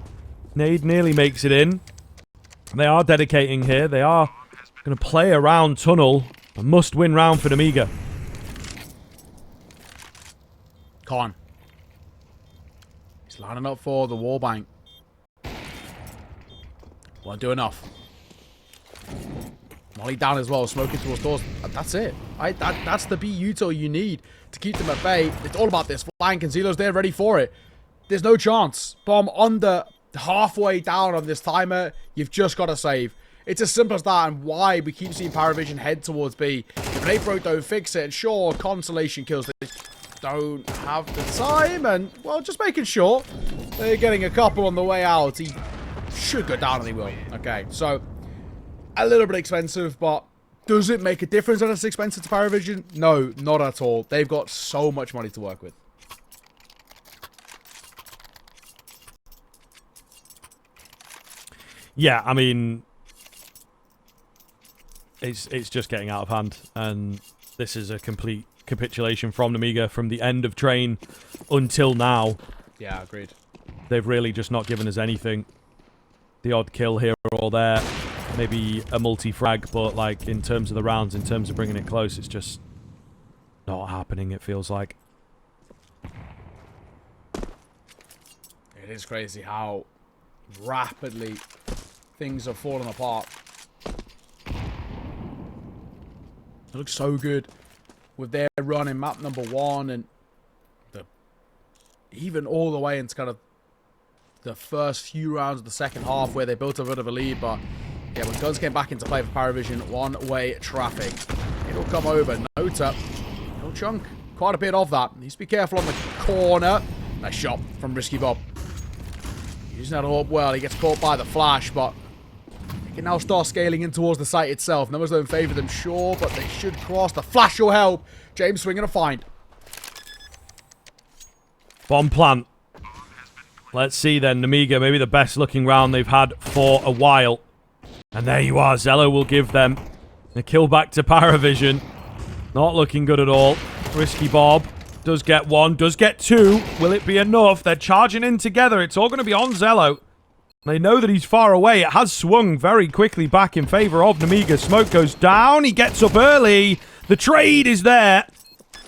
Nade nearly makes it in. They are dedicating here. They are going to play around tunnel. A must-win round for Nemiga. Con. He's lining up for the wall bank. Won't do enough. Molly down as well, smoking towards doors. That's it. That's the B util you need to keep them at bay. It's all about this flank, and Zelo's there ready for it. There's no chance. Bomb under halfway down on this timer. You've just got to save. It's as simple as that, and why we keep seeing PARIVISION head towards B. If an 8-broke don't fix it, and sure, consolation kills. They don't have the time, and, well, just making sure they're getting a couple on the way out. He should go down, and he will. Okay, so a little bit expensive, but does it make a difference that it's expensive to PARIVISION? No, not at all. They've got so much money to work with. Yeah, I mean, it's just getting out of hand, and this is a complete capitulation from Nemiga from the end of Train until now. Yeah, agreed. They've really just not given us anything. The odd kill here or there, maybe a multi-frag, but like in terms of the rounds, in terms of bringing it close, it's just not happening, it feels like. It is crazy how rapidly things are falling apart. It looks so good with their run in map number 1, and even all the way into kind of the first few rounds of the second half where they built a bit of a lead. But yeah, when guns came back into play for PARIVISION, one-way traffic. It'll come over. Nota, no chunk. Quite a bit of that. Needs to be careful on the corner. Nice shot from Risky Bob. Using that up well. He gets caught by the flash, but they can now start scaling in towards the site itself. Numbers don't favor them, sure, but they should cross. The flash will help. James swinging a find. Bomb plant. Let's see then, Nemiga, maybe the best looking round they've had for a while. And there you are, Zello will give them a kill back to PARIVISION. Not looking good at all. Risky Bob does get one, does get two. Will it be enough? They're charging in together. It's all going to be on Zello. They know that he's far away. It has swung very quickly back in favor of Nemiga. Smoke goes down. He gets up early. The trade is there.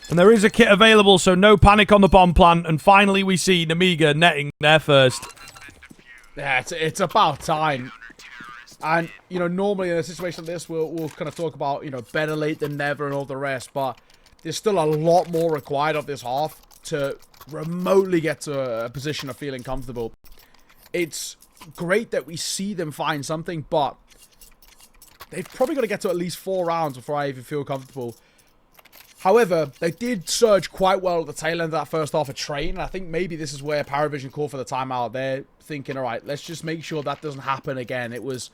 And there is a kit available, so no panic on the bomb plant. And finally we see Nemiga netting their first. Yeah, it's about time. And, you know, normally in a situation like this, we'll kind of talk about, you know, better late than never and all the rest. But there's still a lot more required of this half to remotely get to a position of feeling comfortable. It's great that we see them find something, but they've probably got to get to at least 4 rounds before I even feel comfortable. However, they did surge quite well at the tail end of that first half of Train, and I think maybe this is where PARIVISION called for the timeout. They're thinking, all right, let's just make sure that doesn't happen again. It was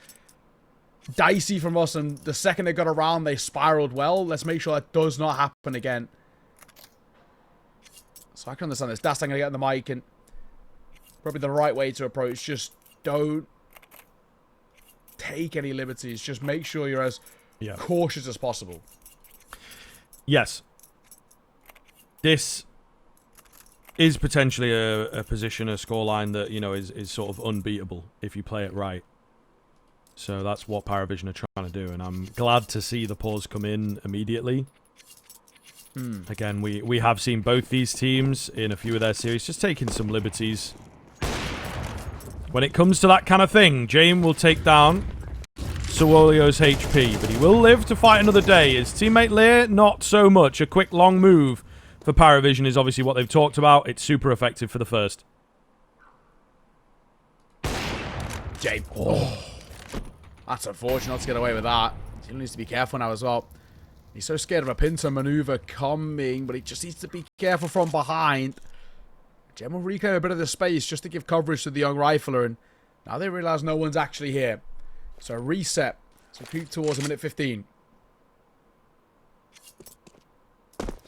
dicey from us, and the second they got around, they spiraled well. Let's make sure that does not happen again. So I can understand this. That's going to get on the mic, and probably the right way to approach. Just don't take any liberties. Just make sure you're as cautious as possible. Yes. This is potentially a position, a scoreline that, you know, is sort of unbeatable if you play it right. So that's what PARIVISION are trying to do, and I'm glad to see the pause come in immediately. Again, we have seen both these teams in a few of their series just taking some liberties. When it comes to that kind of thing, James will take down Suolio's HP, but he will live to fight another day. His teammate Lear, not so much. A quick long move for PARIVISION is obviously what they've talked about. It's super effective for the first. James. Oh. That's unfortunate not to get away with that. He needs to be careful now as well. He's so scared of a pincer maneuver coming, but he just needs to be careful from behind. Jem will reclaim a bit of the space just to give coverage to the young rifler, and now they realise no one's actually here. So reset. So creep towards a minute 15.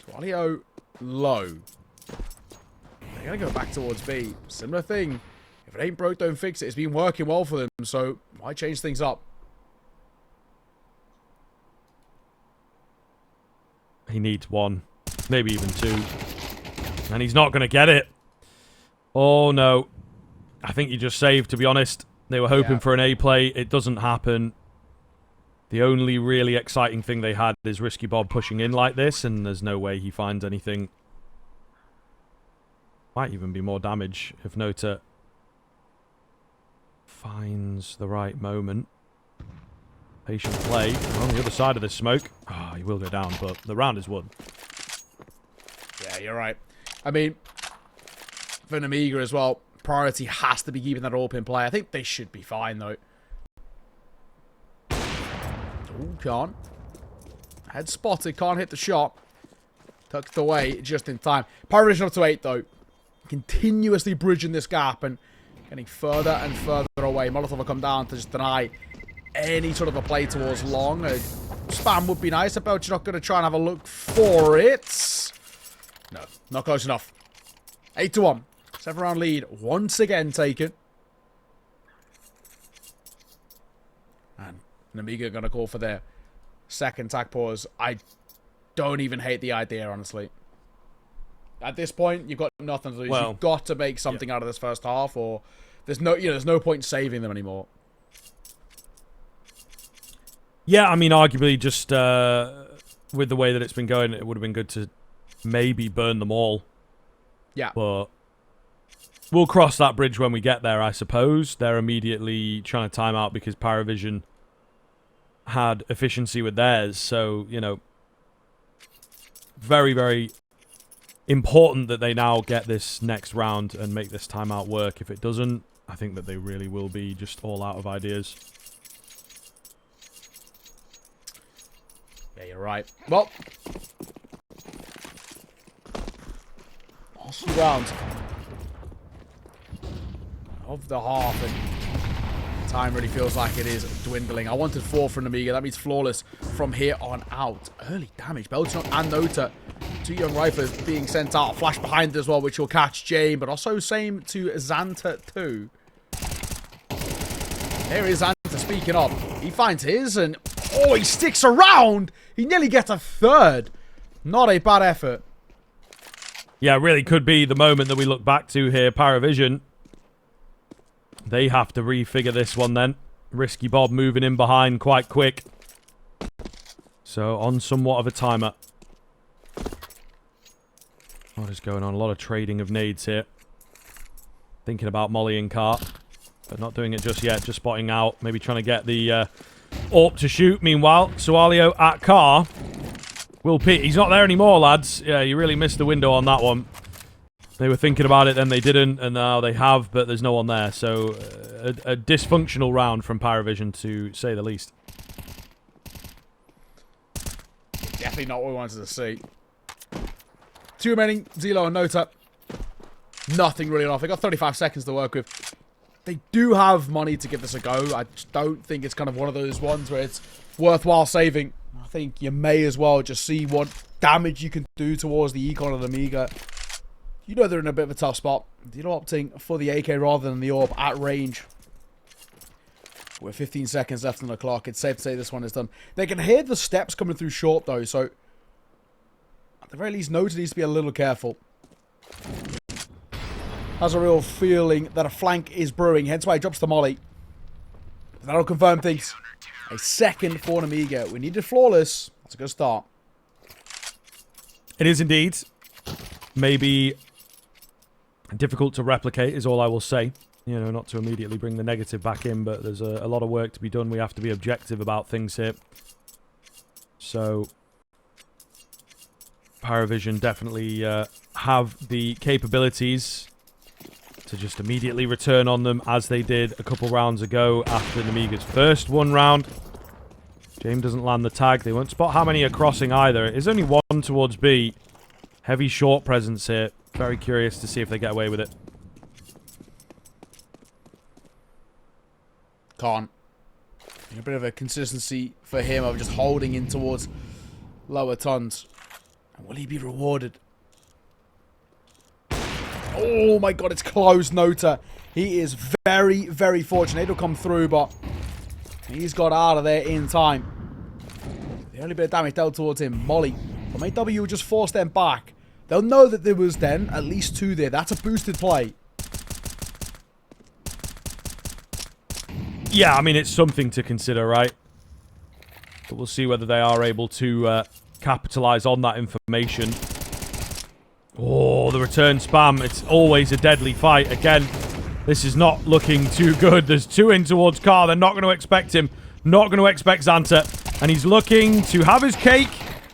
Swalio low. They're going to go back towards B. Similar thing If it ain't broke, don't fix it. It's been working well for them, so why change things up? He needs one, maybe even two. And he's not going to get it. Oh, no. I think he just saved, to be honest. They were hoping for an A play. It doesn't happen. The only really exciting thing they had is Risky Bob pushing in like this, and there's no way he finds anything. Might even be more damage if Nota finds the right moment. Patient play. On the other side of this smoke. Oh, he will go down, but the round is won. Yeah, you're right. I mean, for Nemiga as well, priority has to be keeping that all-pin play. I think they should be fine, though. Ooh, can't. Head spotted, can't hit the shot. Tucked away just in time. PARIVISION up to 8, though. Continuously bridging this gap and getting further and further away. Molotov will come down to just deny any sort of a play towards long. A spam would be nice. I bet you're not going to try and have a look for it. No, not close enough. 8-1. 7-round lead once again taken. And Nemiga going to call for their second tag pause. I don't even hate the idea, honestly. At this point, you've got nothing to lose. Well, you've got to make something out of this first half, or there's no point saving them anymore. Yeah, I mean, arguably, just with the way that it's been going, it would have been good to maybe burn them all. Yeah. But we'll cross that bridge when we get there, I suppose. They're immediately trying to time out because PARIVISION had efficiency with theirs. So, you know, very, very important that they now get this next round and make this timeout work. If it doesn't, I think that they really will be just all out of ideas. Yeah, you're right. Well, last few rounds of the half, and time really feels like it is dwindling. I wanted 4 from Nemiga. That means flawless from here on out. Early damage. Belchon and Nota, 2 young riflers being sent out. Flash behind as well, which will catch Jane, but also same to Xanta too. Here is Xanta speaking up. He finds his, and oh, he sticks around. He nearly gets a third. Not a bad effort. Yeah, it really could be the moment that we look back to here. PARIVISION, they have to refigure this one then. Risky Bob moving in behind quite quick. So on somewhat of a timer. What is going on? A lot of trading of nades here. Thinking about Molly and Cart, but not doing it just yet. Just spotting out. Maybe trying to get the AWP to shoot. Meanwhile, Sualio at Car. Will Pete. He's not there anymore, lads. Yeah, you really missed the window on that one. They were thinking about it, then they didn't, and now they have, but there's no one there. So, a dysfunctional round from PARIVISION, to say the least. Definitely not what we wanted to see. 2 remaining, Zelo and Nota. Nothing really off. They got 35 seconds to work with. They do have money to give this a go. I just don't think it's kind of one of those ones where it's worthwhile saving. I think you may as well just see what damage you can do towards the Econ and Nemiga. You know they're in a bit of a tough spot. You're opting for the AK rather than the AWP at range. With 15 seconds left on the clock, it's safe to say this one is done. They can hear the steps coming through short, though, so at the very least, Nota needs to be a little careful. Has a real feeling that a flank is brewing, hence why he drops the molly. That'll confirm things. A second for Nemiga. We needed flawless. That's a good start. It is indeed. Maybe difficult to replicate is all I will say. You know, not to immediately bring the negative back in, but there's a lot of work to be done. We have to be objective about things here. So, PARIVISION definitely have the capabilities to just immediately return on them, as they did a couple rounds ago after Nemiga's first one round. James doesn't land the tag. They won't spot how many are crossing either. It is only one towards B. Heavy short presence here. Very curious to see if they get away with it. Can't. A bit of a consistency for him of just holding in towards lower tons. And will he be rewarded? Oh my god, it's close, Nota. He is very, very fortunate to come through, but he's got out of there in time. The only bit of damage dealt towards him, Molly. From AW will just force them back. They'll know that there was then at least 2 there. That's a boosted play. Yeah, I mean, it's something to consider, right? But we'll see whether they are able to capitalize on that information. Oh, the return spam. It's always a deadly fight. Again, this is not looking too good. There's 2 in towards Carr. They're not going to expect him. Not going to expect Xanta. And he's looking to have his cake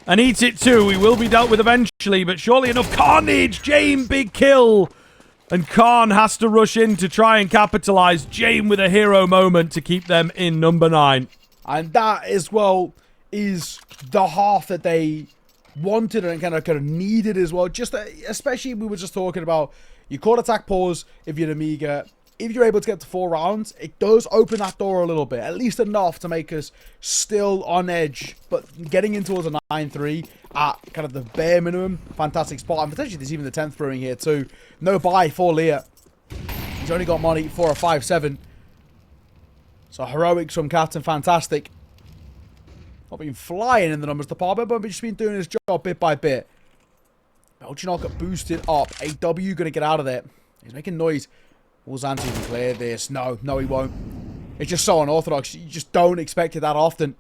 and eat it too. He will be dealt with eventually, but surely enough. Carnage! Jame, big kill! And Khan has to rush in to try and capitalize. Jame with a hero moment to keep them in number 9. And that, as well, is the half that they wanted and kind of needed as well. Just especially, we were just talking about, you caught attack pause if you're Nemiga. If you're able to get to 4 rounds, it does open that door a little bit. At least enough to make us still on edge. But getting in towards a 9-3 at kind of the bare minimum, fantastic spot. And potentially there's even the 10th brewing here too. No buy for Leah. He's only got money for a 5-7. So heroics from Captain Fantastic. Not been flying in the numbers department, but just been doing his job bit by bit. Belgian got boosted up. AW going to get out of there. He's making noise. Will Xanta even clear this? No, he won't. It's just so unorthodox. You just don't expect it that often.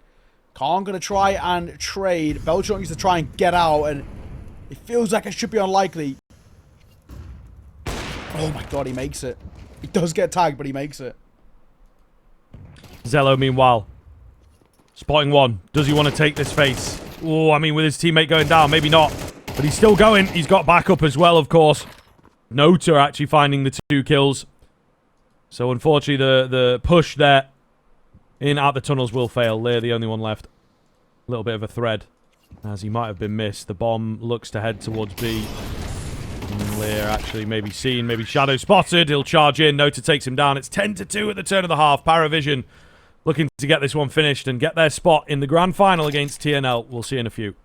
Khan going to try and trade. Belgian needs to try and get out, and it feels like it should be unlikely. Oh my god, he makes it. He does get tagged, but he makes it. Zello, meanwhile, spotting 1. Does he want to take this face? Oh, I mean, with his teammate going down, maybe not. But he's still going. He's got backup as well, of course. Nota actually finding the 2 kills. So, unfortunately, the push there in out the tunnels will fail. Lear, the only one left. A little bit of a thread, as he might have been missed. The bomb looks to head towards B. Lear actually maybe seen, maybe shadow spotted. He'll charge in. Nota takes him down. It's 10-2 at the turn of the half. PARIVISION looking to get this one finished and get their spot in the grand final against TNL. We'll see in a few.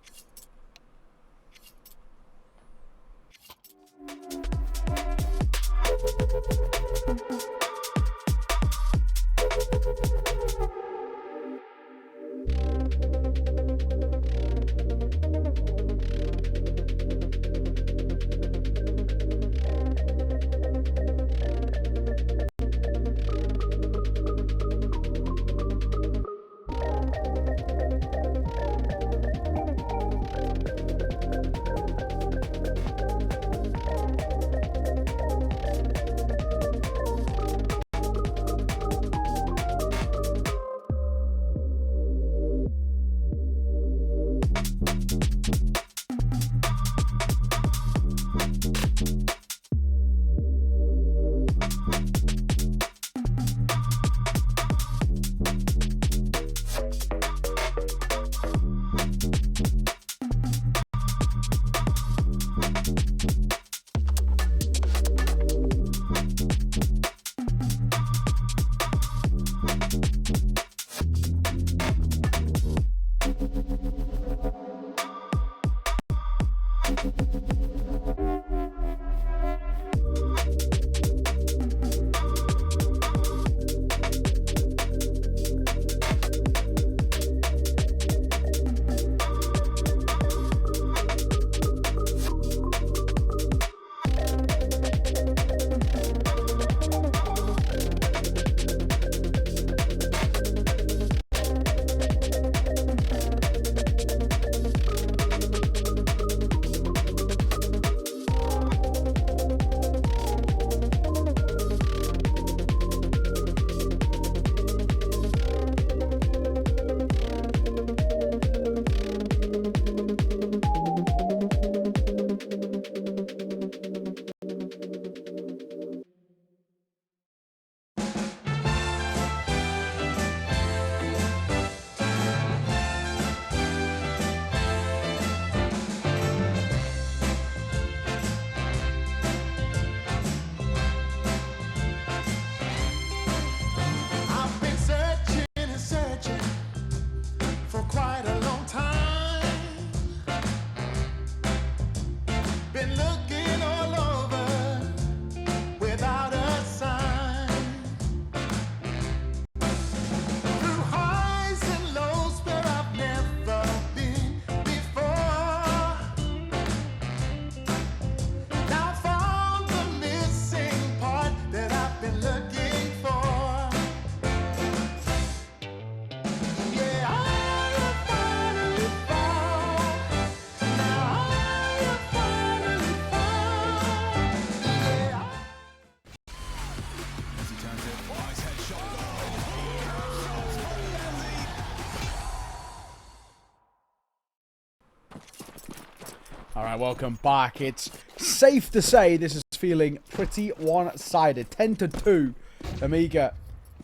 All right, welcome back. It's safe to say this is feeling pretty one-sided. 10-2. Nemiga,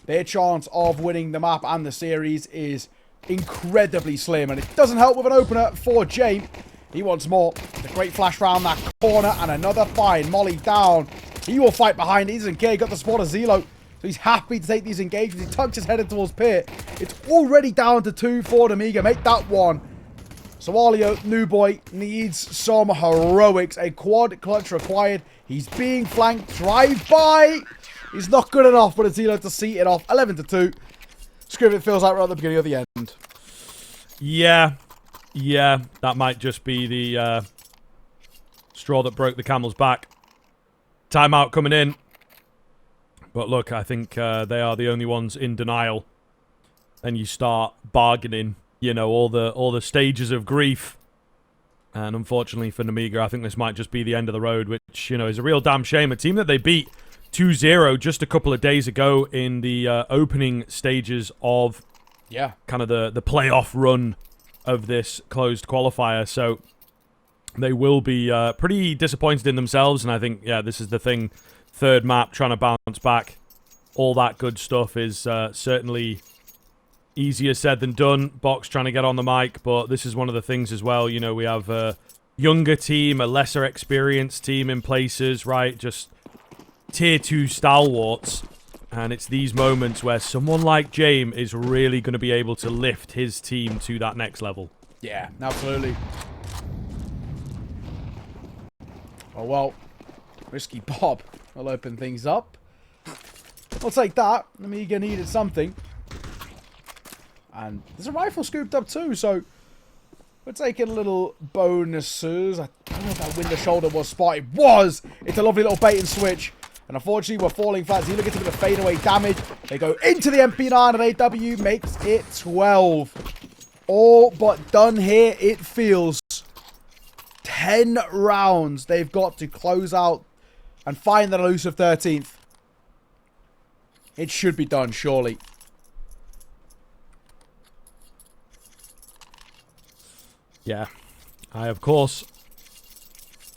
their chance of winning the map and the series is incredibly slim. And it doesn't help with an opener for James. He wants more. The great flash round that corner and another fine. Molly down. He will fight behind. He doesn't care. He got the spot of Zelo. So he's happy to take these engagements. He tucks his head in towards Pit. It's already down to 2 for Nemiga. Make that 1. So Alio, new boy, needs some heroics. A quad clutch required. He's being flanked. Drive by. He's not good enough, but it's Zelo to see it off. 11-2. Scriv, it feels like we're at the beginning of the end. Yeah. Yeah, that might just be the straw that broke the camel's back. Timeout coming in. But look, I think they are the only ones in denial. And you start bargaining, you know, all the stages of grief. And unfortunately for Nemiga, I think this might just be the end of the road, which, you know, is a real damn shame. A team that they beat 2-0 just a couple of days ago in the opening stages of kind of the playoff run of this closed qualifier. So they will be pretty disappointed in themselves. And I think, yeah, this is the thing. Third map, trying to bounce back. All that good stuff is certainly easier said than done. Box trying to get on the mic, but this is one of the things as well. You know, we have a younger team, a lesser experienced team in places, right? Just tier 2 stalwarts. And it's these moments where someone like James is really going to be able to lift his team to that next level. Yeah, absolutely. Oh, well. Risky Bob will open things up. We'll take that. Nemiga needed something. And there's a rifle scooped up too, so we're taking little bonuses. I don't know if that window shoulder was spotted. It was! It's a lovely little bait and switch. And unfortunately, we're falling flat. Zelo gets a bit of fadeaway damage. They go into the MP9 and AW makes it 12. All but done here, it feels. 10 rounds they've got to close out and find that elusive 13th. It should be done, surely. Yeah. I, of course,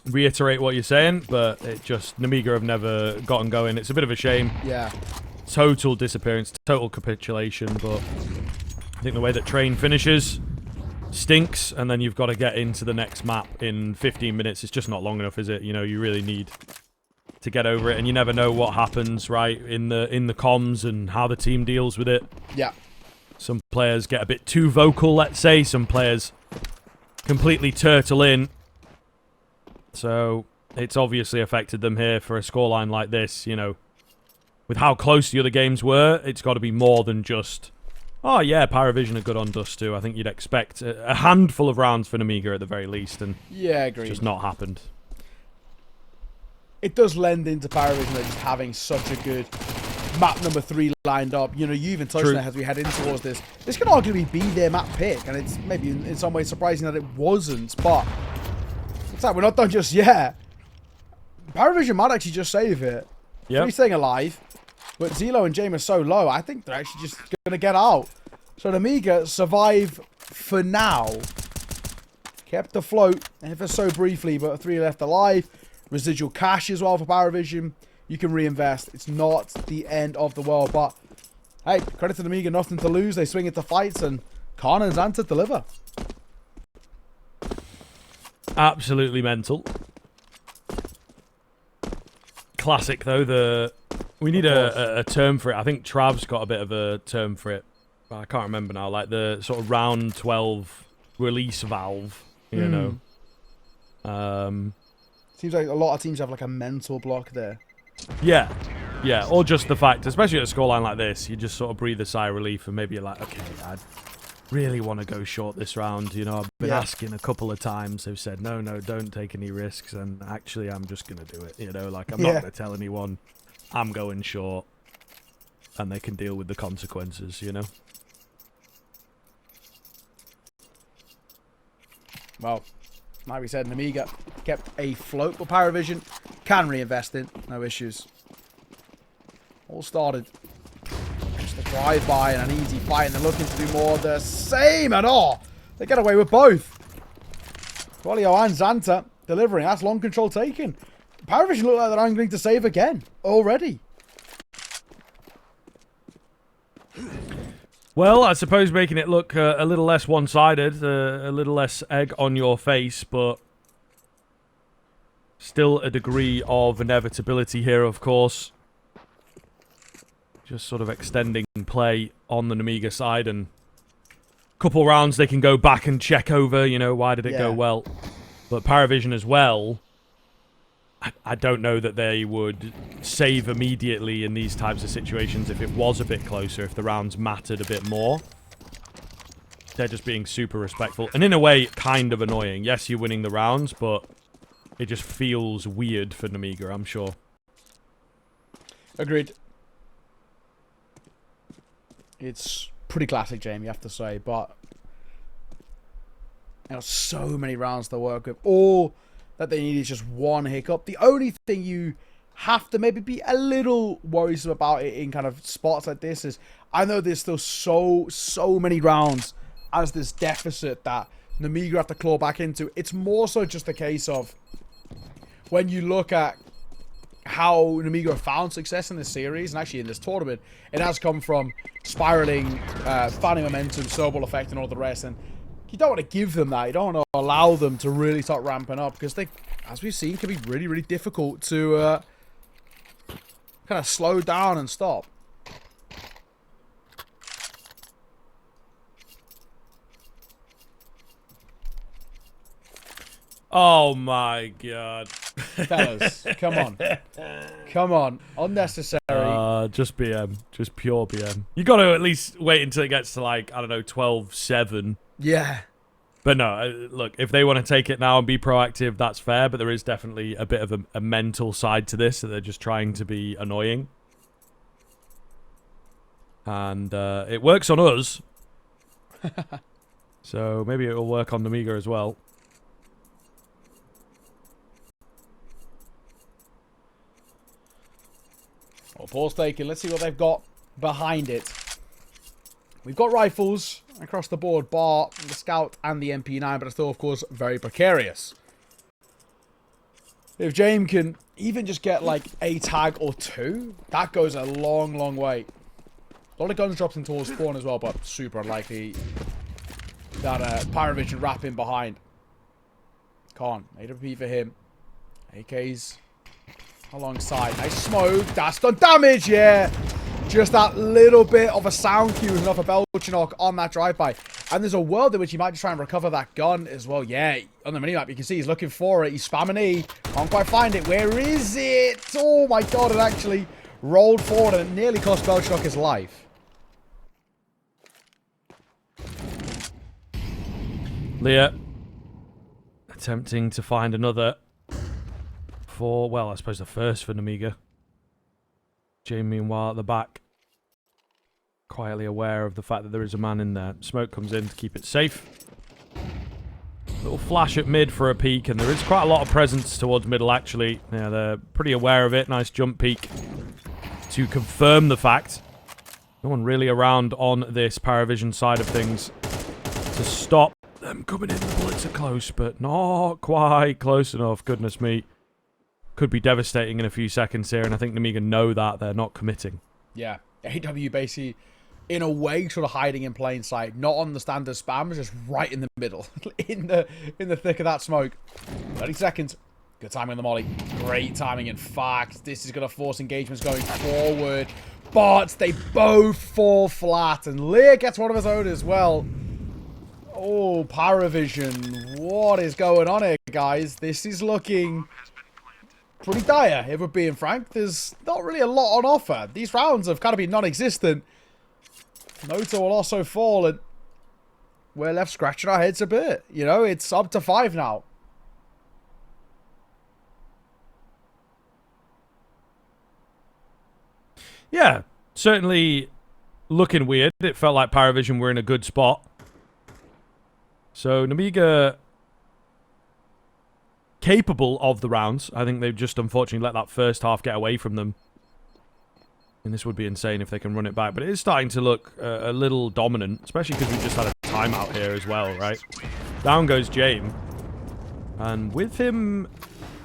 reiterate what you're saying, but it just... Nemiga have never gotten going. It's a bit of a shame. Yeah. Total disappearance, total capitulation, but I think the way that Train finishes stinks, and then you've got to get into the next map in 15 minutes. It's just not long enough, is it? You know, you really need to get over it, and you never know what happens, right, in the comms and how the team deals with it. Yeah. Some players get a bit too vocal, let's say. Some players completely turtle in. So it's obviously affected them here for a scoreline like this, you know. With how close the other games were, it's got to be more than just, oh yeah, PARIVISION are good on Dust too. I think you'd expect a handful of rounds for Nemiga at the very least, and yeah, agreed. It's just not happened. It does lend into PARIVISION just having such a good map number 3 lined up. You know, you even touched on it as we head in towards this. This could arguably be their map pick, and it's maybe in some ways surprising that it wasn't, but it's like we're not done just yet. PARIVISION might actually just save it. Yeah. He's staying alive, but Zelo and James are so low, I think they're actually just going to get out. So Nemiga survive for now. Kept afloat ever so briefly, but 3 left alive. Residual cash as well for PARIVISION. You can reinvest. It's not the end of the world, but hey, credit to Nemiga, nothing to lose. They swing into fights, and Karnan's answer deliver. Absolutely mental. Classic though. We need a term for it. I think Trav's got a bit of a term for it. I can't remember now. Like the sort of round 12 release valve, you know. Seems like a lot of teams have like a mental block there. Yeah. Yeah, or just the fact, especially at a scoreline like this, you just sort of breathe a sigh of relief and maybe you're like, okay, I'd really want to go short this round. You know, I've been asking a couple of times. They've said, no, don't take any risks. And actually, I'm just going to do it. You know, like I'm not going to tell anyone I'm going short. And they can deal with the consequences, you know? Well, like we said, Nemiga kept a float, but PARIVISION can reinvest in. No issues. All started just a drive-by and an easy fight, and they're looking to do more of the same at all. They get away with both. Qualio and Xanta delivering. That's long control taken. PARIVISION look like they're angling to save again already. Well, I suppose making it look a little less one-sided, a little less egg on your face, but still a degree of inevitability here, of course. Just sort of extending play on the Nemiga side, and a couple rounds they can go back and check over, you know, why did it go well. But PARIVISION as well, I don't know that they would save immediately in these types of situations if it was a bit closer, if the rounds mattered a bit more. They're just being super respectful. And in a way, kind of annoying. Yes, you're winning the rounds, but it just feels weird for Nemiga, I'm sure. Agreed. It's pretty classic, Jamie, you have to say, but you know, so many rounds to work with. All that they need is just one hiccup. The only thing you have to maybe be a little worrisome about it in kind of spots like this is, I know there's still so many rounds as this deficit that Nemiga have to claw back into. It's more so just a case of when you look at how Nemiga have found success in this series, and actually in this tournament, it has come from spiraling, finding momentum, snowball effect, and all the rest. And you don't want to give them that. You don't want to allow them to really start ramping up, because they, as we've seen, can be really, really difficult to kind of slow down and stop. Oh my god. Fellas, come on. Come on. Unnecessary. Just BM. Just pure BM. You got to at least wait until it gets to, like, I don't know, 12-7. Yeah. But no, look, if they want to take it now and be proactive, that's fair, but there is definitely a bit of a mental side to this, that they're just trying to be annoying. And it works on us. So maybe it will work on Nemiga as well. Well, pause taken. Let's see what they've got behind it. We've got rifles across the board, bar the Scout and the MP9, but it's still, of course, very precarious. If James can even just get, like, a tag or two, that goes a long, long way. A lot of guns drops in towards spawn as well, but super unlikely that PARIVISION wrap in behind. Can't. AWP for him. AKs alongside. Nice smoke. That's done damage, yeah. Just that little bit of a sound cue is enough for Belchinok on that drive-by. And there's a world in which he might just try and recover that gun as well. Yeah, on the minimap, you can see he's looking for it. He's spamming E. Can't quite find it. Where is it? Oh my god, it actually rolled forward and it nearly cost Belchinok his life. Leah attempting to find another for, well, I suppose the first for Nemiga. Jamie, meanwhile, at the back, quietly aware of the fact that there is a man in there. Smoke comes in to keep it safe. Little flash at mid for a peek, and there is quite a lot of presence towards middle, actually. Yeah, they're pretty aware of it. Nice jump peek to confirm the fact. No one really around on this PARIVISION side of things to stop them coming in. The bullets are close, but not quite close enough. Goodness me. Could be devastating in a few seconds here, and I think Nemiga know that. They're not committing. Yeah. AW basically, in a way, sort of hiding in plain sight. Not on the standard spam, just right in the middle. in the thick of that smoke. 30 seconds. Good timing on the molly. Great timing, in fact. This is going to force engagements going forward. But they both fall flat, and Lear gets one of his own as well. Oh, PARIVISION. What is going on here, guys? This is looking pretty dire, if we're being frank. There's not really a lot on offer. These rounds have kind of been non-existent. Noto will also fall, and we're left scratching our heads a bit. You know, it's up to 5 now. Yeah, certainly looking weird. It felt like PARIVISION were in a good spot. So, Nemiga capable of the rounds. I think they've just unfortunately let that first half get away from them. And this would be insane if they can run it back. But it is starting to look a little dominant, especially because we just had a timeout here as well, right? Down goes James. And with him,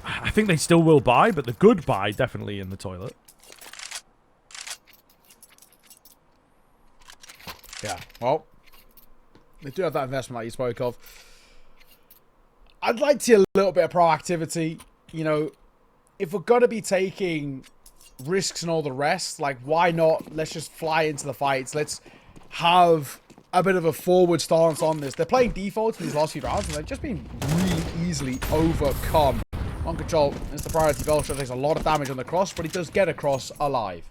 I think they still will buy, but the good buy definitely in the toilet. Yeah, well, they do have that investment like you spoke of. I'd like to see a little bit of proactivity. You know, if we're going to be taking risks and all the rest, like, why not? Let's just fly into the fights. Let's have a bit of a forward stance on this. They're playing default in these last few rounds, and they've just been really easily overcome. On control, it's the priority. Belcher takes a lot of damage on the cross, but he does get across alive.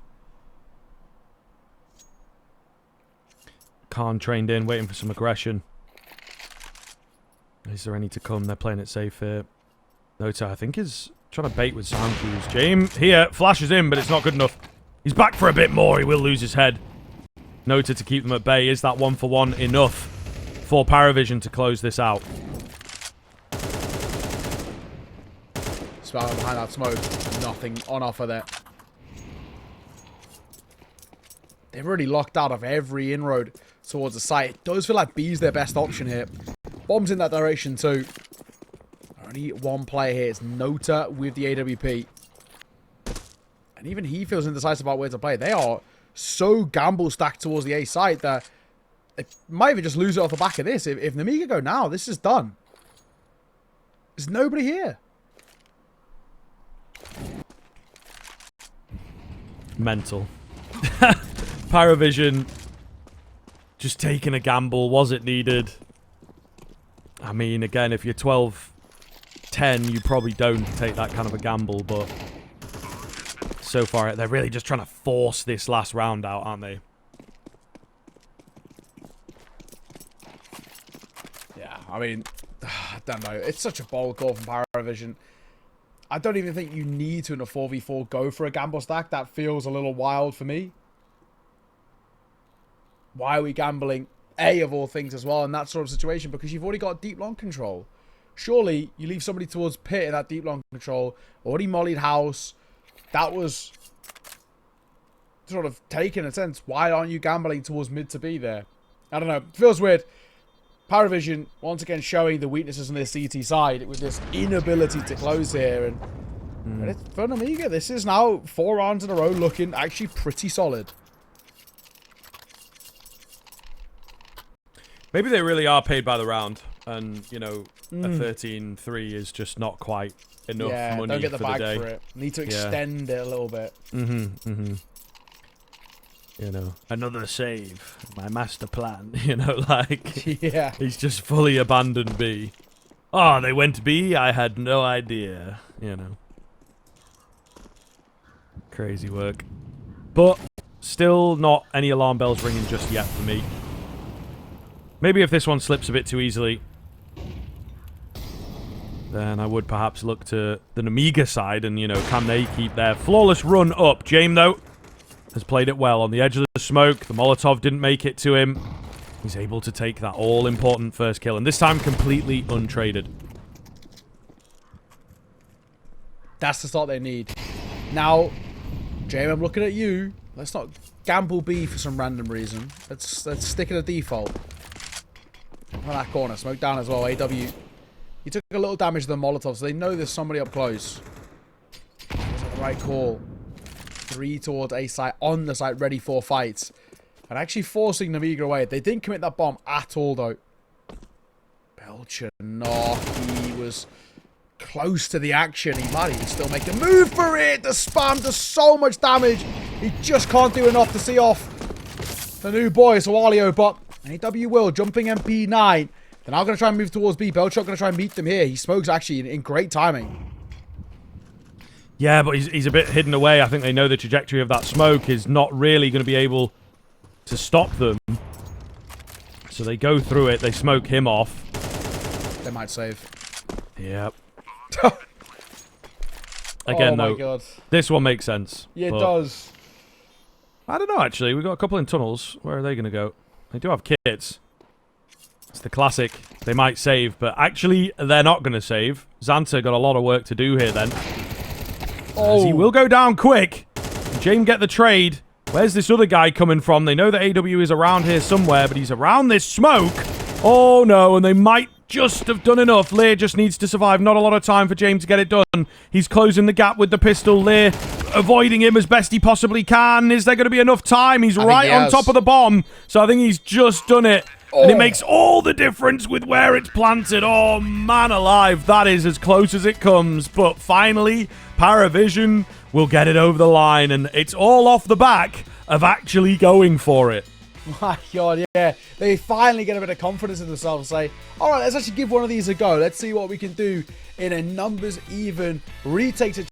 Khan trained in, waiting for some aggression. Is there any to come? They're playing it safe here. Nota, I think, is trying to bait with sound cues. James here flashes in, but it's not good enough. He's back for a bit more. He will lose his head. Nota to keep them at bay. Is that 1-for-1 enough for PARIVISION to close this out? Sparrow behind that smoke. Nothing on offer there. They've already locked out of every inroad towards the site. It does feel like B's their best option here. Bombs in that direction too. Only one player here. It's Nota with the AWP. And even he feels indecisive about where to play. They are so gamble stacked towards the A site that they might even just lose it off the back of this. If Nemiga go now, this is done. There's nobody here. Mental. PARIVISION just taking a gamble. Was it needed? I mean, again, if you're 12-10, you probably don't take that kind of a gamble, but so far, they're really just trying to force this last round out, aren't they? Yeah, I mean, I don't know. It's such a bold call from PARIVISION. I don't even think you need to, in a 4v4, go for a gamble stack. That feels a little wild for me. Why are we gambling A, of all things, as well, in that sort of situation? Because you've already got deep long control. Surely, you leave somebody towards pit in that deep long control. Already mollied house. That was sort of taken in a sense. Why aren't you gambling towards mid to B there? I don't know. It feels weird. PARIVISION, once again, showing the weaknesses on their CT side with this inability to close here. And for Nemiga, this is now 4 rounds in a row looking actually pretty solid. Maybe they really are paid by the round. And, you know, a 13-3 is just not quite enough money don't get the for bag the day. for it. Need to extend it a little bit. You know, another save. My master plan. You know, like... Yeah. He's just fully abandoned B. Oh, they went B? I had no idea. You know. Crazy work. But still not any alarm bells ringing just yet for me. Maybe if this one slips a bit too easily, then I would perhaps look to the Nemiga side and, you know, can they keep their flawless run up? James, though, has played it well on the edge of the smoke. The Molotov didn't make it to him. He's able to take that all-important first kill, and this time completely untraded. That's the start they need. Now, James, I'm looking at you. Let's not gamble B for some random reason. Let's stick it at default. On that corner, smoke down as well. AW, he took a little damage to the Molotov, so they know there's somebody up close. That's the right call. 3 towards A site, on the site, ready for fights. And actually forcing Nemiga away. They didn't commit that bomb at all, though. Belcher, no, he was close to the action. He might even still make a move for it. The spam does so much damage. He just can't do enough to see off the new boy, Sawalio, but AW will, jumping MP9. They're now going to try and move towards B. Belcher going to try and meet them here. He smokes actually in great timing. Yeah, but he's a bit hidden away. I think they know the trajectory of that smoke is not really going to be able to stop them. So they go through it. They smoke him off. They might save. Yep. Again, though, God. This one makes sense. Yeah, it does. I don't know, actually. We've got a couple in tunnels. Where are they going to go? They do have kits. It's the classic. They might save, but actually, they're not going to save. Xanta got a lot of work to do here, then. As he will go down quick. James get the trade. Where's this other guy coming from? They know that AW is around here somewhere, but he's around this smoke. Oh, no, and they might just have done enough. Lear just needs to survive. Not a lot of time for James to get it done. He's closing the gap with the pistol. Lear avoiding him as best he possibly can. Is there going to be enough time? He's right on top of the bomb. So I think he's just done it. And it makes all the difference with where it's planted. Oh, man alive. That is as close as it comes. But finally, PARIVISION will get it over the line. And it's all off the back of actually going for it. My God, yeah. They finally get a bit of confidence in themselves and say, all right, let's actually give one of these a go. Let's see what we can do in a numbers even retake situation.